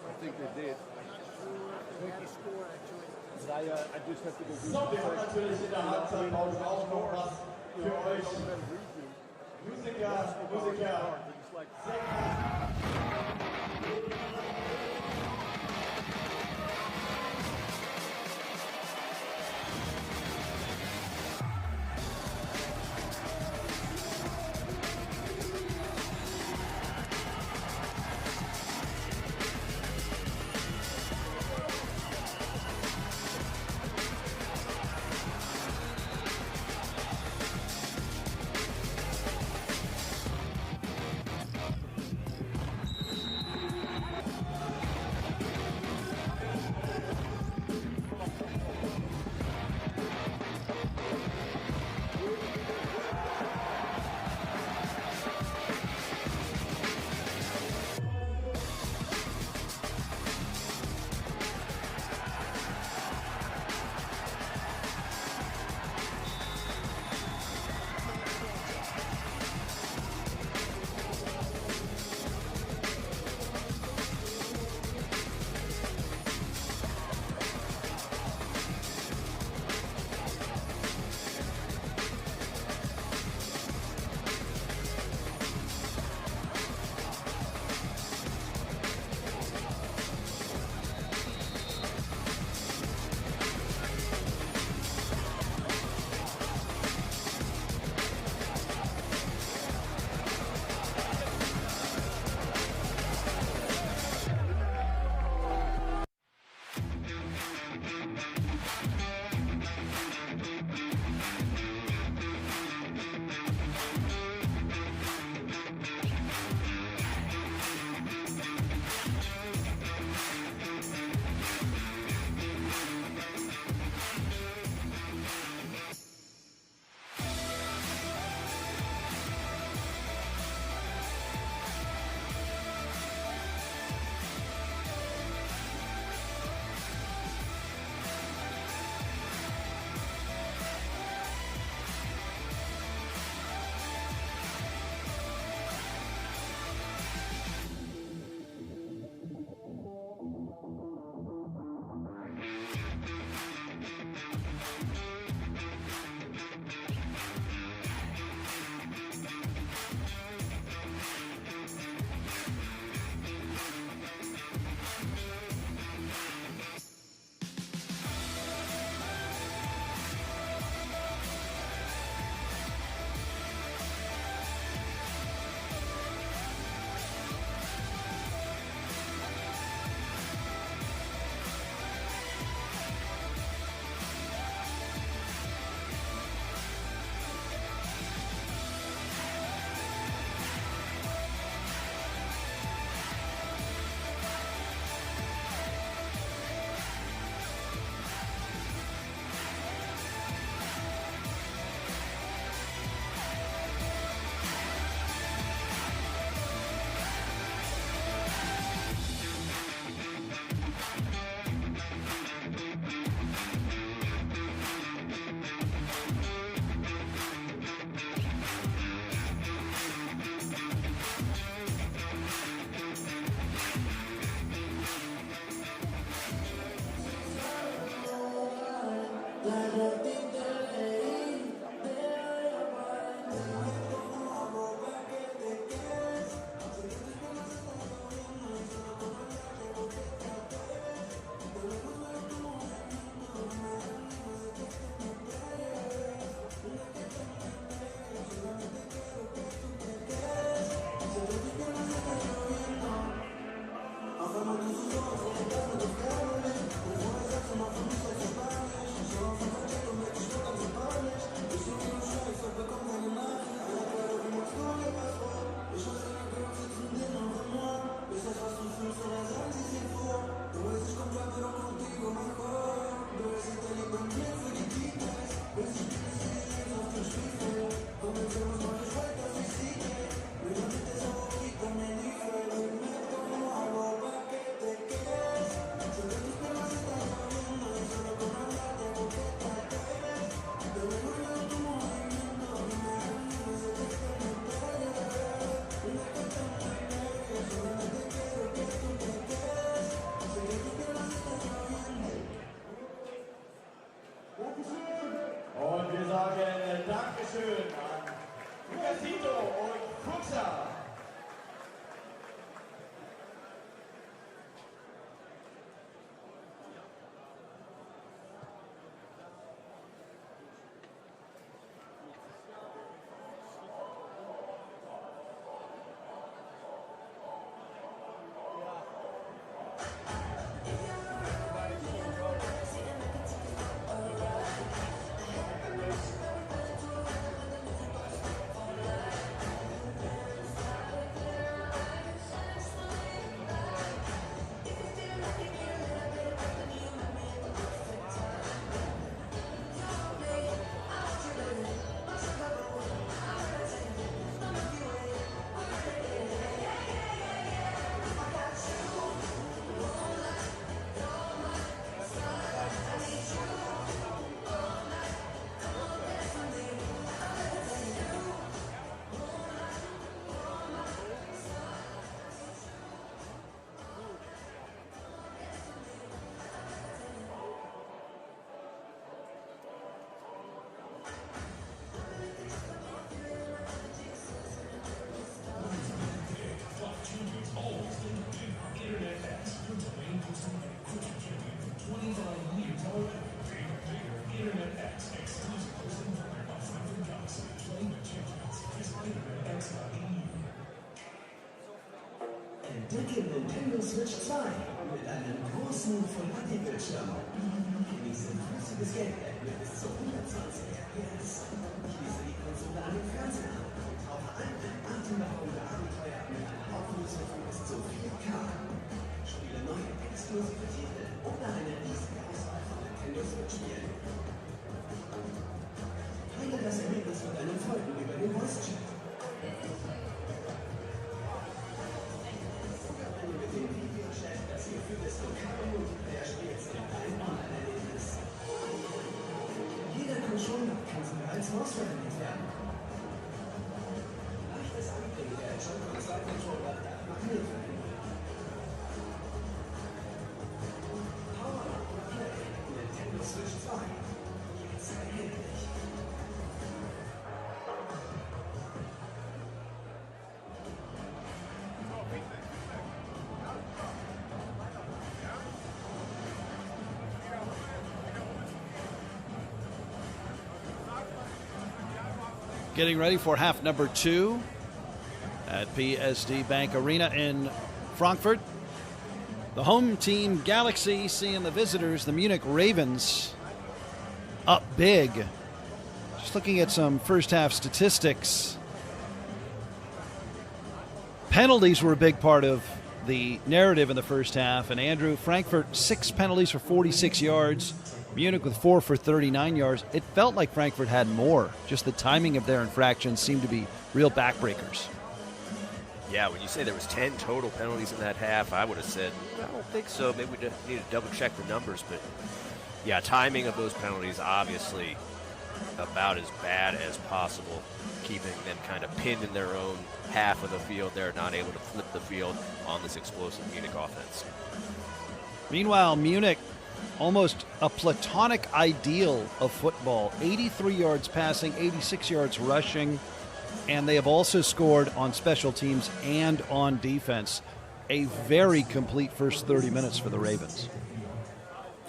I think they did. I'm not sure if they had a score actually. But I just have to go do So, wir haben natürlich in der Halbzeitpause auch noch was für euch. Musiker. Switch 2 mit einem großen Full-HD-Bildschirm. Genieße flüssiges Gameplay mit bis zu 120 FPS. Schließe die Konsole an den Fernseher an und tauche ein in atemberaubende Abenteuer mit einer Auflösung von bis zu 4K. Spiele neue exklusive Titel oder eine riesige Auswahl von Nintendo Switch-Spielen. Teile das Erlebnis mit deinen Freunden über den Voice-Chat. Mit dem Videochat das Gefühl des lokalen Multiplayer-Spiels in deinem Online-Erlebnis. Jeder Controller kann sogar als Maus verwendet werden. Leichtes Anbringen der Joy-Con-2-Controller dank Magnetverbindung. Power Up und Play Nintendo Switch 2. Jetzt erhältlich. Getting ready for half number 2 at PSD Bank Arena in Frankfurt. The home team Galaxy seeing the visitors, the Munich Ravens, up big. Just looking at some first half statistics. Penalties were a big part of the narrative in the first half. And Andrew, Frankfurt, 6 penalties for 46 yards. Munich with 4 for 39 yards. It felt like Frankfurt had more. Just the timing of their infractions seemed to be real backbreakers. Yeah, when you say there was 10 total penalties in that half, I would have said, I don't think so. Maybe we just need to double-check the numbers. But, yeah, timing of those penalties, obviously about as bad as possible, keeping them kind of pinned in their own half of the field. They're not able to flip the field on this explosive Munich offense. Meanwhile, Munich, almost a platonic ideal of football. 83 yards passing, 86 yards rushing, and they have also scored on special teams and on defense. A very complete first 30 minutes for the Ravens.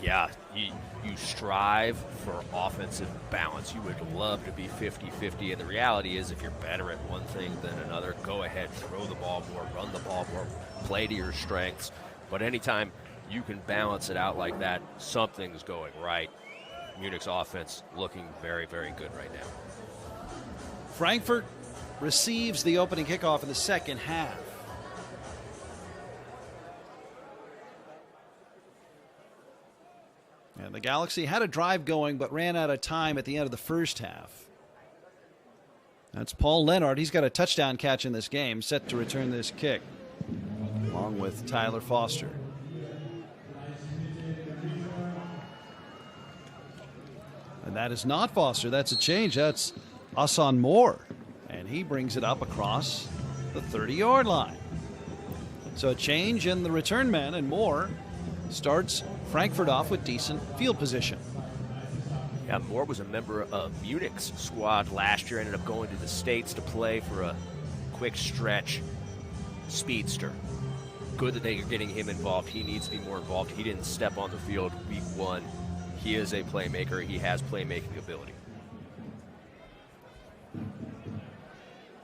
Yeah, you strive for offensive balance. You would love to be 50-50, and the reality is if you're better at one thing than another, go ahead, throw the ball more, run the ball more, play to your strengths. But anytime you can balance it out like that, something's going right. Munich's offense looking very, very good right now. Frankfurt receives the opening kickoff in the second half. And the Galaxy had a drive going but ran out of time at the end of the first half. That's Paul Leonard. He's got a touchdown catch in this game, set to return this kick, along with Tyler Foster. And that is not Foster. That's a change. That's Hassan Moore. And he brings it up across the 30-yard line. So a change in the return man, and Moore starts Frankfurt off with decent field position. Yeah, Moore was a member of Munich's squad last year, ended up going to the States to play for a quick stretch speedster. Good that they are getting him involved. He needs to be more involved. He didn't step on the field week 1. He is a playmaker. He has playmaking ability.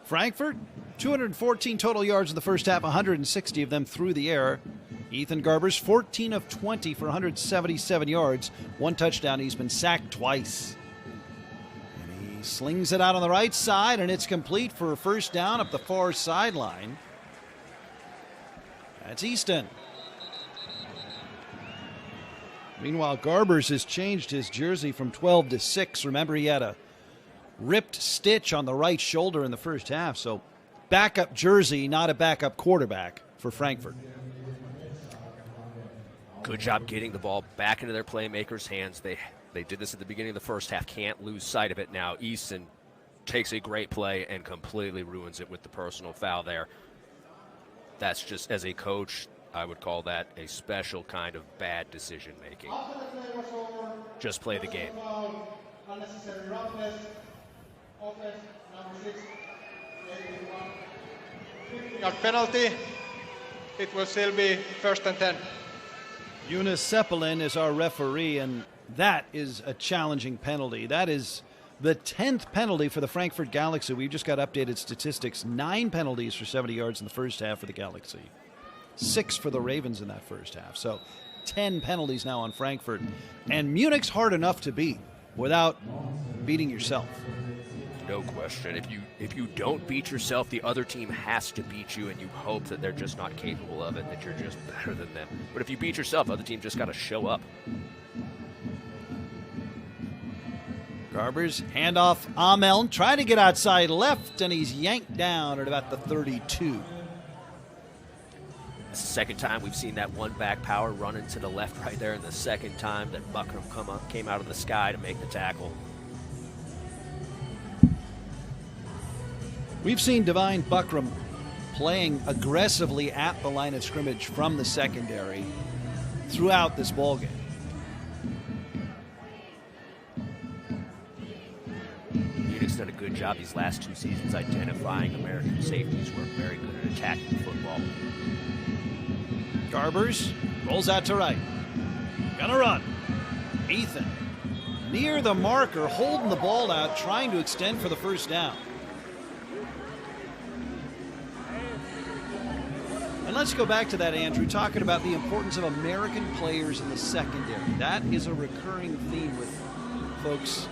Frankfurt, 214 total yards in the first half, 160 of them through the air. Ethan Garber's 14 of 20 for 177 yards. 1 touchdown. He's been sacked twice. And he slings it out on the right side, and it's complete for a first down up the far sideline. That's Easton. Meanwhile, Garbers has changed his jersey from 12 to 6. Remember, he had a ripped stitch on the right shoulder in the first half. So backup jersey, not a backup quarterback for Frankfurt. Good job getting the ball back into their playmakers' hands. They did this at the beginning of the first half. Can't lose sight of it now. Easton takes a great play and completely ruins it with the personal foul there. That's just, as a coach, I would call that a special kind of bad decision making. Just play the game. Penalty. It will still be 1st and 10. Jonas Seppelin is our referee, and that is a challenging penalty. That is the 10th penalty for the Frankfurt Galaxy. We've just got updated statistics. 9 penalties for 70 yards in the first half for the Galaxy. 6 for the Ravens in that first half. So 10 penalties now on Frankfurt. And Munich's hard enough to beat without beating yourself. No question. If you don't beat yourself, the other team has to beat you, and you hope that they're just not capable of it, that you're just better than them. But if you beat yourself, other team just got to show up. Garber's handoff. Amel trying to get outside left, and he's yanked down at about the 32. It's the second time we've seen that one back power run into the left right there, and the second time that Buckram came out of the sky to make the tackle. We've seen Divine Buckram playing aggressively at the line of scrimmage from the secondary throughout this ballgame. Munich's done a good job these last 2 seasons identifying American safeties who are very good at attacking football. Garbers rolls out to right. Gonna run. Ethan near the marker, holding the ball out, trying to extend for the first down. And let's go back to that, Andrew, talking about the importance of American players in the secondary. That is a recurring theme with folks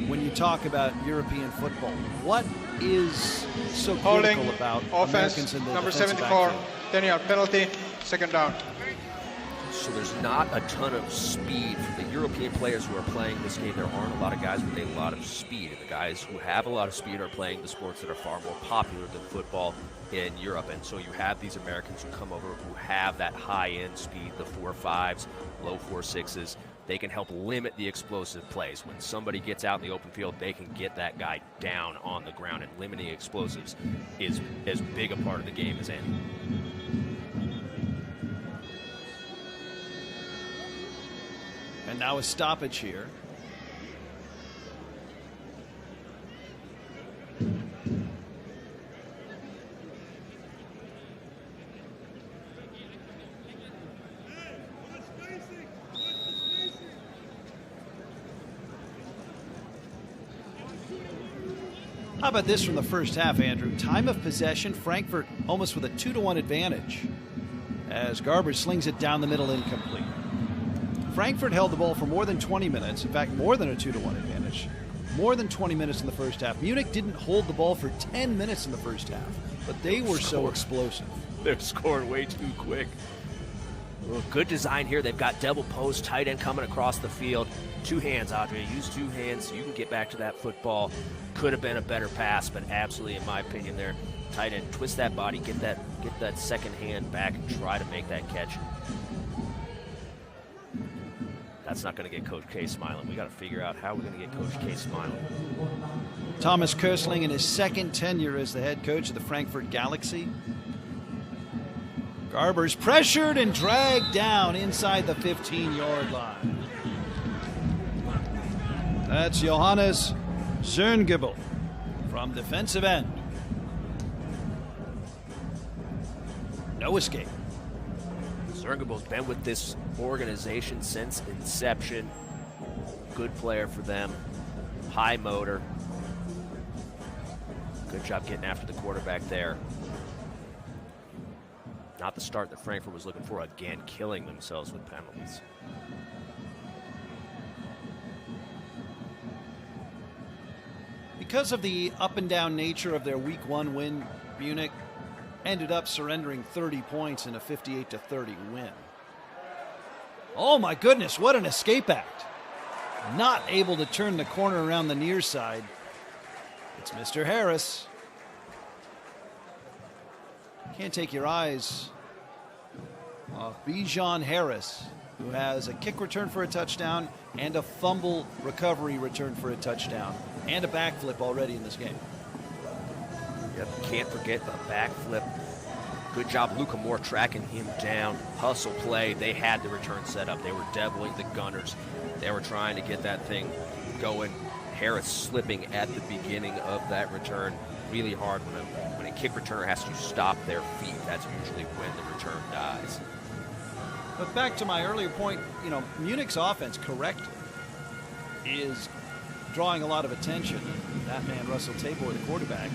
when you talk about European football. What is so critical about Americans in the number defensive 74, backfield? Daniel, penalty, 2nd down. So there's not a ton of speed for the European players who are playing this game. There aren't a lot of guys with a lot of speed. And the guys who have a lot of speed are playing the sports that are far more popular than football in Europe. And so you have these Americans who come over who have that high-end speed, the 4.5s, low 4.6s. They can help limit the explosive plays. When somebody gets out in the open field, they can get that guy down on the ground, and limiting explosives is as big a part of the game as any. And now a stoppage here. How about this from the first half, Andrew? Time of possession, Frankfurt almost with a 2-1 advantage as Garber slings it down the middle, incomplete. Frankfurt held the ball for more than 20 minutes. In fact, more than a 2-1 advantage. More than 20 minutes in the first half. Munich didn't hold the ball for 10 minutes in the first half, but they were so explosive. They're scoring way too quick. Well, good design here. They've got double post, tight end coming across the field. 2 hands, Audrey. Use 2 hands so you can get back to that football. Could have been a better pass, but absolutely, in my opinion, there, tight end, twist that body, get that second hand back, and try to make that catch. That's not going to get Coach K smiling. We got to figure out how we're going to get Coach K smiling. Thomas Köstling in his second tenure as the head coach of the Frankfurt Galaxy. Garber's pressured and dragged down inside the 15-yard line. That's Johannes Zerngebel from defensive end. No escape. Zerngebel's been with this organization since inception. Good player for them. High motor. Good job getting after the quarterback there. Not the start that Frankfurt was looking for. Again, killing themselves with penalties. Because of the up and down nature of their week 1 win, Munich ended up surrendering 30 points in a 58-30 win. Oh my goodness, what an escape act. Not able to turn the corner around the near side. It's Mr. Harris. Can't take your eyes off Bijan Harris, who has a kick return for a touchdown and a fumble recovery return for a touchdown and a backflip already in this game. Yep, can't forget the backflip. Good job, Luca Moore tracking him down. Hustle play. They had the return set up. They were deviling the gunners. They were trying to get that thing going. Harris slipping at the beginning of that return. Really hard when a kick returner has to stop their feet. That's usually when the return dies. But back to my earlier point, Munich's offense, correctly, is drawing a lot of attention. That man, Russell Tabor, the quarterback.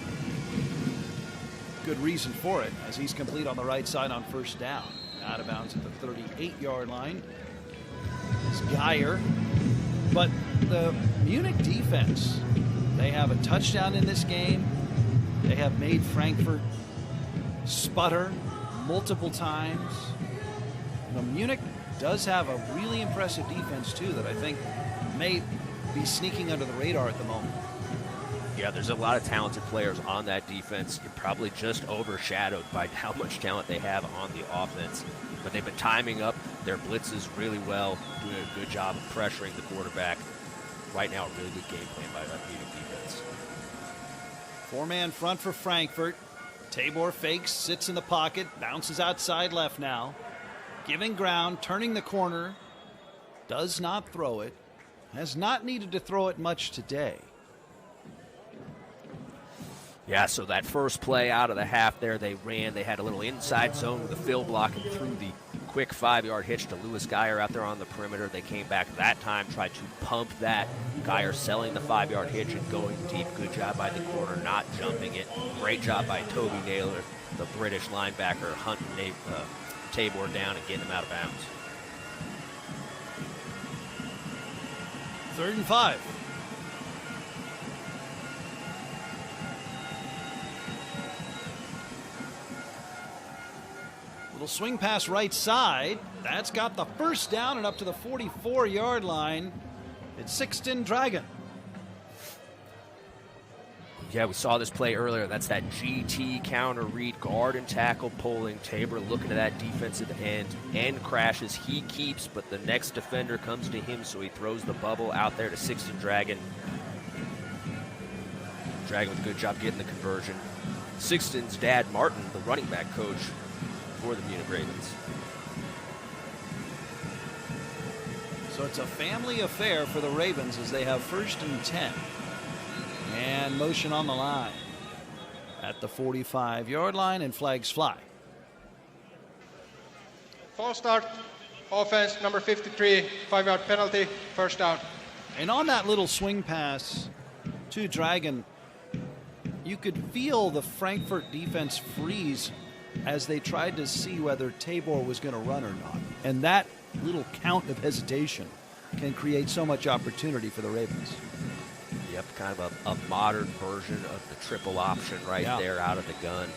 good reason for it, as he's complete on the right side on first down. Out of bounds at the 38-yard line. It's Geyer. But the Munich defense, they have a touchdown in this game. They have made Frankfurt sputter multiple times. Munich does have a really impressive defense, too, that I think may be sneaking under the radar at the moment. Yeah, there's a lot of talented players on that defense. You're probably just overshadowed by how much talent they have on the offense. But they've been timing up their blitzes really well, doing a good job of pressuring the quarterback. Right now, a really good game plan by that Munich defense. Four-man front for Frankfurt. Tabor fakes, sits in the pocket, bounces outside left now. Giving ground, turning the corner. Does not throw it. Has not needed to throw it much today. Yeah, so that first play out of the half there, they ran. They had a little inside zone with the fill block and threw the quick 5-yard hitch to Louis Geyer out there on the perimeter. They came back that time, tried to pump that. Geyer selling the 5-yard hitch and going deep. Good job by the corner, not jumping it. Great job by Toby Naylor, the British linebacker, hunting Tabor down and getting him out of bounds. 3rd and 5. Little swing pass right side. That's got the first down and up to the 44-yard line. It's Sixten Dragon. Yeah, we saw this play earlier. That's that GT counter read, guard and tackle pulling. Tabor looking at that defensive end crashes. He keeps, but the next defender comes to him, so he throws the bubble out there to Sixten Dragon. Dragon with a good job getting the conversion. Sixten's dad, Martin, the running back coach for the Munich Ravens. So it's a family affair for the Ravens as they have 1st and 10. And motion on the line at the 45-yard line, and flags fly. False start, offense, number 53, 5-yard penalty, first down. And on that little swing pass to Dragon, you could feel the Frankfurt defense freeze as they tried to see whether Tabor was going to run or not. And that little count of hesitation can create so much opportunity for the Ravens. Yep, kind of a modern version of the triple option right there out of the gun.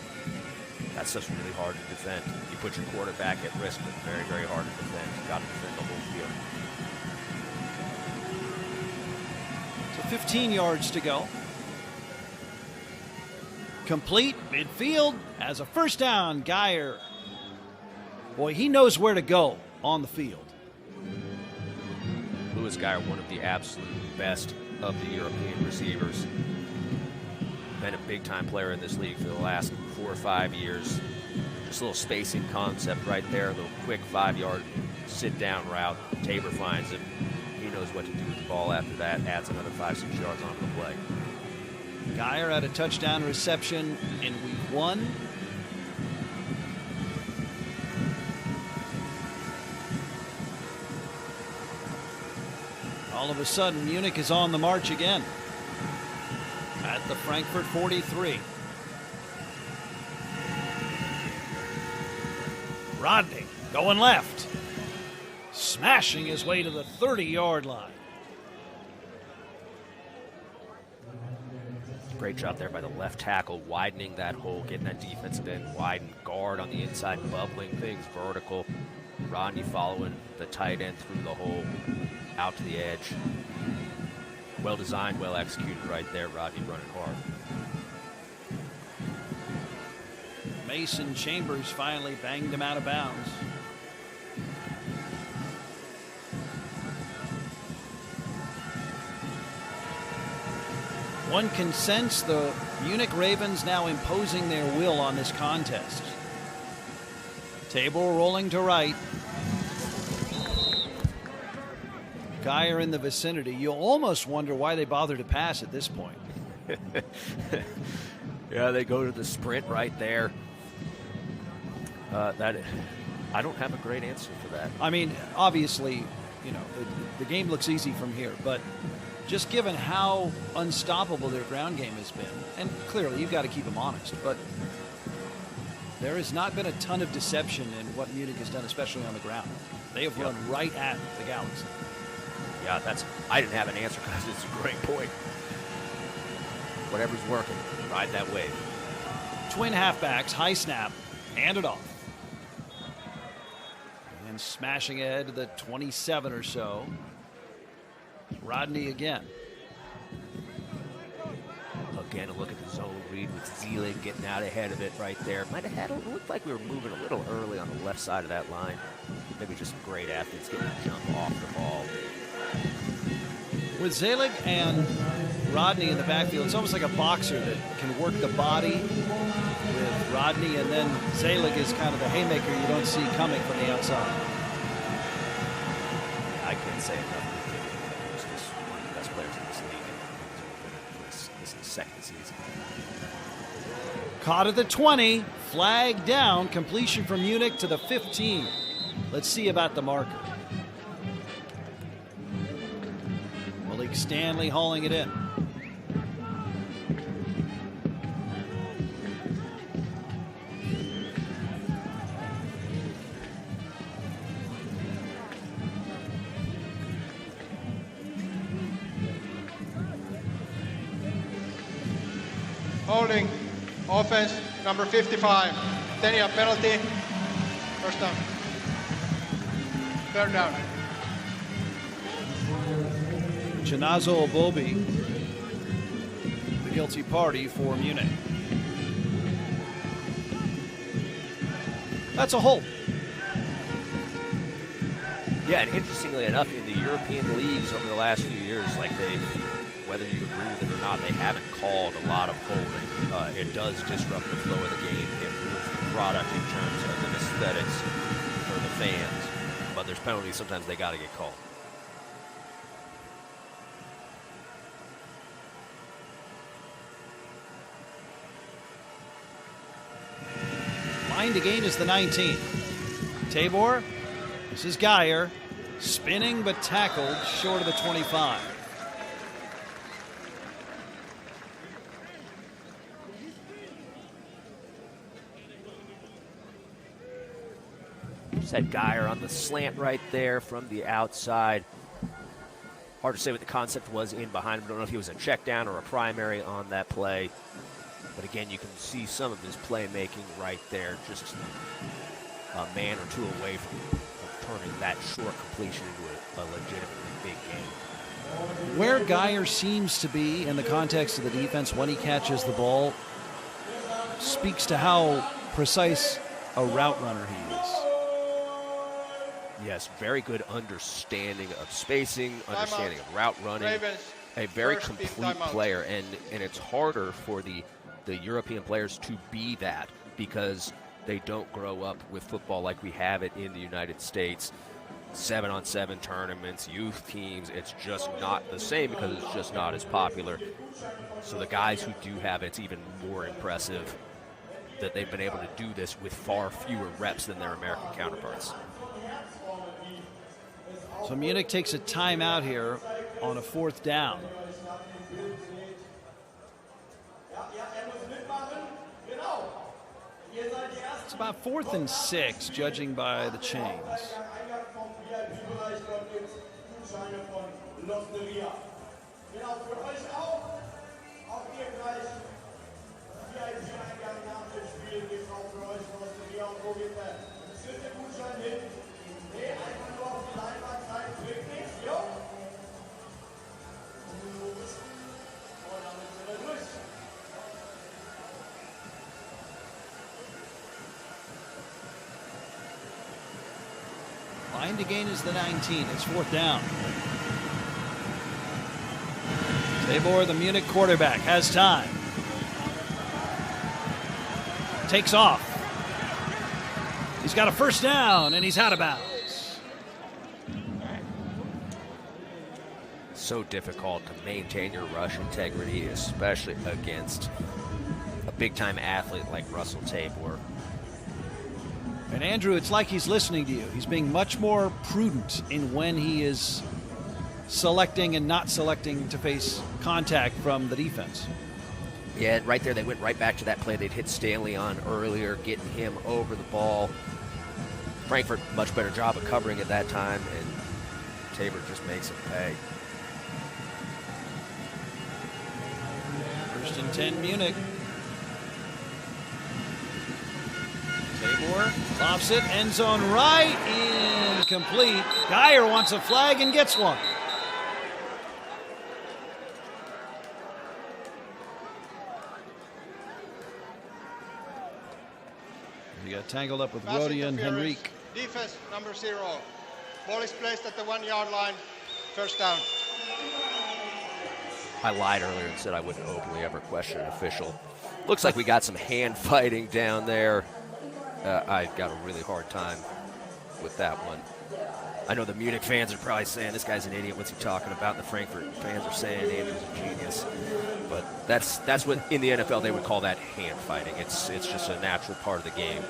That's just really hard to defend. You put your quarterback at risk, but very, very hard to defend. You've got to defend the whole field. So 15 yards to go. Complete midfield as a first down. Geyer. Boy, he knows where to go on the field. Louis Geyer, one of the absolute best of the European receivers. Been a big-time player in this league for the last 4 or 5 years. Just a little spacing concept right there, a little quick 5-yard sit-down route. Tabor finds him. He knows what to do with the ball after that. Adds another 5-6 yards onto the play. Geyer had a touchdown reception in week 1. All of a sudden, Munich is on the march again at the Frankfurt 43. Rodney going left, smashing his way to the 30-yard line. Great job there by the left tackle, widening that hole, getting that defensive end wide, and guard on the inside, bubbling things vertical. Rodney following the tight end through the hole, out to the edge. Well designed, well executed right there. Rodney running hard. Mason Chambers finally banged him out of bounds. One can sense the Munich Ravens now imposing their will on this contest. Tabor rolling to right. Geyer in the vicinity. You'll almost wonder why they bother to pass at this point. Yeah, they go to the sprint right there. I don't have a great answer for that. I mean, obviously, you know, the game looks easy from here, but just given how unstoppable their ground game has been, and clearly you've got to keep them honest, but There has not been a ton of deception in what Munich has done, especially on the ground. They have run right at the Galaxy. Yeah, I didn't have an answer because it's a great point. Whatever's working, ride that wave. Twin halfbacks, high snap, hand it off. And smashing ahead to the 27 or so. Rodney again. Again, a look at the zone read with Zelig getting out ahead of it right there. Might have had it looked like we were moving a little early on the left side of that line. Maybe just some great athletes getting a jump off the ball. With Zelig and Rodney in the backfield, it's almost like a boxer that can work the body with Rodney, and then Zelig is kind of the haymaker you don't see coming from the outside. I can't say enough. He's just one of the best players in this league. This is the second season. Caught at the 20, flag down, completion from Munich to the 15. Let's see about the marker. Malik Stanley hauling it in. Holding, offense, number 55. 10-yard penalty, first down. Third down. Chinazo Obobi, the guilty party for Munich. That's a hold. Yeah, and interestingly enough, in the European leagues over the last few years, like whether you agree with it or not, they haven't called a lot of holding. It does disrupt the flow of the game. It moves the product in terms of the aesthetics for the fans. But there's penalties. Sometimes they got to get called. Line to gain is the 19. Tabor, this is Geyer, spinning but tackled short of the 25. Just had Geyer on the slant right there from the outside. Hard to say what the concept was in behind him. Don't know if he was a check down or a primary on that play. But again, you can see some of his playmaking right there. Just a man or two away from turning that short completion into a legitimately big game. Where Geyer seems to be in the context of the defense when he catches the ball speaks to how precise a route runner he is. Yes, very good understanding of spacing, understanding of route running. A very complete player, and it's harder for the European players to be that because they don't grow up with football like we have it in the United States. 7-on-7 tournaments, youth teams, it's just not the same because it's just not as popular. So the guys who do have it's even more impressive that they've been able to do this with far fewer reps than their American counterparts. So Munich takes a timeout here on a 4th down. It's about 4th and 6, judging by the chains. Line to gain is the 19. It's 4th down. Tabor, the Munich quarterback, has time. Takes off. He's got a first down, and he's out of bounds. So difficult to maintain your rush integrity, especially against a big-time athlete like Russell Tabor. And Andrew, it's like he's listening to you. He's being much more prudent in when he is selecting and not selecting to face contact from the defense. Yeah, and right there they went right back to that play they'd hit Stanley on earlier, getting him over the ball. Frankfurt, much better job of covering at that time, and Tabor just makes him pay. First and 10, Munich. Tabor lofts it, end zone right, incomplete. Geyer wants a flag and gets one. He got tangled up with Rodi and Henrique. Defense number 0. Ball is placed at the 1-yard line. First down. I lied earlier and said I wouldn't openly ever question an official. Looks like we got some hand fighting down there. I got a really hard time with that one. I know the Munich fans are probably saying, this guy's an idiot, what's he talking about? The Frankfurt fans are saying Andrew's a genius. But that's what, in the NFL, they would call that hand fighting. It's just a natural part of the game.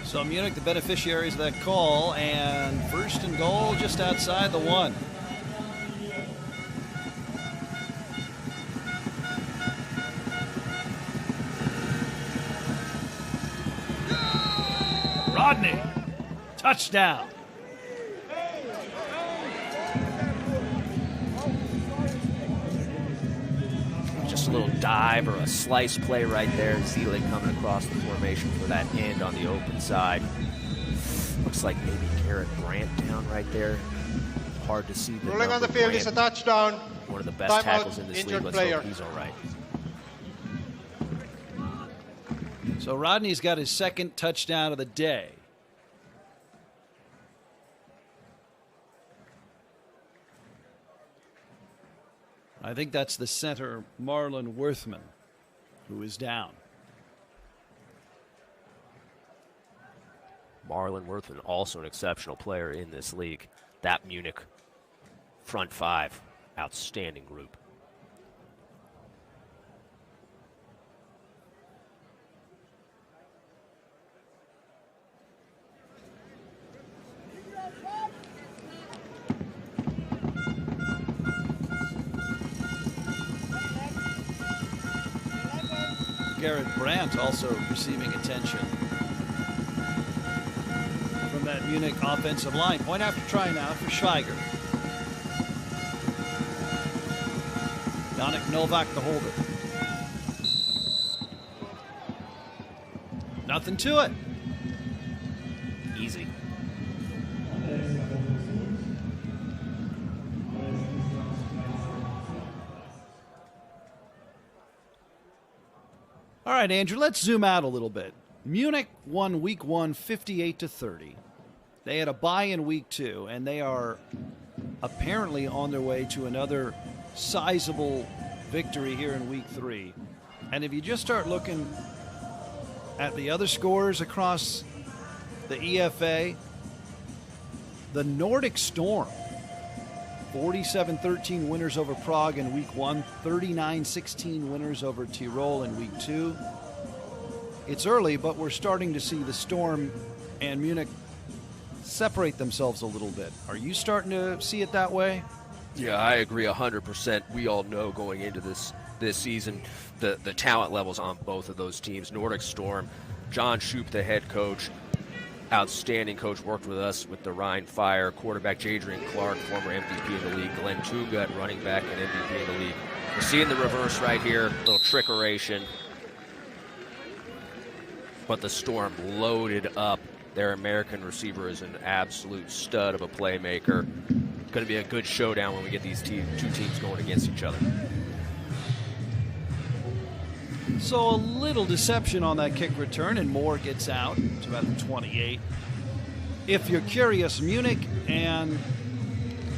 So Munich, the beneficiaries of that call, and first and goal just outside the 1. Rodney, touchdown. Just a little dive or a slice play right there. Ziele coming across the formation for that end on the open side. Looks like maybe Garrett Brandt down right there. Hard to see. Rolling on the field is a touchdown. One of the best tackles in this league. Let's hope he's all right. So Rodney's got his second touchdown of the day. I think that's the center, Marlon Worthman, who is down. Marlon Worthman, also an exceptional player in this league. That Munich front 5, outstanding group. Garrett Brandt also receiving attention from that Munich offensive line. Point after try now for Schweiger. Danik Novak the holder. Nothing to it. Easy. All right, Andrew, let's zoom out a little bit. Munich won week 1 58-30. They had a bye in week 2, and they are apparently on their way to another sizable victory here in week 3. And if you just start looking at the other scores across the EFA, the Nordic Storm, 47-13 winners over Prague in week 1, 39-16 winners over Tyrol in week 2. It's early, but we're starting to see the Storm and Munich separate themselves a little bit. Are you starting to see it that way? Yeah, I agree 100%. We all know going into this season the talent levels on both of those teams. Nordic Storm, John Shoup, the head coach, outstanding coach, worked with us with the Rhine Fire. Quarterback Jadrian Clark, former MVP in the league. Glenn Tunga, running back and MVP in the league. We're seeing the reverse right here, a little trickeration. But the Storm loaded up. Their American receiver is an absolute stud of a playmaker. Going to be a good showdown when we get these two teams going against each other. So a little deception on that kick return, and Moore gets out to about the 28. If you're curious, Munich and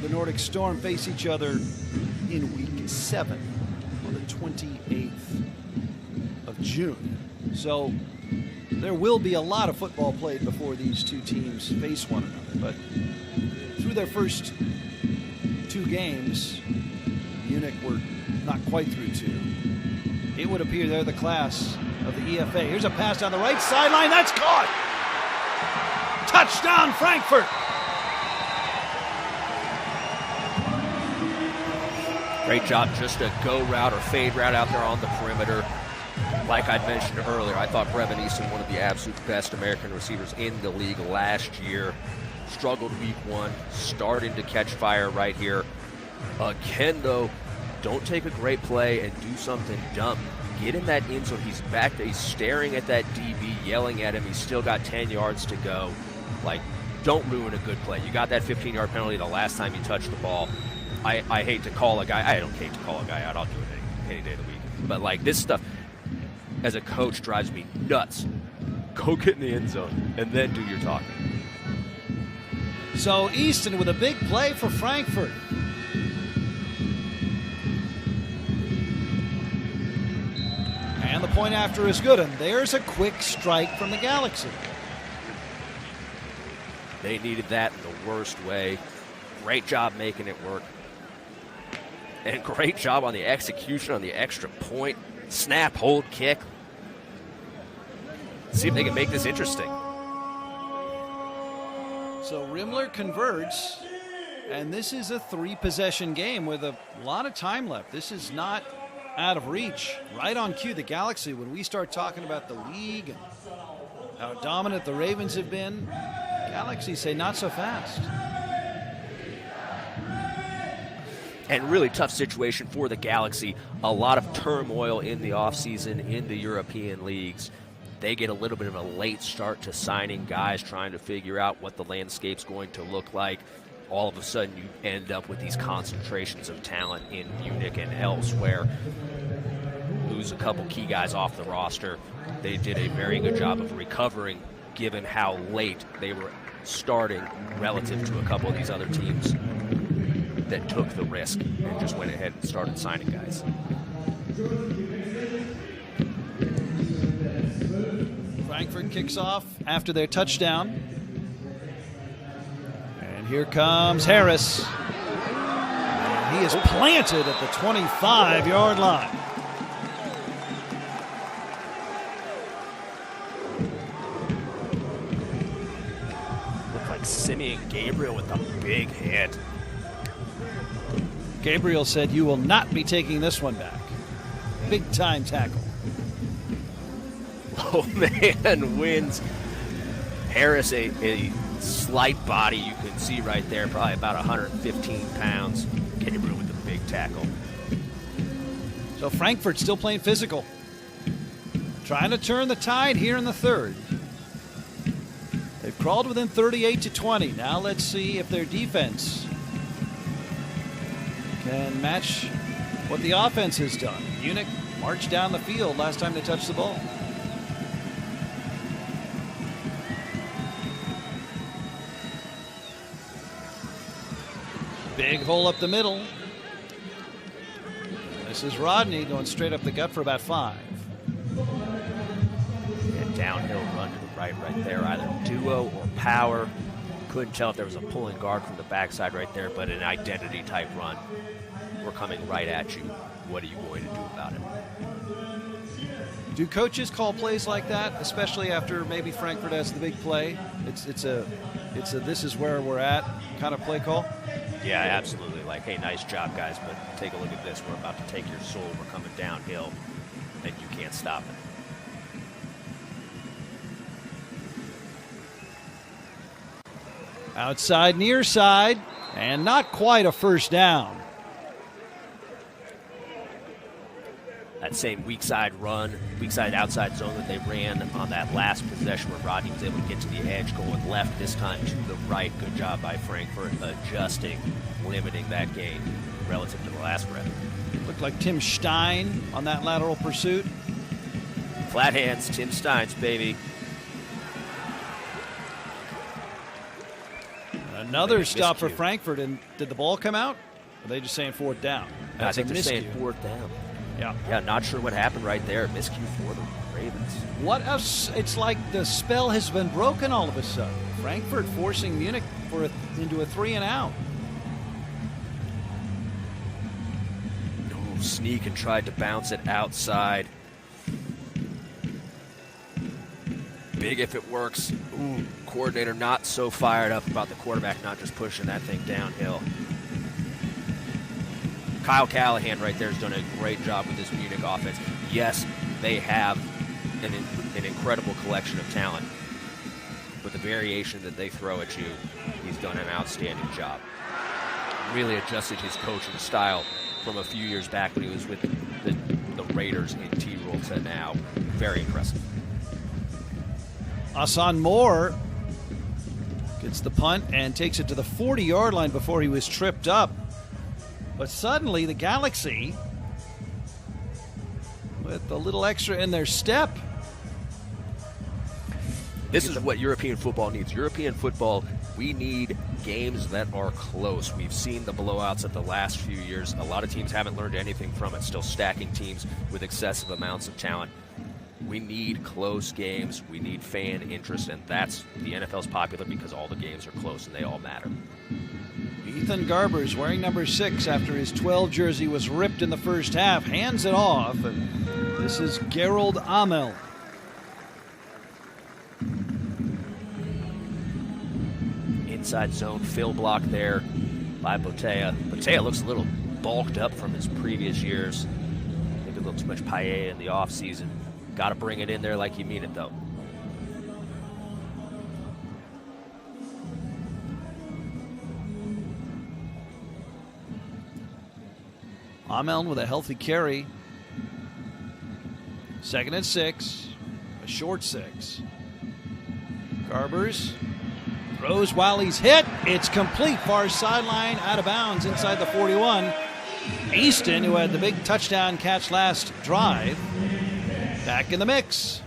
the Nordic Storm face each other in week 7 on the 28th of June. So there will be a lot of football played before these two teams face one another. But through their first 2 games, Munich were not quite through 2. It would appear they're the class of the EFA. Here's a pass down the right sideline. That's caught. Touchdown, Frankfurt. Great job, just a go route or fade route out there on the perimeter. Like I mentioned earlier, I thought Brevin Easton, one of the absolute best American receivers in the league last year. Struggled week 1, starting to catch fire right here. Again, though, don't take a great play and do something dumb. Get in that end zone. He's back there. He's staring at that DB, yelling at him. He's still got 10 yards to go. Like, don't ruin a good play. You got that 15-yard penalty the last time you touched the ball. I hate to call a guy. I don't hate to call a guy out. I'll do it any day of the week. But, like, this stuff, as a coach, drives me nuts. Go get in the end zone and then do your talking. So Easton with a big play for Frankfurt. And the point after is good, and there's a quick strike from the Galaxy. They needed that in the worst way. Great job making it work. And great job on the execution on the extra point. Snap, hold, kick. See if they can make this interesting. So Rimler converts, and this is a 3-possession game with a lot of time left. This is not out of reach. Right on cue, the Galaxy, when we start talking about the league and how dominant the Ravens have been, Galaxy say not so fast. And really tough situation for the Galaxy. A lot of turmoil in the offseason in the European leagues. They get a little bit of a late start to signing guys, trying to figure out what the landscape's going to look like. All of a sudden, you end up with these concentrations of talent in Munich and elsewhere. Lose a couple key guys off the roster. They did a very good job of recovering, given how late they were starting relative to a couple of these other teams that took the risk and just went ahead and started signing guys. Frankfurt kicks off after their touchdown. And here comes Harris. And he is planted at the 25-yard line. Looked like Simeon Gabriel with a big hit. Gabriel said, "You will not be taking this one back." Big time tackle. Oh man, wins. Harris, a slight body, you can see right there, probably about 115 pounds. Gabriel with the big tackle. So Frankfurt still playing physical. Trying to turn the tide here in the third. They've crawled within 38-20. Now let's see if their defense can match what the offense has done. Munich marched down the field last time they touched the ball. Big hole up the middle. This is Rodney going straight up the gut for about 5. And downhill run to the right there, either duo or power. Couldn't tell if there was a pulling guard from the backside right there, but an identity type run. We're coming right at you. What are you going to do about it? Do coaches call plays like that, especially after maybe Frankfurt has the big play? It's a this is where we're at kind of play call? Yeah, absolutely. Like, hey, nice job, guys, but take a look at this. We're about to take your soul. We're coming downhill, and you can't stop it. Outside, near side, and not quite a first down. That same weak side run, weak side outside zone that they ran on that last possession where Rodney was able to get to the edge, going left this time to the right. Good job by Frankfurt adjusting, limiting that gain relative to the last rep. Looked like Tim Stein on that lateral pursuit. Flat hands, Tim Stein's baby. Another stop for Frankfurt, and did the ball come out? Or are they just saying 4th down? I think they're saying 4th down. Yeah, not sure what happened right there. Miscue for the Ravens. What else? It's like the spell has been broken all of a sudden. Frankfurt forcing Munich into a 3-and-out. Oh, sneak and tried to bounce it outside. Big if it works. Ooh, coordinator not so fired up about the quarterback not just pushing that thing downhill. Kyle Callahan right there has done a great job with this Munich offense. Yes, they have an incredible collection of talent, but the variation that they throw at you, he's done an outstanding job. Really adjusted his coaching style from a few years back when he was with the Raiders in T-Roll to now. Very impressive. Hassan Moore gets the punt and takes it to the 40-yard line before he was tripped up. But suddenly the Galaxy, with a little extra in their step. This is what European football needs. European football, we need games that are close. We've seen the blowouts of the last few years. A lot of teams haven't learned anything from it, still stacking teams with excessive amounts of talent. We need close games. We need fan interest, and that's the NFL's popular because all the games are close and they all matter. Ethan Garbers, wearing number 6 after his 12 jersey was ripped in the first half, hands it off, and this is Gerald Amel. Inside zone fill block there by Botea. Botea looks a little bulked up from his previous years. Maybe a little too much paella in the offseason. Got to bring it in there like you mean it, though. Amel with a healthy carry. 2nd and 6. A short 6. Garbers throws while he's hit. It's complete. Far sideline, out of bounds inside the 41. Easton, who had the big touchdown catch last drive, back in the mix.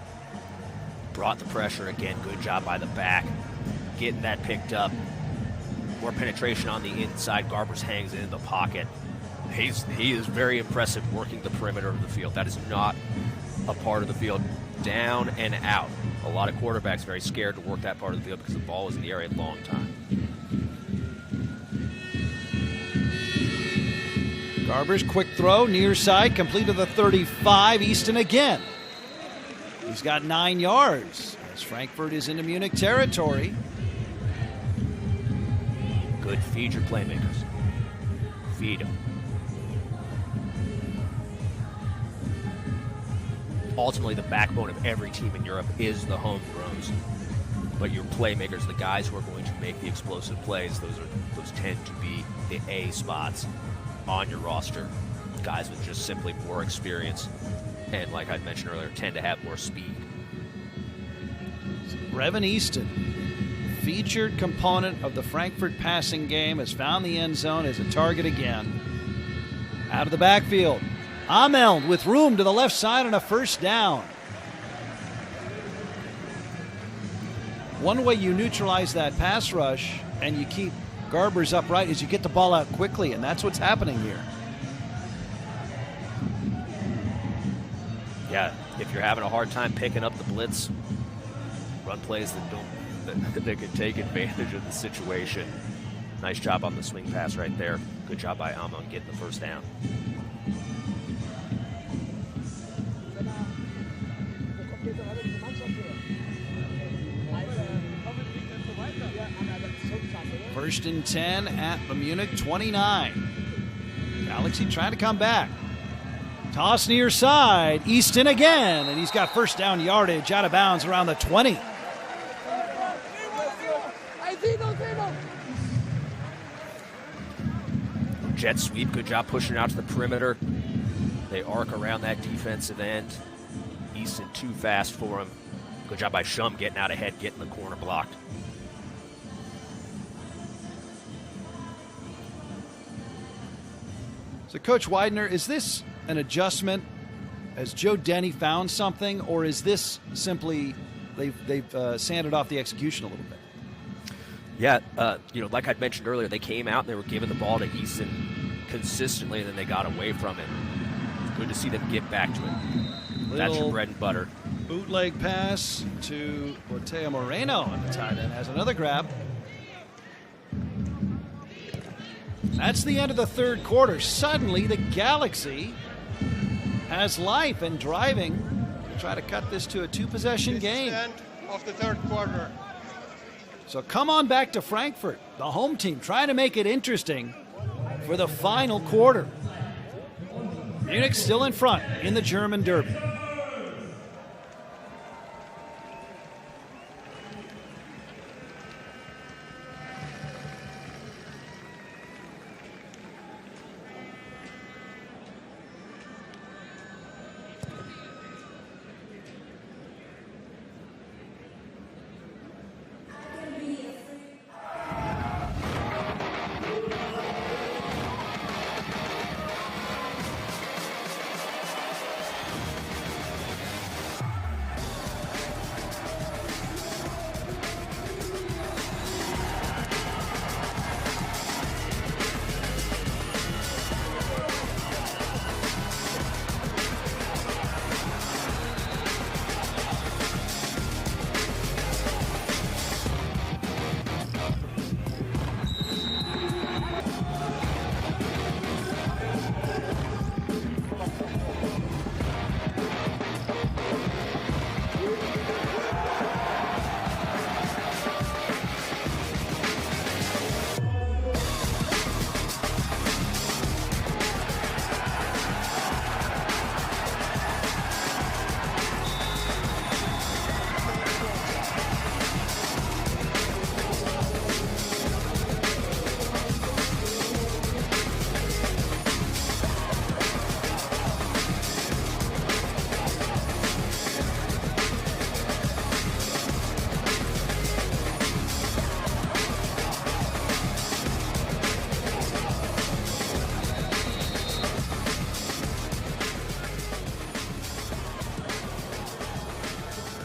Brought the pressure again. Good job by the back. Getting that picked up. More penetration on the inside. Garbers hangs it in the pocket. He is very impressive working the perimeter of the field. That is not a part of the field. Down and out. A lot of quarterbacks very scared to work that part of the field because the ball was in the area a long time. Garbers, quick throw, near side, complete to the 35. Easton again. He's got 9 yards as Frankfurt is into Munich territory. Good feed your playmakers. Feed them. Ultimately, the backbone of every team in Europe is the homegrowns. But your playmakers, the guys who are going to make the explosive plays, those tend to be the A spots on your roster. Guys with just simply more experience and, like I mentioned earlier, tend to have more speed. Brevin Easton, featured component of the Frankfurt passing game, has found the end zone as a target again. Out of the backfield. Amel with room to the left side and a first down. One way you neutralize that pass rush and you keep Garbers upright is you get the ball out quickly, and that's what's happening here. Yeah, if you're having a hard time picking up the blitz, run plays that can take advantage of the situation. Nice job on the swing pass right there. Good job by Amel getting the first down. First and 10 at the Munich 29. Galaxy trying to come back. Toss near side. Easton again, and he's got first down yardage out of bounds around the 20. Jet sweep, good job pushing out to the perimeter. They arc around that defensive end. Easton too fast for him. Good job by Shum getting out ahead, getting the corner blocked. So, Coach Widener, is this an adjustment? Has Joe Denny found something, or is this simply they've sanded off the execution a little bit? Yeah, like I'd mentioned earlier, they came out and they were giving the ball to Easton consistently, and then they got away from it. Good to see them get back to it. That's your bread and butter. Bootleg pass to Botea Moreno on the tight end. Has another grab. That's the end of the third quarter. Suddenly, the Galaxy has life and driving to try to cut this to a two-possession game. This is the end of the third quarter. So come on back to Frankfurt, the home team, trying to make it interesting for the final quarter. Munich still in front in the German Derby.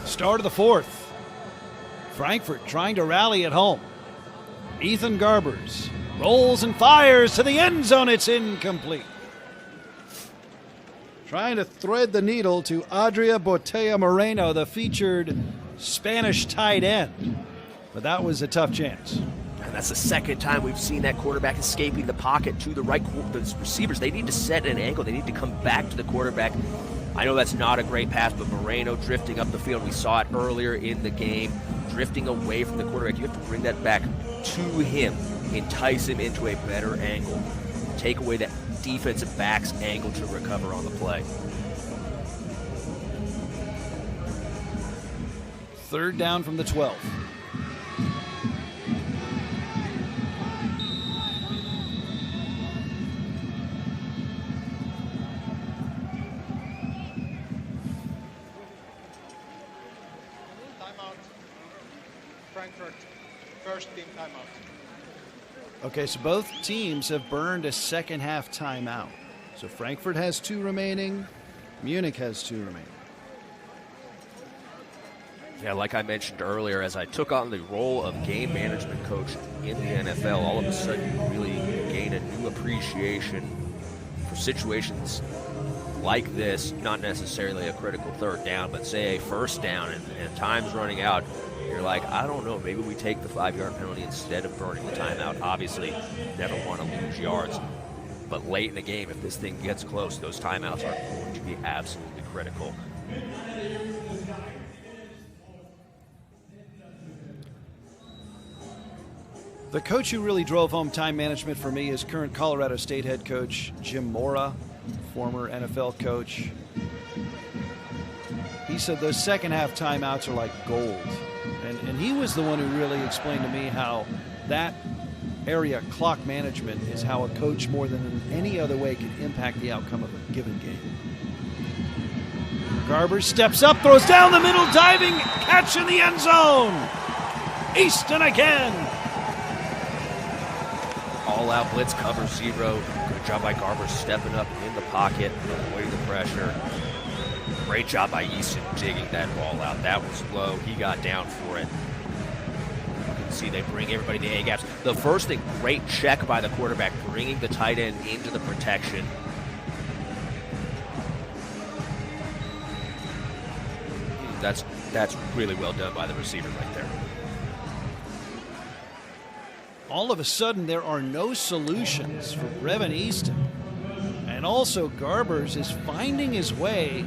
Start of the fourth. Frankfurt trying to rally at home. Ethan Garbers rolls and fires to the end zone. It's incomplete. Trying to thread the needle to Adria Botella Moreno, the featured Spanish tight end. But that was a tough chance. And that's the second time we've seen that quarterback escaping the pocket to the right. The receivers, they need to set an angle. They need to come back to the quarterback. I know that's not a great pass, but Moreno drifting up the field. We saw it earlier in the game, drifting away from the quarterback. You have to bring that back to him, entice him into a better angle, take away that defensive back's angle to recover on the play. Third down from the 12. Frankfurt, first team timeout. Okay, so both teams have burned a second half timeout. So Frankfurt has 2 remaining. Munich has 2 remaining. Yeah, like I mentioned earlier, as I took on the role of game management coach in the NFL, all of a sudden you really gain a new appreciation for situations like this, not necessarily a critical third down, but say a first down and time's running out. You're like, I don't know, maybe we take the 5-yard penalty instead of burning the timeout. Obviously, never want to lose yards. But late in the game, if this thing gets close, those timeouts are going to be absolutely critical. The coach who really drove home time management for me is current Colorado State head coach Jim Mora, former NFL coach. He said those second half timeouts are like gold. And he was the one who really explained to me how that area clock management is how a coach more than in any other way can impact the outcome of a given game. Garber steps up, throws down the middle, diving, catch in the end zone. Easton again. All-out blitz, cover 0. Good job by Garber stepping up in the pocket, avoiding the pressure. Great job by Easton digging that ball out. That was low. He got down for it. You can see they bring everybody to the A-gaps. The first thing, great check by the quarterback, bringing the tight end into the protection. That's really well done by the receiver right there. All of a sudden, there are no solutions for Brevin Easton. And also, Garbers is finding his way.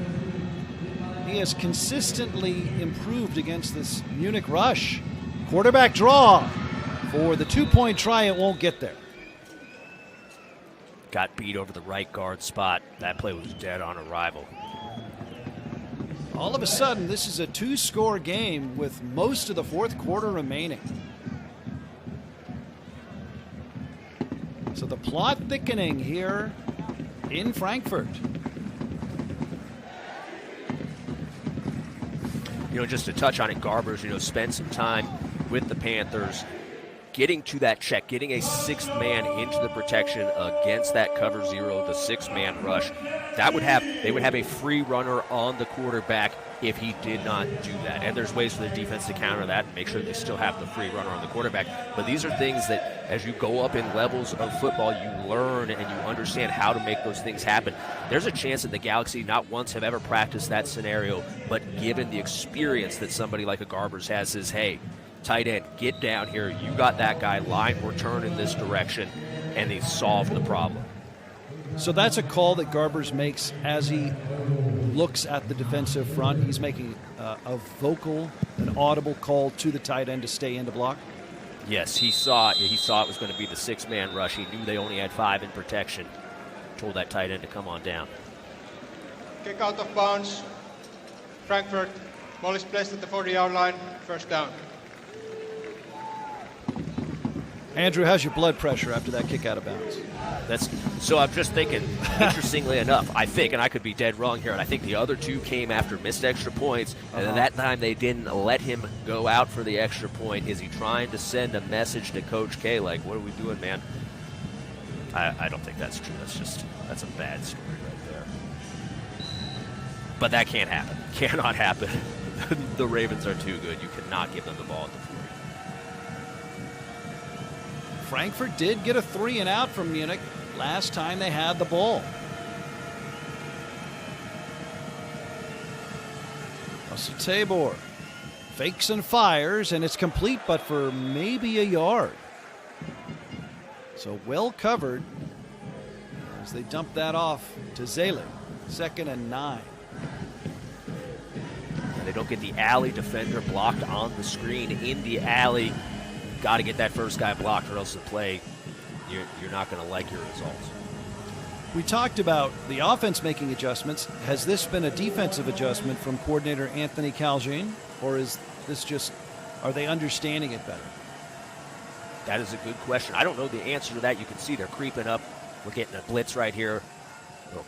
He has consistently improved against this Munich rush. Quarterback draw for the 2-point try. It won't get there. got beat over the right guard spot. That play was dead on arrival. All of a sudden, this is a 2-score game with most of the fourth quarter remaining. So the plot thickening here in Frankfurt. Just to touch on it, Garbers, spent some time with the Panthers, getting to that check, getting a sixth man into the protection against that cover zero, the six-man rush. They would have a free runner on the quarterback if he did not do that. And there's ways for the defense to counter that and make sure they still have the free runner on the quarterback. But these are things that, as you go up in levels of football, you learn and you understand how to make those things happen. There's a chance that the Galaxy not once have ever practiced that scenario, but given the experience that somebody like a Garbers has is, hey, tight end, get down here. You got that guy. Line or turn in this direction, and they solved the problem. So that's a call that Garbers makes as he looks at the defensive front. He's making a vocal, an audible call to the tight end to stay in to block. Yes, he saw it was going to be the six-man rush. He knew they only had 5 in protection. Told that tight end to come on down. Kick out of bounds. Frankfurt. Ball is placed at the 40-yard line. First down. Andrew, how's your blood pressure after that kick out of bounds? So I'm just thinking, interestingly enough, I think, and I could be dead wrong here, and I think the other 2 came after missed extra points, and then that time they didn't let him go out for the extra point. Is he trying to send a message to Coach K, like, what are we doing, man? I don't think that's true. That's a bad story right there. But that can't happen. Cannot happen. The Ravens are too good. You cannot give them the ball at the 40. Frankfurt did get a 3-and-out from Munich last time they had the ball. Russell Tabor fakes and fires, and it's complete, but for maybe a yard. So well covered as they dump that off to Zaylik. 2nd and 9. And they don't get the alley defender blocked on the screen in the alley. Got to get that first guy blocked, or else the play, you're not going to like your results. We talked about the offense making adjustments. Has this been a defensive adjustment from coordinator Anthony Calgene, or is this just, are they understanding it better? That is a good question. I don't know the answer to that. You can see they're creeping up. We're getting a blitz right here.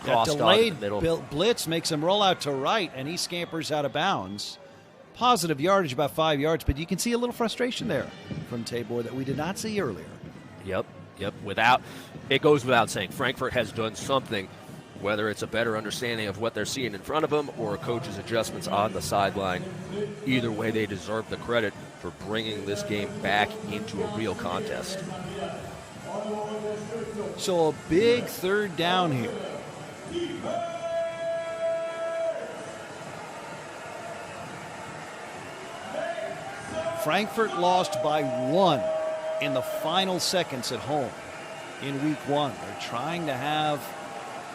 That delayed blitz makes him roll out to right, and he scampers out of bounds. Positive yardage, about 5 yards, but you can see a little frustration there from Tabor that we did not see earlier. Yep. It goes without saying, Frankfurt has done something, whether it's a better understanding of what they're seeing in front of them or a coach's adjustments on the sideline. Either way, they deserve the credit for bringing this game back into a real contest. So a big 3rd down here. Frankfurt lost by 1 in the final seconds at home in week 1. They're trying to have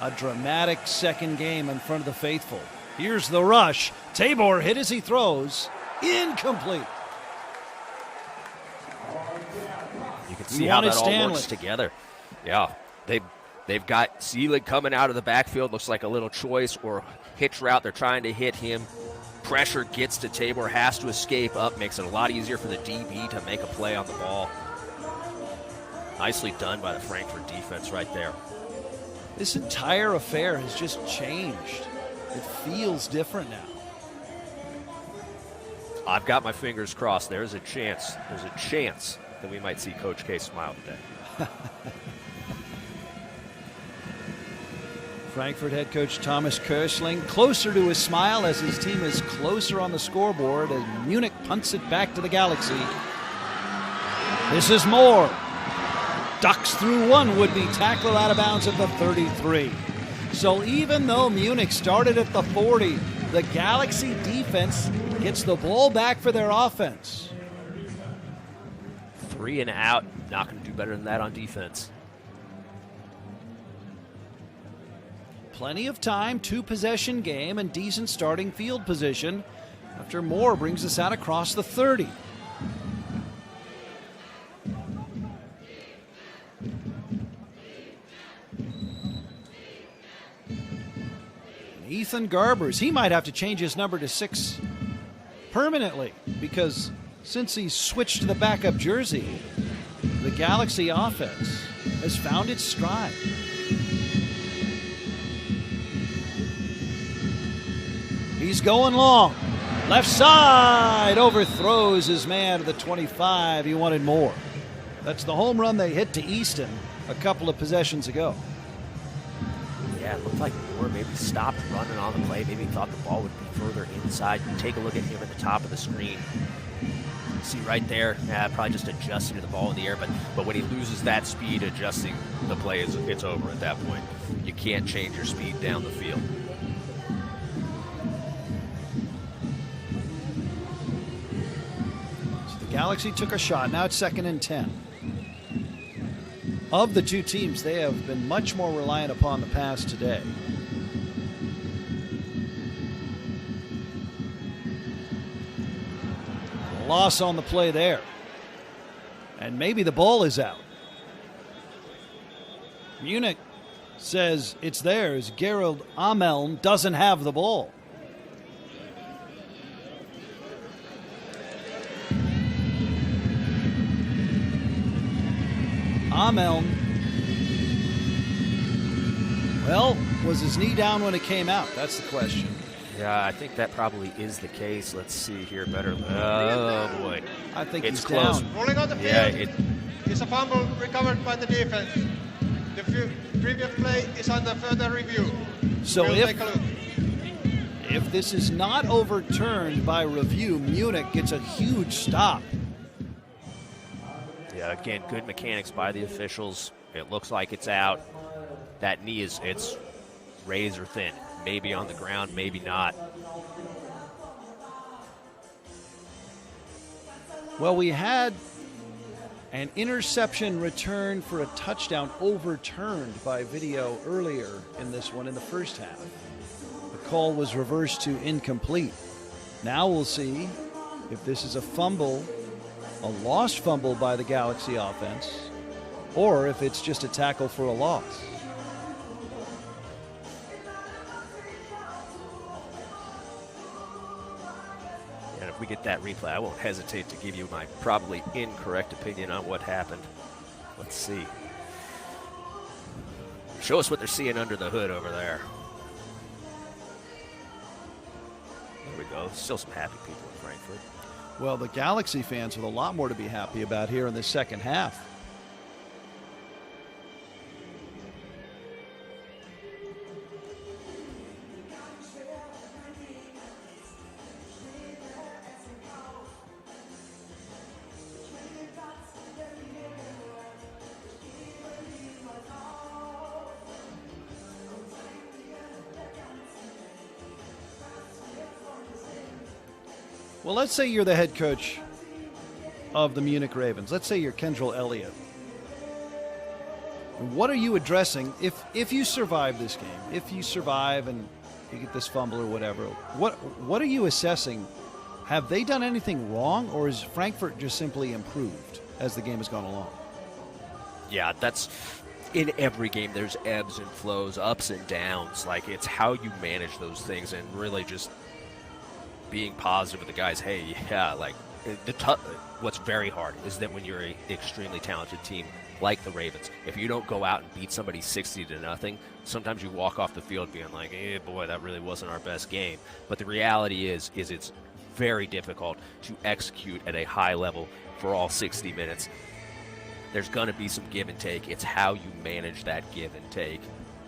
a dramatic second game in front of the faithful. Here's the rush. Tabor hit as he throws. Incomplete. You can see how that all works together. Yeah, they've got Zaylik coming out of the backfield. Looks like a little choice or hitch route. They're trying to hit him. Pressure gets to Tabor, has to escape up, makes it a lot easier for the DB to make a play on the ball. Nicely done by the Frankfurt defense right there. This entire affair has just changed. It feels different now. I've got my fingers crossed. There's a chance that we might see Coach K smile today. Frankfurt head coach Thomas Kersling closer to his smile as his team is closer on the scoreboard as Munich punts it back to the Galaxy. This is Moore. Ducks through one would-be tackler out of bounds at the 33. So even though Munich started at the 40, the Galaxy defense gets the ball back for their offense. 3 and out. Not going to do better than that on defense. Plenty of time, 2-possession game, and decent starting field position after Moore brings us out across the 30. Ethan Garbers, he might have to change his number to 6 permanently, because since he switched to the backup jersey, the Galaxy offense has found its stride. He's going long. Left side, overthrows his man to the 25. He wanted more. That's the home run they hit to Easton a couple of possessions ago. Yeah, it looked like Moore maybe stopped running on the play. Maybe thought the ball would be further inside. You take a look at him at the top of the screen. You see right there, probably just adjusting to the ball in the air. But when he loses that speed, adjusting the play, it's over at that point. You can't change your speed down the field. Galaxy took a shot. Now it's 2nd and 10. Of the two teams, they have been much more reliant upon the pass today. Loss on the play there. And maybe the ball is out. Munich says it's theirs. Gerald Ameln doesn't have the ball. Ameln, well, was his knee down when it came out? That's the question. Yeah, I think that probably is the case. Let's see here better. Oh, boy. I think it's he's close. down. Rolling on the field. Yeah, It's a fumble recovered by the defense. The previous play is under further review. So we'll take a look. If this is not overturned by review, Munich gets a huge stop. Yeah, again, good mechanics by the officials. It looks like it's out. That knee it's razor thin. Maybe on the ground, maybe not. Well, we had an interception return for a touchdown overturned by video earlier in this one in the first half. The call was reversed to incomplete. Now we'll see if this is a fumble, a lost fumble by the Galaxy offense, or if it's just a tackle for a loss. And if we get that replay, I won't hesitate to give you my probably incorrect opinion on what happened. Let's see. Show us what they're seeing under the hood over there. There we go. Still some happy people in Frankfurt. Well, the Galaxy fans with a lot more to be happy about here in the second half. Well, let's say you're the head coach of the Munich Ravens. Let's say you're Kendrell Elliott. What are you addressing if you survive this game? If you survive and you get this fumble or whatever, what are you assessing? Have they done anything wrong, or is Frankfurt just simply improved as the game has gone along? Yeah, that's in every game. There's ebbs and flows, ups and downs. Like, it's how you manage those things and really just being positive with the guys. Hey, yeah, like what's very hard is that when you're an extremely talented team like the Ravens, if you don't go out and beat somebody 60-0, sometimes you walk off the field being like, "Hey, boy, that really wasn't our best game." But the reality is it's very difficult to execute at a high level for all 60 minutes. There's going to be some give and take. It's how you manage that give and take.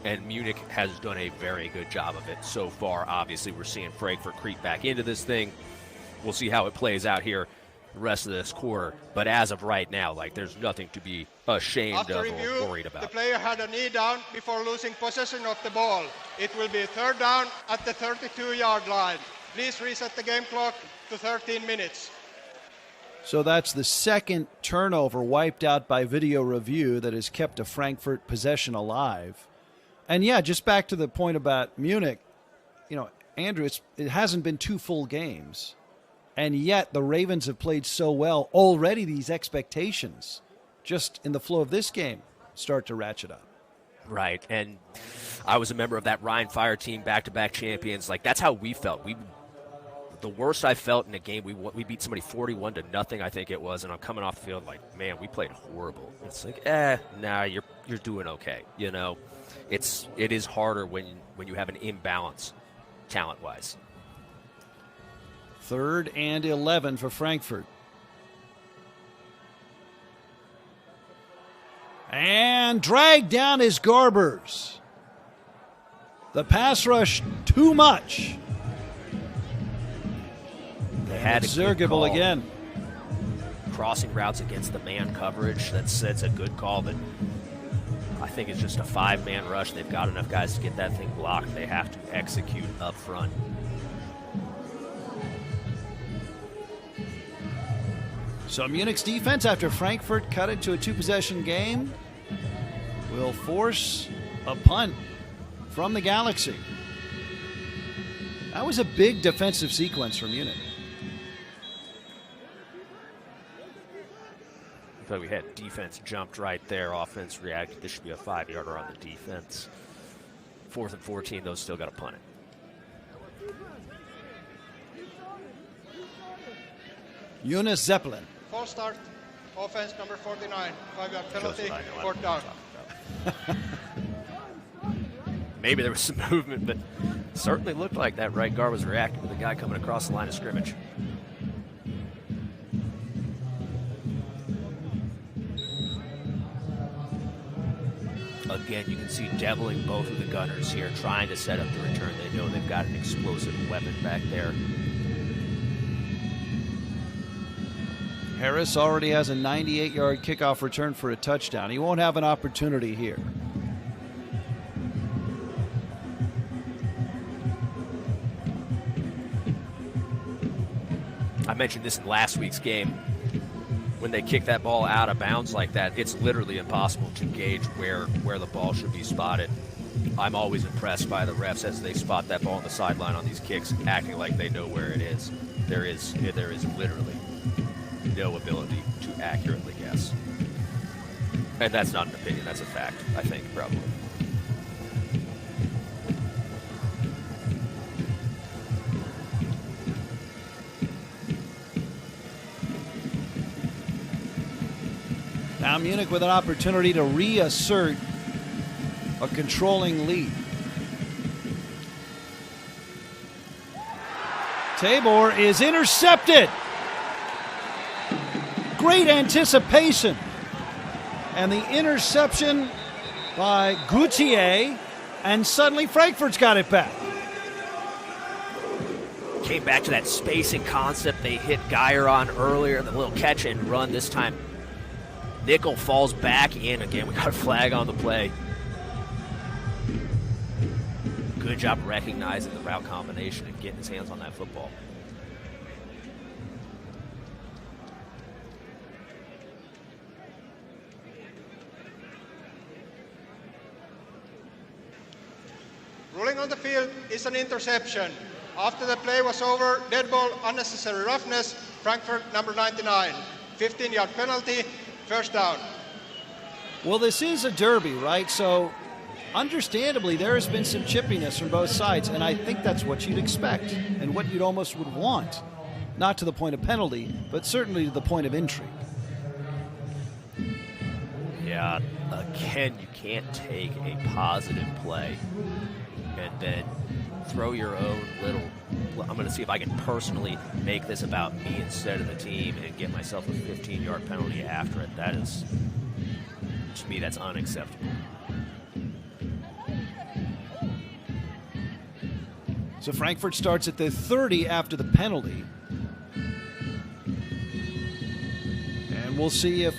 And Munich has done a very good job of it so far. Obviously, we're seeing Frankfurt creep back into this thing. We'll see how it plays out here the rest of this quarter. But as of right now, like, there's nothing to be ashamed of or worried about. The player had a knee down before losing possession of the ball. It will be third down at the 32-yard line. Please reset the game clock to 13 minutes. So that's the second turnover wiped out by video review that has kept a Frankfurt possession alive. And yeah, just back to the point about Munich, Andrew, it hasn't been 2 full games. And yet the Ravens have played so well. Already these expectations, just in the flow of this game, start to ratchet up. Right, and I was a member of that Rhein Fire team, back-to-back champions. Like, that's how we felt. The worst I felt in a game, we beat somebody 41-0, I think it was, and I'm coming off the field like, man, we played horrible. It's like, nah, you're doing okay. You know, it is harder when you have an imbalance talent-wise. 3rd and 11 for Frankfurt. And dragged down is Garbers. The pass rush too much. They had a Zergable call. Again. Crossing routes against the man coverage, that's a good call, but I think it's just a 5-man rush. They've got enough guys to get that thing blocked. They have to execute up front. So Munich's defense, after Frankfurt cut it to a 2-possession game, will force a punt from the Galaxy. That was a big defensive sequence for Munich. I thought we had defense jumped right there. Offense reacted. This should be a 5-yarder on the defense. 4th and 14, those still got to punt it. Jonas Zeppelin. False start. Offense number 49. 5-yard penalty. 4th down. Maybe there was some movement, but it certainly looked like that right guard was reacting to the guy coming across the line of scrimmage. Again, you can see deviling both of the gunners here, trying to set up the return. They know they've got an explosive weapon back there. Harris already has a 98-yard kickoff return for a touchdown. He won't have an opportunity here. I mentioned this in last week's game. When they kick that ball out of bounds like that, it's literally impossible to gauge where the ball should be spotted. I'm always impressed by the refs as they spot that ball on the sideline on these kicks, acting like they know where it is. There is literally no ability to accurately guess. And that's not an opinion, that's a fact, I think, probably. Now Munich with an opportunity to reassert a controlling lead. Tabor is intercepted. Great anticipation. And the interception by Gauthier, and suddenly Frankfurt's got it back. Came back to that spacing concept they hit Geyer on earlier, the little catch and run. This time Nickel falls back in again. We got a flag on the play. Good job recognizing the route combination and getting his hands on that football. Ruling on the field is an interception. After the play was over, dead ball, unnecessary roughness, Frankfurt number 99. 15-yard penalty, 1st down. Well, this is a derby, right? So understandably, there has been some chippiness from both sides, and I think that's what you'd expect and what you'd almost would want. Not to the point of penalty, but certainly to the point of intrigue. Yeah, again, you can't take a positive play and then throw your own little, I'm going to see if I can personally make this about me instead of the team and get myself a 15-yard penalty after it. That is, to me, that's unacceptable. So Frankfurt starts at the 30 after the penalty. And we'll see if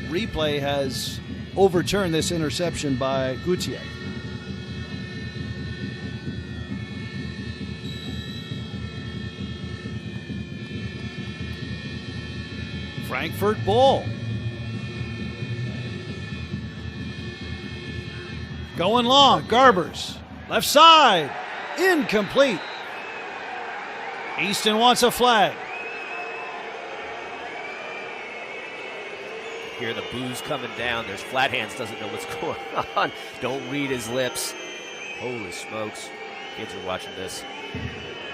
replay has overturned this interception by Gauthier. Frankfurt ball. Going long, Garbers. Left side, incomplete. Easton wants a flag. hear the boos coming down. There's Flathands doesn't know what's going on. Don't read his lips. Holy smokes. Kids are watching this.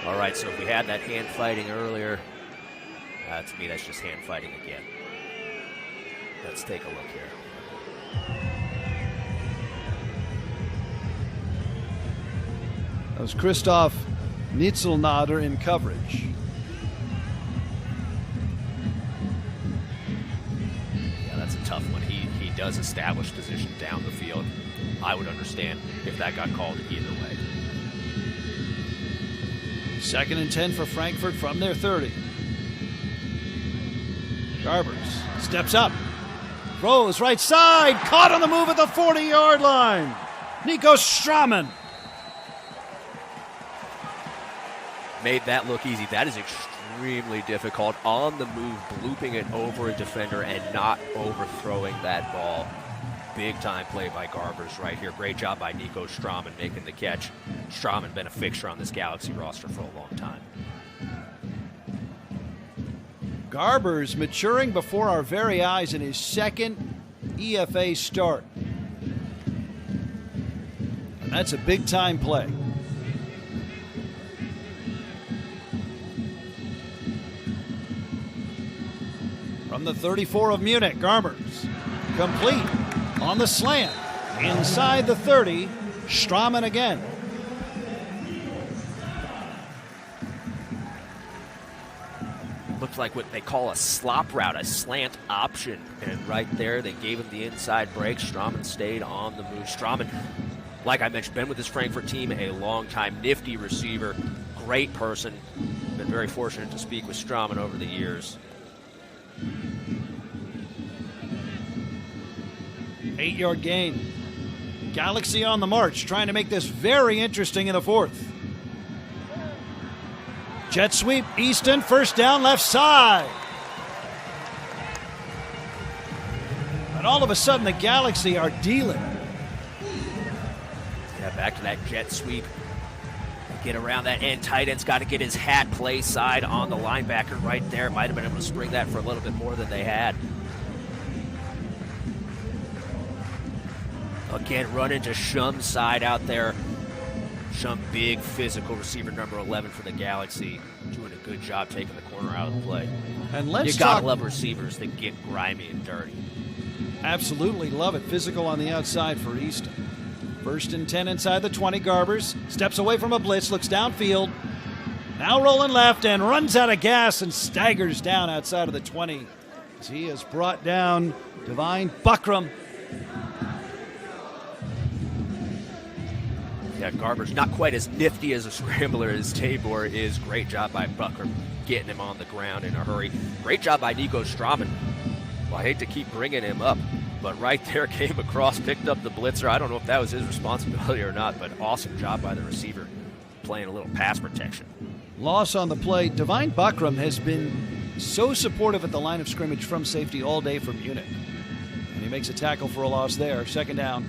All right, so if we had that hand fighting earlier, to me that's just hand fighting again. Let's take a look here. That was Christoph Nitzelnader in coverage. Yeah, that's a tough one. He does establish position down the field. I would understand if that got called either way. 2nd and 10 for Frankfurt from their 30. Garbers steps up. Throws right side. Caught on the move at the 40-yard line. Nico Straman. Made that look easy. That is extremely difficult. On the move, blooping it over a defender and not overthrowing that ball. Big time play by Garbers right here. Great job by Nico Straman making the catch. Straman been a fixture on this Galaxy roster for a long time. Garbers maturing before our very eyes in his 2nd EFA start. And that's a big time play. From the 34 of Munich, Garbers complete on the slant. Inside the 30, Straman again. Looks like what they call a slop route, a slant option. And right there, they gave him the inside break. Straman stayed on the move. Straman, like I mentioned, been with this Frankfurt team a long time. Nifty receiver, great person. Been very fortunate to speak with Straman over the years. 8-yard gain. Galaxy on the march, trying to make this very interesting in the 4th. Jet sweep, Easton, first down, left side. And all of a sudden, the Galaxy are dealing. Yeah, back to that jet sweep. Get around that end. Tight end's got to get his hat play side on the linebacker right there. Might have been able to spring that for a little bit more than they had. Again, run into Shum's side out there. Shum, big physical receiver, number 11 for the Galaxy, doing a good job taking the corner out of the play. And let's you gotta love receivers that get grimy and dirty. Absolutely love it. Physical on the outside for Easton. 1st and 10 inside the 20. Garbers steps away from a blitz, looks downfield. Now rolling left and runs out of gas and staggers down outside of the 20 as he has brought down Divine Buckram. Yeah, Garber's not quite as nifty as a scrambler as Tabor is. Great job by Buckram getting him on the ground in a hurry. Great job by Nico Straman. Well, I hate to keep bringing him up, but right there came across, picked up the blitzer. I don't know if that was his responsibility or not, but awesome job by the receiver playing a little pass protection. Loss on the play. Divine Buckram has been so supportive at the line of scrimmage from safety all day for Munich. And he makes a tackle for a loss there. 2nd down.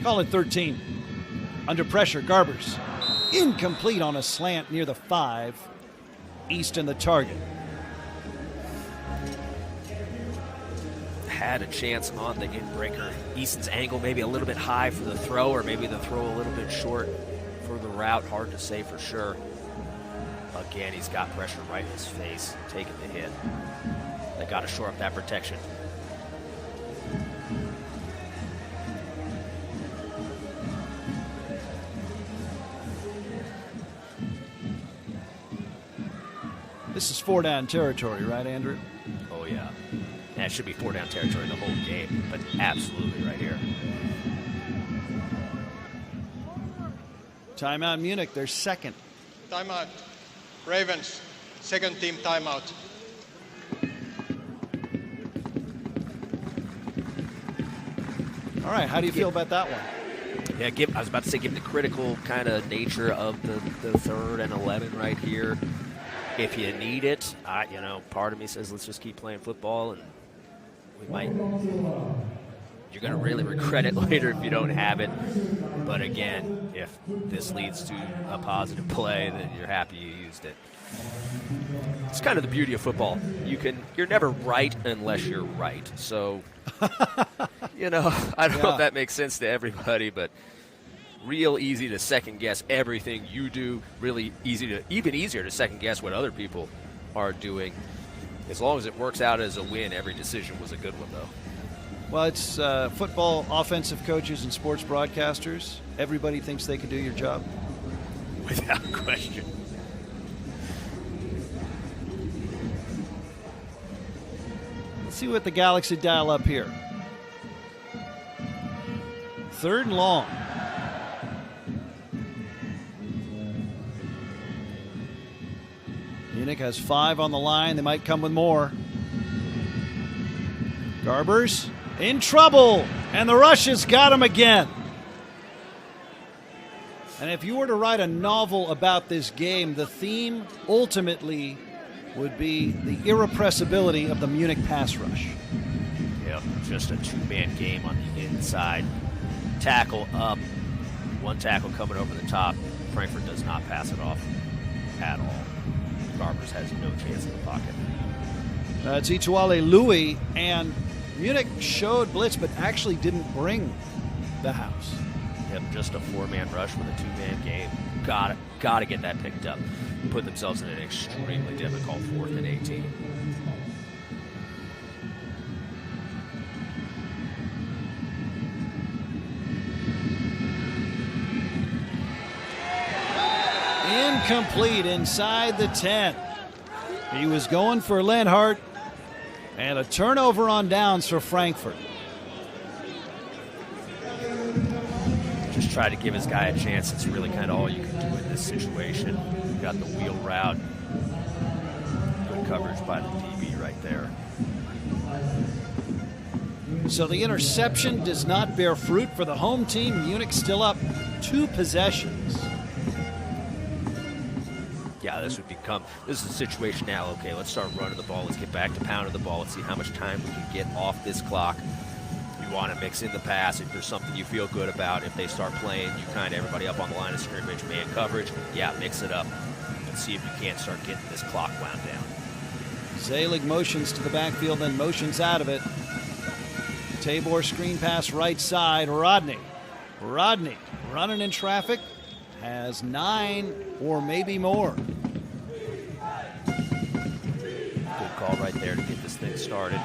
Call it 13. Under pressure, Garbers. Incomplete on a slant near the 5. Easton the target. Had a chance on the inbreaker. Easton's angle maybe a little bit high for the throw, or maybe the throw a little bit short for the route. Hard to say for sure. Again, he's got pressure right in his face, taking the hit. They got to shore up that protection. This is 4-down territory, right, Andrew? Oh, yeah. That should be 4-down territory the whole game, but absolutely right here. Timeout Munich, their 2nd. Timeout. Ravens, 2nd team timeout. All right, how do you feel about that one? Yeah, I was about to say, given the critical kind of nature of the 3rd and 11 right here, if you need it, part of me says let's just keep playing football, and we might. You're going to really regret it later if you don't have it. But again, if this leads to a positive play, then you're happy you used it. It's kind of the beauty of football. You're never right unless you're right. So, I don't know if that makes sense to everybody, but real easy to second guess everything you do. Really even easier to second guess what other people are doing. As long as it works out as a win, every decision was a good one, though. Well, it's football offensive coaches and sports broadcasters. Everybody thinks they can do your job. Without question. Let's see what the Galaxy dial up here. 3rd and long. Munich has 5 on the line. They might come with more. Garbers in trouble, and the Russians got him again. And if you were to write a novel about this game, the theme ultimately would be the irrepressibility of the Munich pass rush. Yeah, just a 2-man game on the inside. Tackle up, 1 tackle coming over the top. Frankfurt does not pass it off at all. Garbers has no chance in the pocket. It's Ituale Louis, and Munich showed blitz, but actually didn't bring the house. Yep, just a 4-man rush with a 2-man game. Got to get that picked up. Put themselves in an extremely difficult 4th and 18. Incomplete inside the 10. He was going for Lenhart, and a turnover on downs for Frankfurt. Just try to give his guy a chance. It's really kind of all you can do in this situation. You got the wheel route. Good coverage by the DB right there. So the interception does not bear fruit for the home team. Munich still up 2 possessions. Yeah, this is a situation now. Okay, let's start running the ball. Let's get back to pounding the ball. Let's see how much time we can get off this clock. You want to mix in the pass if there's something you feel good about. If they start playing, you kind of everybody up on the line of scrimmage, man coverage. Yeah, mix it up and see if you can't start getting this clock wound down. Zelig motions to the backfield, then motions out of it. Tabor screen pass right side. Rodney running in traffic. Has 9 or maybe more. Good call right there to get this thing started.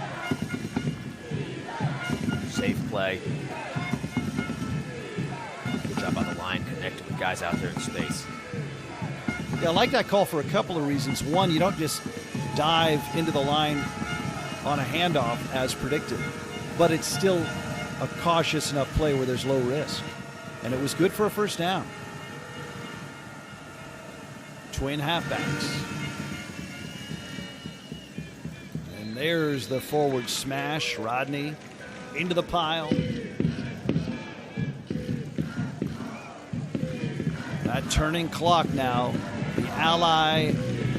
Safe play. Good job on the line, connecting with guys out there in space. Yeah, I like that call for a couple of reasons. One, you don't just dive into the line on a handoff as predicted, but it's still a cautious enough play where there's low risk. And it was good for a first down. Twin halfbacks. And there's the forward smash. Rodney into the pile. That turning clock now. The ally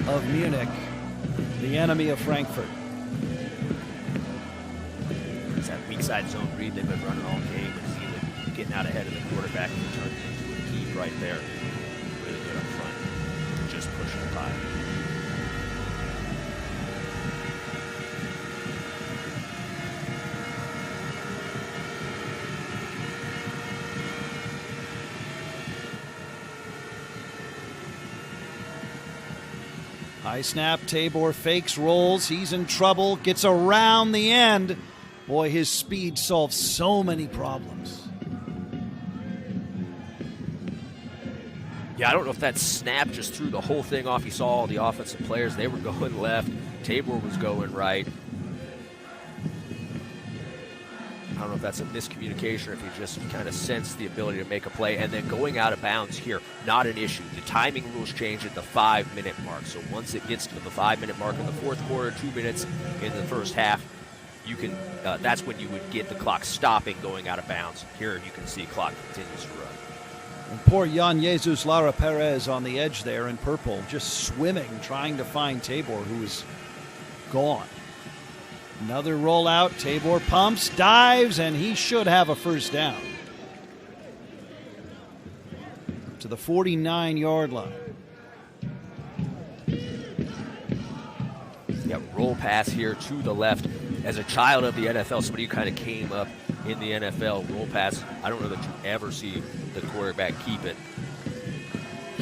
of Munich. The enemy of Frankfurt. It's that weak side zone read they've been running all game. And Zelig getting out ahead of the quarterback and turning into a keep right there. Really good up front. Just pushing the pile. High snap, Tabor fakes, rolls, he's in trouble, gets around the end. Boy, his speed solves so many problems. Yeah, I don't know if that snap just threw the whole thing off. You saw all the offensive players. They were going left. Tabor was going right. I don't know if that's a miscommunication or if you just kind of sense the ability to make a play. And then going out of bounds here, not an issue. The timing rules change at the 5-minute mark. So once it gets to the 5-minute mark in the fourth quarter, 2 minutes in the first half, you can. That's when you would get the clock stopping going out of bounds. Here you can see clock continues to run. And poor Jan Jesus Lara Perez on the edge there in purple, just swimming, trying to find Tabor, who is gone. Another rollout. Tabor pumps, dives, and he should have a first down. To the 49-yard line. Yeah, roll pass here to the left. As a child of the NFL, somebody who kind of came up in the NFL, roll pass, I don't know that you ever see the quarterback keep it.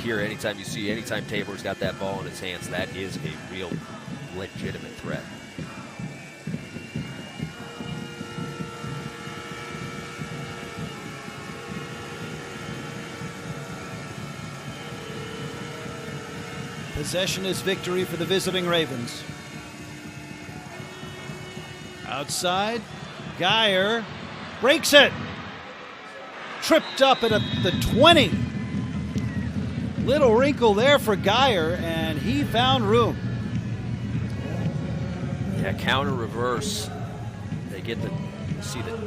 Here, anytime Tabor's got that ball in his hands, that is a real legitimate threat. Possession is victory for the visiting Ravens. Outside, Geyer breaks it. Tripped up at the 20. Little wrinkle there for Geyer, and he found room. Yeah, counter reverse. They get see the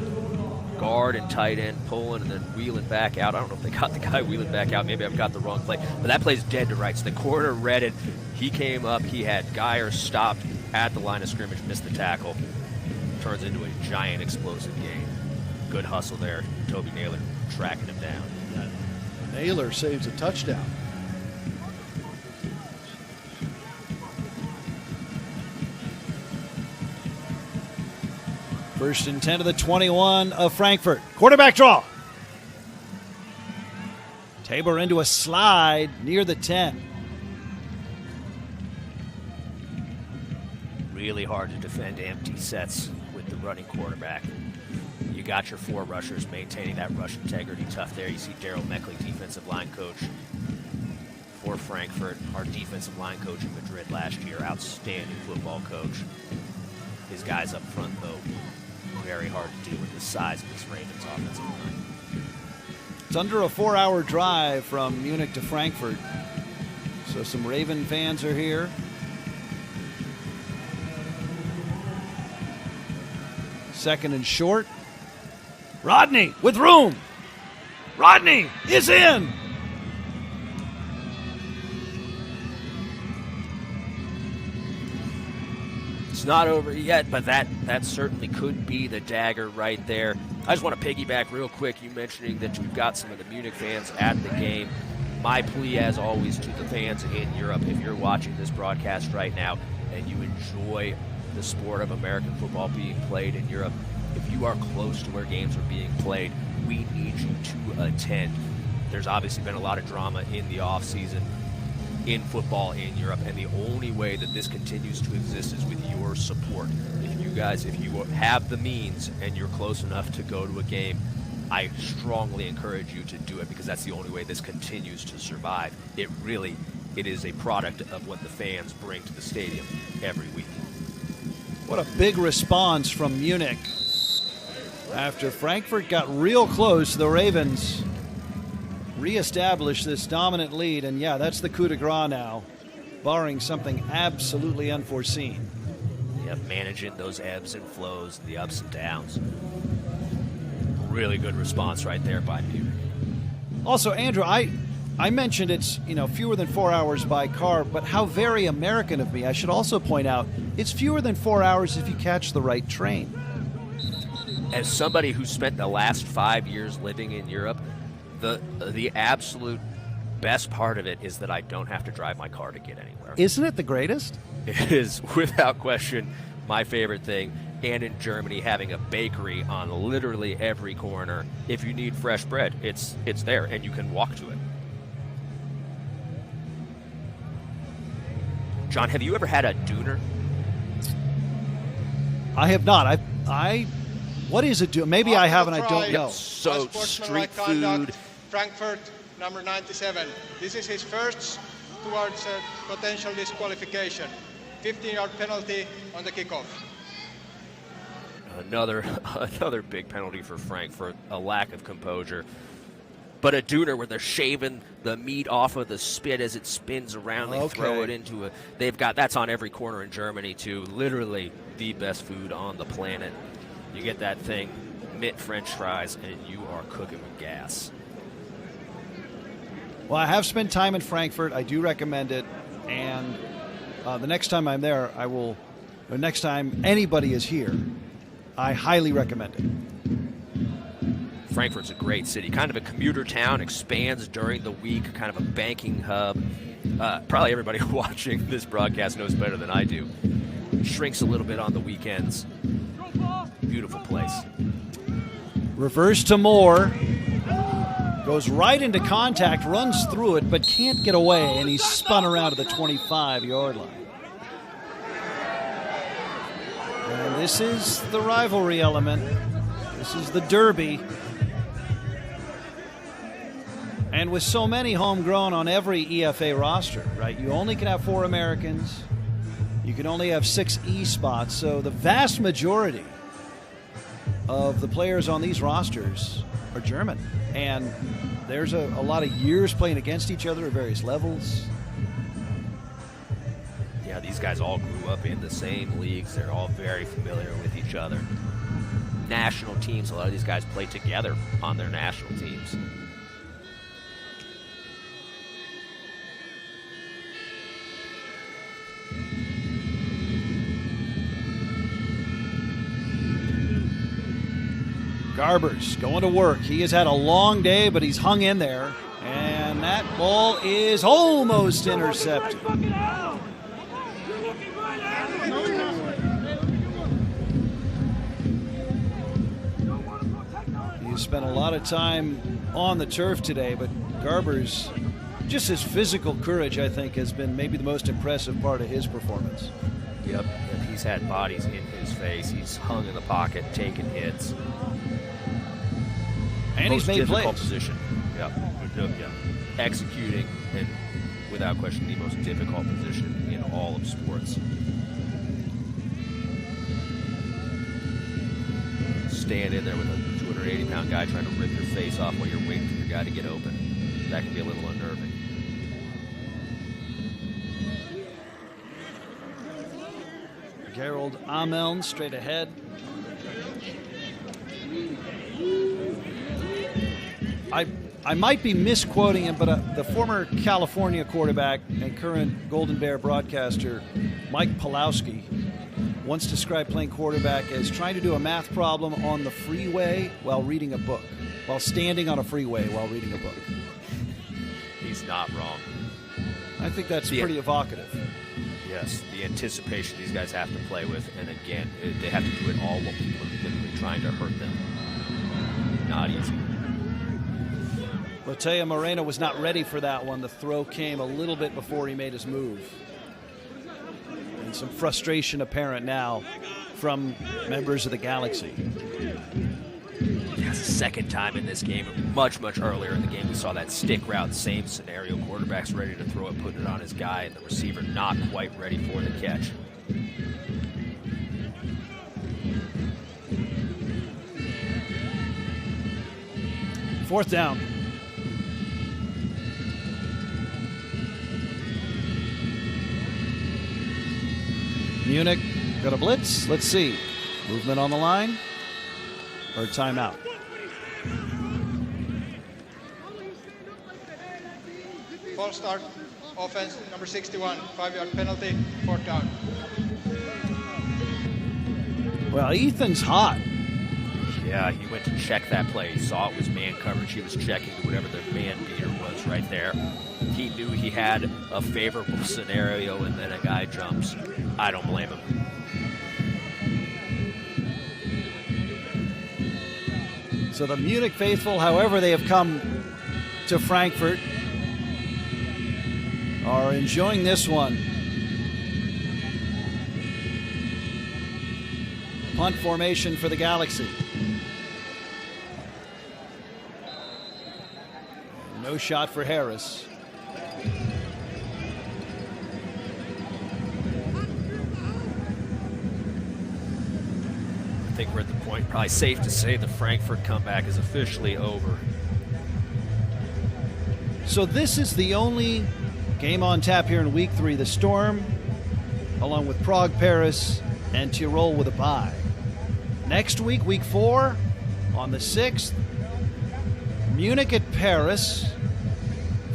guard and tight end pulling and then wheeling back out. I don't know if they got the guy wheeling back out. Maybe I've got the wrong play. But that play's dead to rights. The corner read it. He came up. He had Geyer stopped at the line of scrimmage, missed the tackle. Turns into a giant explosive game. Good hustle there. Toby Naylor tracking him down. Naylor saves a touchdown. First and 10 to the 21 of Frankfurt. Quarterback draw. Tabor into a slide near the 10. Really hard to defend empty sets with the running quarterback. You got your 4 rushers maintaining that rush integrity. Tough there. You see Daryl Meckley, defensive line coach for Frankfurt. Our defensive line coach in Madrid last year. Outstanding football coach. His guys up front, though, very hard to do with the size of this Ravens offensive line. It's under a 4-hour drive from Munich to Frankfurt. So some Raven fans are here. Second and short. Rodney with room. Rodney is in. It's not over yet, but that certainly could be the dagger right there. I just want to piggyback real quick. You mentioning that you've got some of the Munich fans at the game. My plea, as always, to the fans in Europe, if you're watching this broadcast right now and you enjoy the sport of American football being played in Europe, if you are close to where games are being played, we need you to attend. There's obviously been a lot of drama in the offseason in football in Europe, and the only way that this continues to exist is with your support. If you have the means and you're close enough to go to a game, I strongly encourage you to do it, because that's the only way this continues to survive. It is a product of what the fans bring to the stadium every week. What a big response from Munich. After Frankfurt got real close, the Ravens reestablish this dominant lead, and yeah, that's the coup de grace now, barring something absolutely unforeseen. Yeah, managing those ebbs and flows, the ups and downs. Really good response right there by Munich. Also, Andrew, I mentioned it's fewer than 4 hours by car, but how very American of me. I should also point out it's fewer than 4 hours if you catch the right train. As somebody who spent the last 5 years living in Europe, the absolute best part of it is that I don't have to drive my car to get anywhere. Isn't it the greatest? It is, without question, my favorite thing. And in Germany, having a bakery on literally every corner. If you need fresh bread, it's there, and you can walk to it. John, have you ever had a döner? I have not. What is a döner? Maybe I have and I don't know. So street food. Frankfurt, number 97. This is his first towards potential disqualification. 15-yard penalty on the kickoff. Another big penalty for Frankfurt, a lack of composure. But a döner where they're shaving the meat off of the spit as it spins around. They throw it into that's on every corner in Germany too. Literally the best food on the planet. You get that thing, mint French fries, and you are cooking with gas. Well, I have spent time in Frankfurt. I do recommend it. And the next time I'm there, the next time anybody is here, I highly recommend it. Frankfurt's a great city. Kind of a commuter town, expands during the week, kind of a banking hub. Probably everybody watching this broadcast knows better than I do. shrinks a little bit on the weekends. Beautiful place. Reverse to Moore. Goes right into contact, runs through it, but can't get away, and he's spun around to the 25-yard line. And this is the rivalry element. This is the Derby. And with so many homegrown on every EFA roster, right? You only can have 4 Americans. You can only have 6 E spots. So the vast majority of the players on these rosters are German. And there's a lot of years playing against each other at various levels. Yeah, these guys all grew up in the same leagues. They're all very familiar with each other. National teams, a lot of these guys play together on their national teams. Garber's going to work. He has had a long day, but he's hung in there. And that ball is almost intercepted. He spent a lot of time on the turf today, but Garber's, just his physical courage, I think, has been maybe the most impressive part of his performance. Yep, he's had bodies in his face. He's hung in the pocket, taking hits. And he's made plays. Position. Yep. Executing, and without question, the most difficult position in all of sports. Stand in there with a 280-pound guy trying to rip your face off while you're waiting for your guy to get open. That can be a little unnerving. Gerald Ameln straight ahead. I might be misquoting him, but the former California quarterback and current Golden Bear broadcaster, Mike Pawlowski, once described playing quarterback as trying to do a math problem on the freeway while reading a book, while standing on a freeway while reading a book. He's not wrong. I think that's pretty evocative. Yes, the anticipation these guys have to play with, and again, they have to do it all while people are literally trying to hurt them. Not easy. Mateo Moreno was not ready for that one. The throw came a little bit before he made his move. And some frustration apparent now from members of the Galaxy. That's the second time in this game. Much earlier in the game, we saw that stick route, same scenario. Quarterback's ready to throw it, putting it on his guy, and the receiver not quite ready for the catch. Fourth down. Munich got a blitz. Let's see. Movement on the line or timeout. False start, offense, number 61, 5-yard penalty, 4th down. Well, Ethan's hot. Yeah, he went to check that play. He saw it was man coverage. He was checking whatever the man beater was right there. He knew he had a favorable scenario, and then a guy jumps. I don't blame him. So the Munich faithful, however they have come to Frankfurt, are enjoying this one. Punt formation for the Galaxy. No shot for Harris. I think we're at the point, probably safe to say the Frankfurt comeback is officially over. So this is the only game on tap here in week 3. The Storm, along with Prague, Paris, and Tirol with a bye. Next week, week 4, on the 6th, Munich at Paris,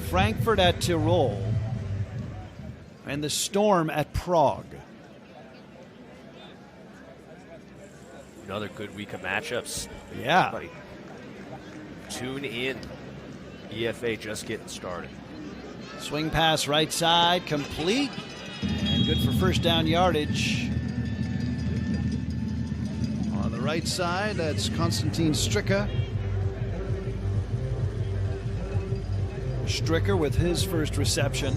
Frankfurt at Tirol, and the Storm at Prague. Another good week of matchups. Yeah. Everybody tune in. EFA just getting started. Swing pass right side, complete, and good for first down yardage. right side, that's Konstantin Stricker. Stricker with his first reception.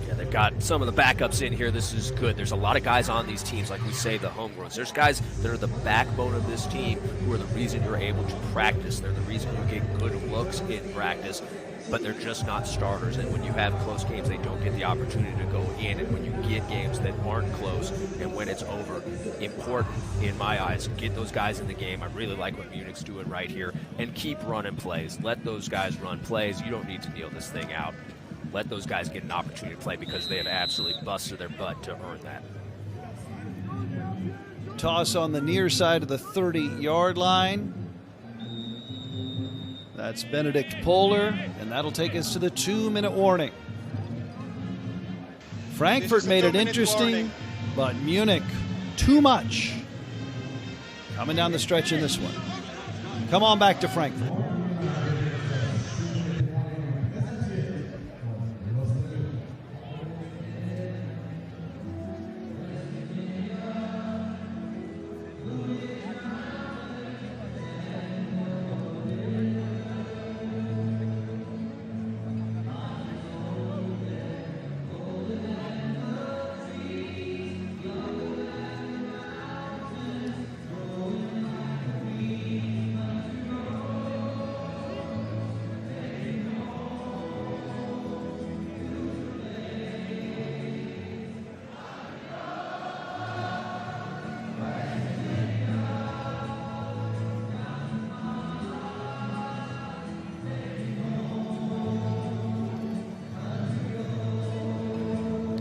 Yeah, they've got some of the backups in here. This is good. There's a lot of guys on these teams, like we say, the homegrowns. There's guys that are the backbone of this team who are the reason you're able to practice. They're the reason you get good looks in practice, but they're just not starters. And when you have close games, they don't get the opportunity to go in. And when you get games that aren't close and when it's over, important in my eyes, get those guys in the game. I really like what Munich's doing right here. And keep running plays. Let those guys run plays. You don't need to kneel this thing out. Let those guys get an opportunity to play because they have absolutely busted their butt to earn that. Toss on the near side of the 30-yard line. That's Benedict Poehler, and that'll take us to the 2-minute warning. Frankfurt made it interesting, but Munich, too much. Coming down the stretch in this one. Come on back to Frankfurt.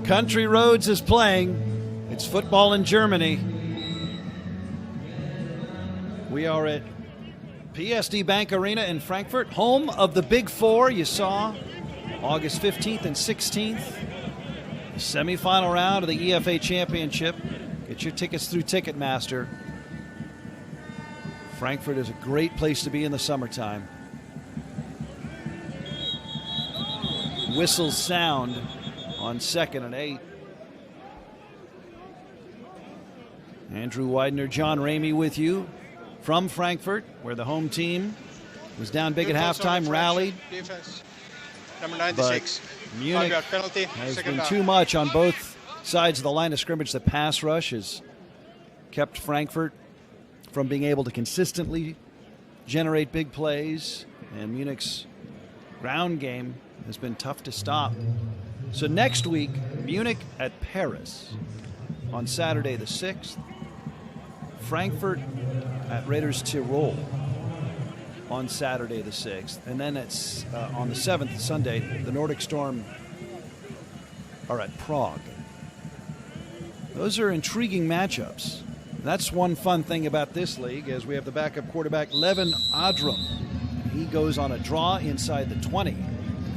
Country Roads is playing. It's football in Germany. We are at PSD Bank Arena in Frankfurt, home of the Big Four. You saw August 15th and 16th, the semifinal round of the EFA Championship. Get your tickets through Ticketmaster. Frankfurt is a great place to be in the summertime. Whistles sound on 2nd and 8. Andrew Widener, John Ramey with you from Frankfurt, where the home team was down big at halftime, rallied. Defense. Number 96. But Munich penalty, has been too much on both sides of the line of scrimmage. The pass rush has kept Frankfurt from being able to consistently generate big plays, and Munich's ground game has been tough to stop. So next week, Munich at Paris on Saturday the 6th. Frankfurt at Raiders Tirol on Saturday the 6th. And then it's on the 7th, Sunday, the Nordic Storm are at Prague. Those are intriguing matchups. That's one fun thing about this league, as we have the backup quarterback, Levin Adram. He goes on a draw inside the 20.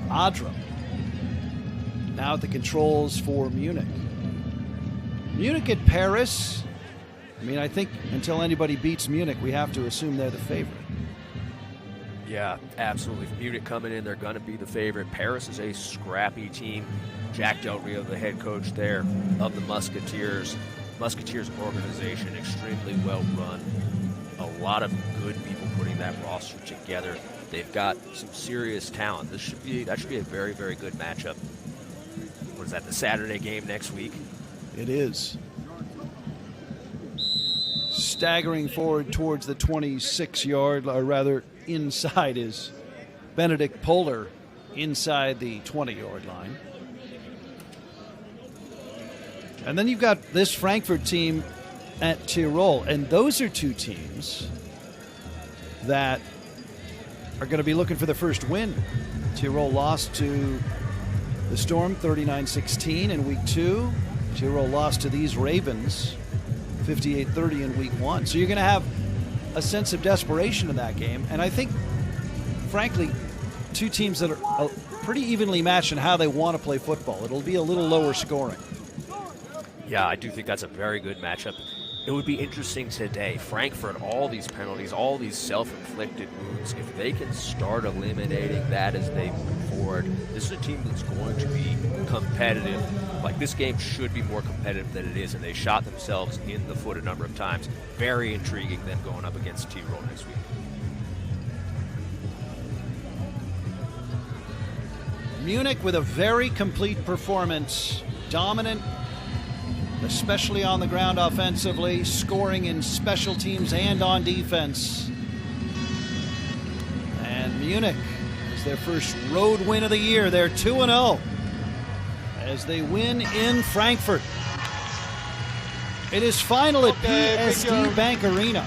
Adram now at the controls for Munich. Munich at Paris. I mean, I think until anybody beats Munich, we have to assume they're the favorite. Yeah, absolutely. Munich coming in, they're going to be the favorite. Paris is a scrappy team. Jack Del Rio, the head coach there of the Musketeers. Musketeers organization, extremely well run. A lot of good people putting that roster together. They've got some serious talent. That should be a very, very good matchup. What is that, the Saturday game next week? It is. Staggering forward towards the 26-yard, or rather inside, is Benedict Poehler inside the 20-yard line. And then you've got this Frankfurt team at Tirol, and those are two teams that are going to be looking for the first win. Tirol lost to the Storm 39-16 in week 2. Tirol lost to these Ravens 58-30 in week 1. So you're going to have a sense of desperation in that game. And I think, frankly, two teams that are pretty evenly matched in how they want to play football. It'll be a little lower scoring. Yeah, I do think that's a very good matchup. It would be interesting today. Frankfurt, all these penalties, all these self-inflicted wounds, if they can start eliminating that as they move forward, this is a team that's going to be competitive. Like, this game should be more competitive than it is, and they shot themselves in the foot a number of times. Very intriguing them going up against Tirol next week. Munich with a very complete performance. Dominant, especially on the ground offensively, scoring in special teams and on defense. And Munich is their first road win of the year. They're 2-0 as they win in Frankfurt. It is final at PSD Bank Arena.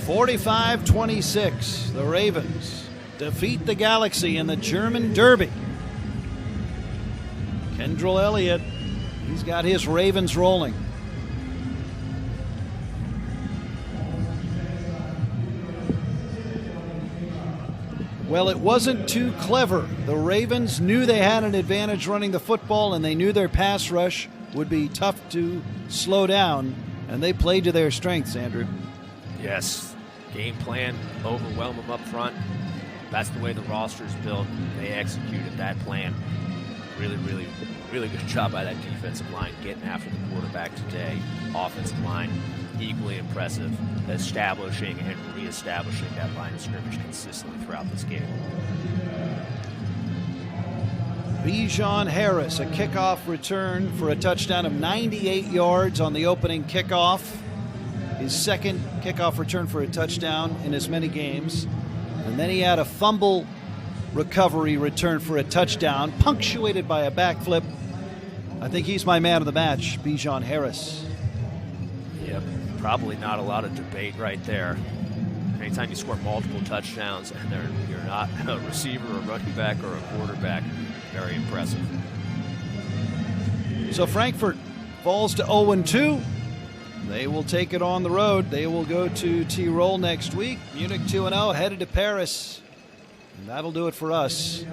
(45-26), the Ravens defeat the Galaxy in the German Derby. Kendrell Elliott, he's got his Ravens rolling. Well, it wasn't too clever. The Ravens knew they had an advantage running the football, and they knew their pass rush would be tough to slow down, and they played to their strengths, Andrew. Yes. Game plan, overwhelm them up front. That's the way the roster's built. They executed that plan. Really, really, really good job by that defensive line getting after the quarterback today. Offensive line, equally impressive, establishing and reestablishing that line of scrimmage consistently throughout this game. Bijan Harris, a kickoff return for a touchdown of 98 yards on the opening kickoff. His second kickoff return for a touchdown in as many games. And then he had a fumble recovery return for a touchdown, punctuated by a backflip. I think he's my man of the match, Bijan Harris. Yep, probably not a lot of debate right there. Anytime you score multiple touchdowns and you're not a receiver, a running back, or a quarterback, very impressive. So Frankfurt falls to 0-2. They will take it on the road. They will go to Tirol next week. Munich 2-0, headed to Paris. And that'll do it for us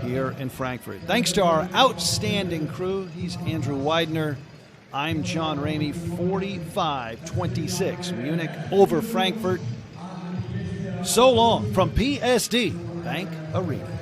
here in Frankfurt. Thanks to our outstanding crew. He's Andrew Widener. I'm John Ramey. 45-26. Munich over Frankfurt. So long from PSD Bank Arena.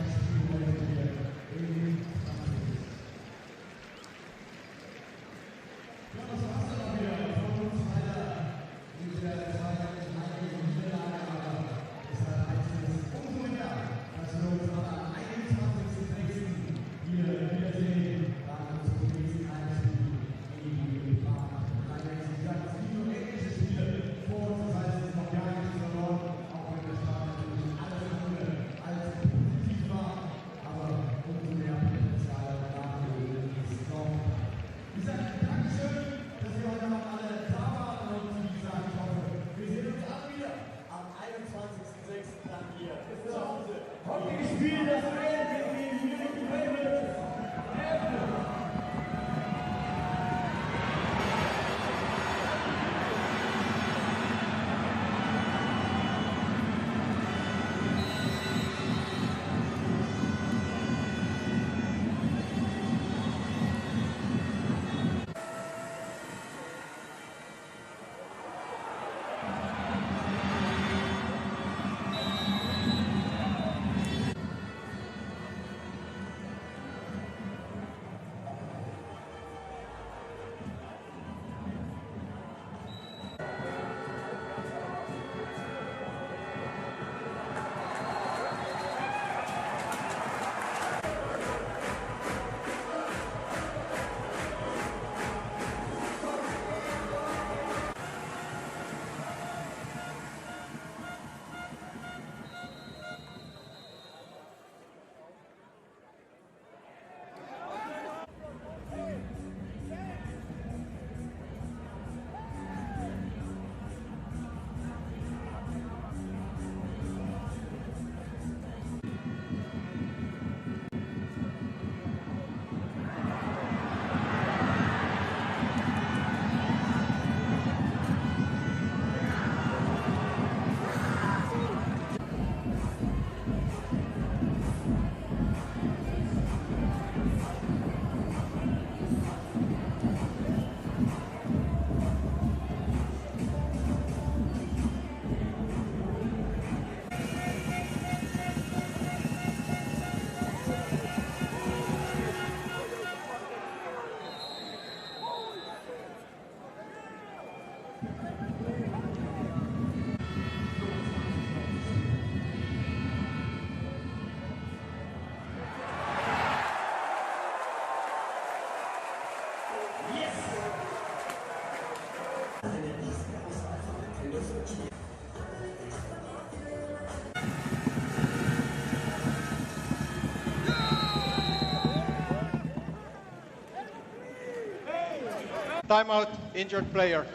Timeout, injured player.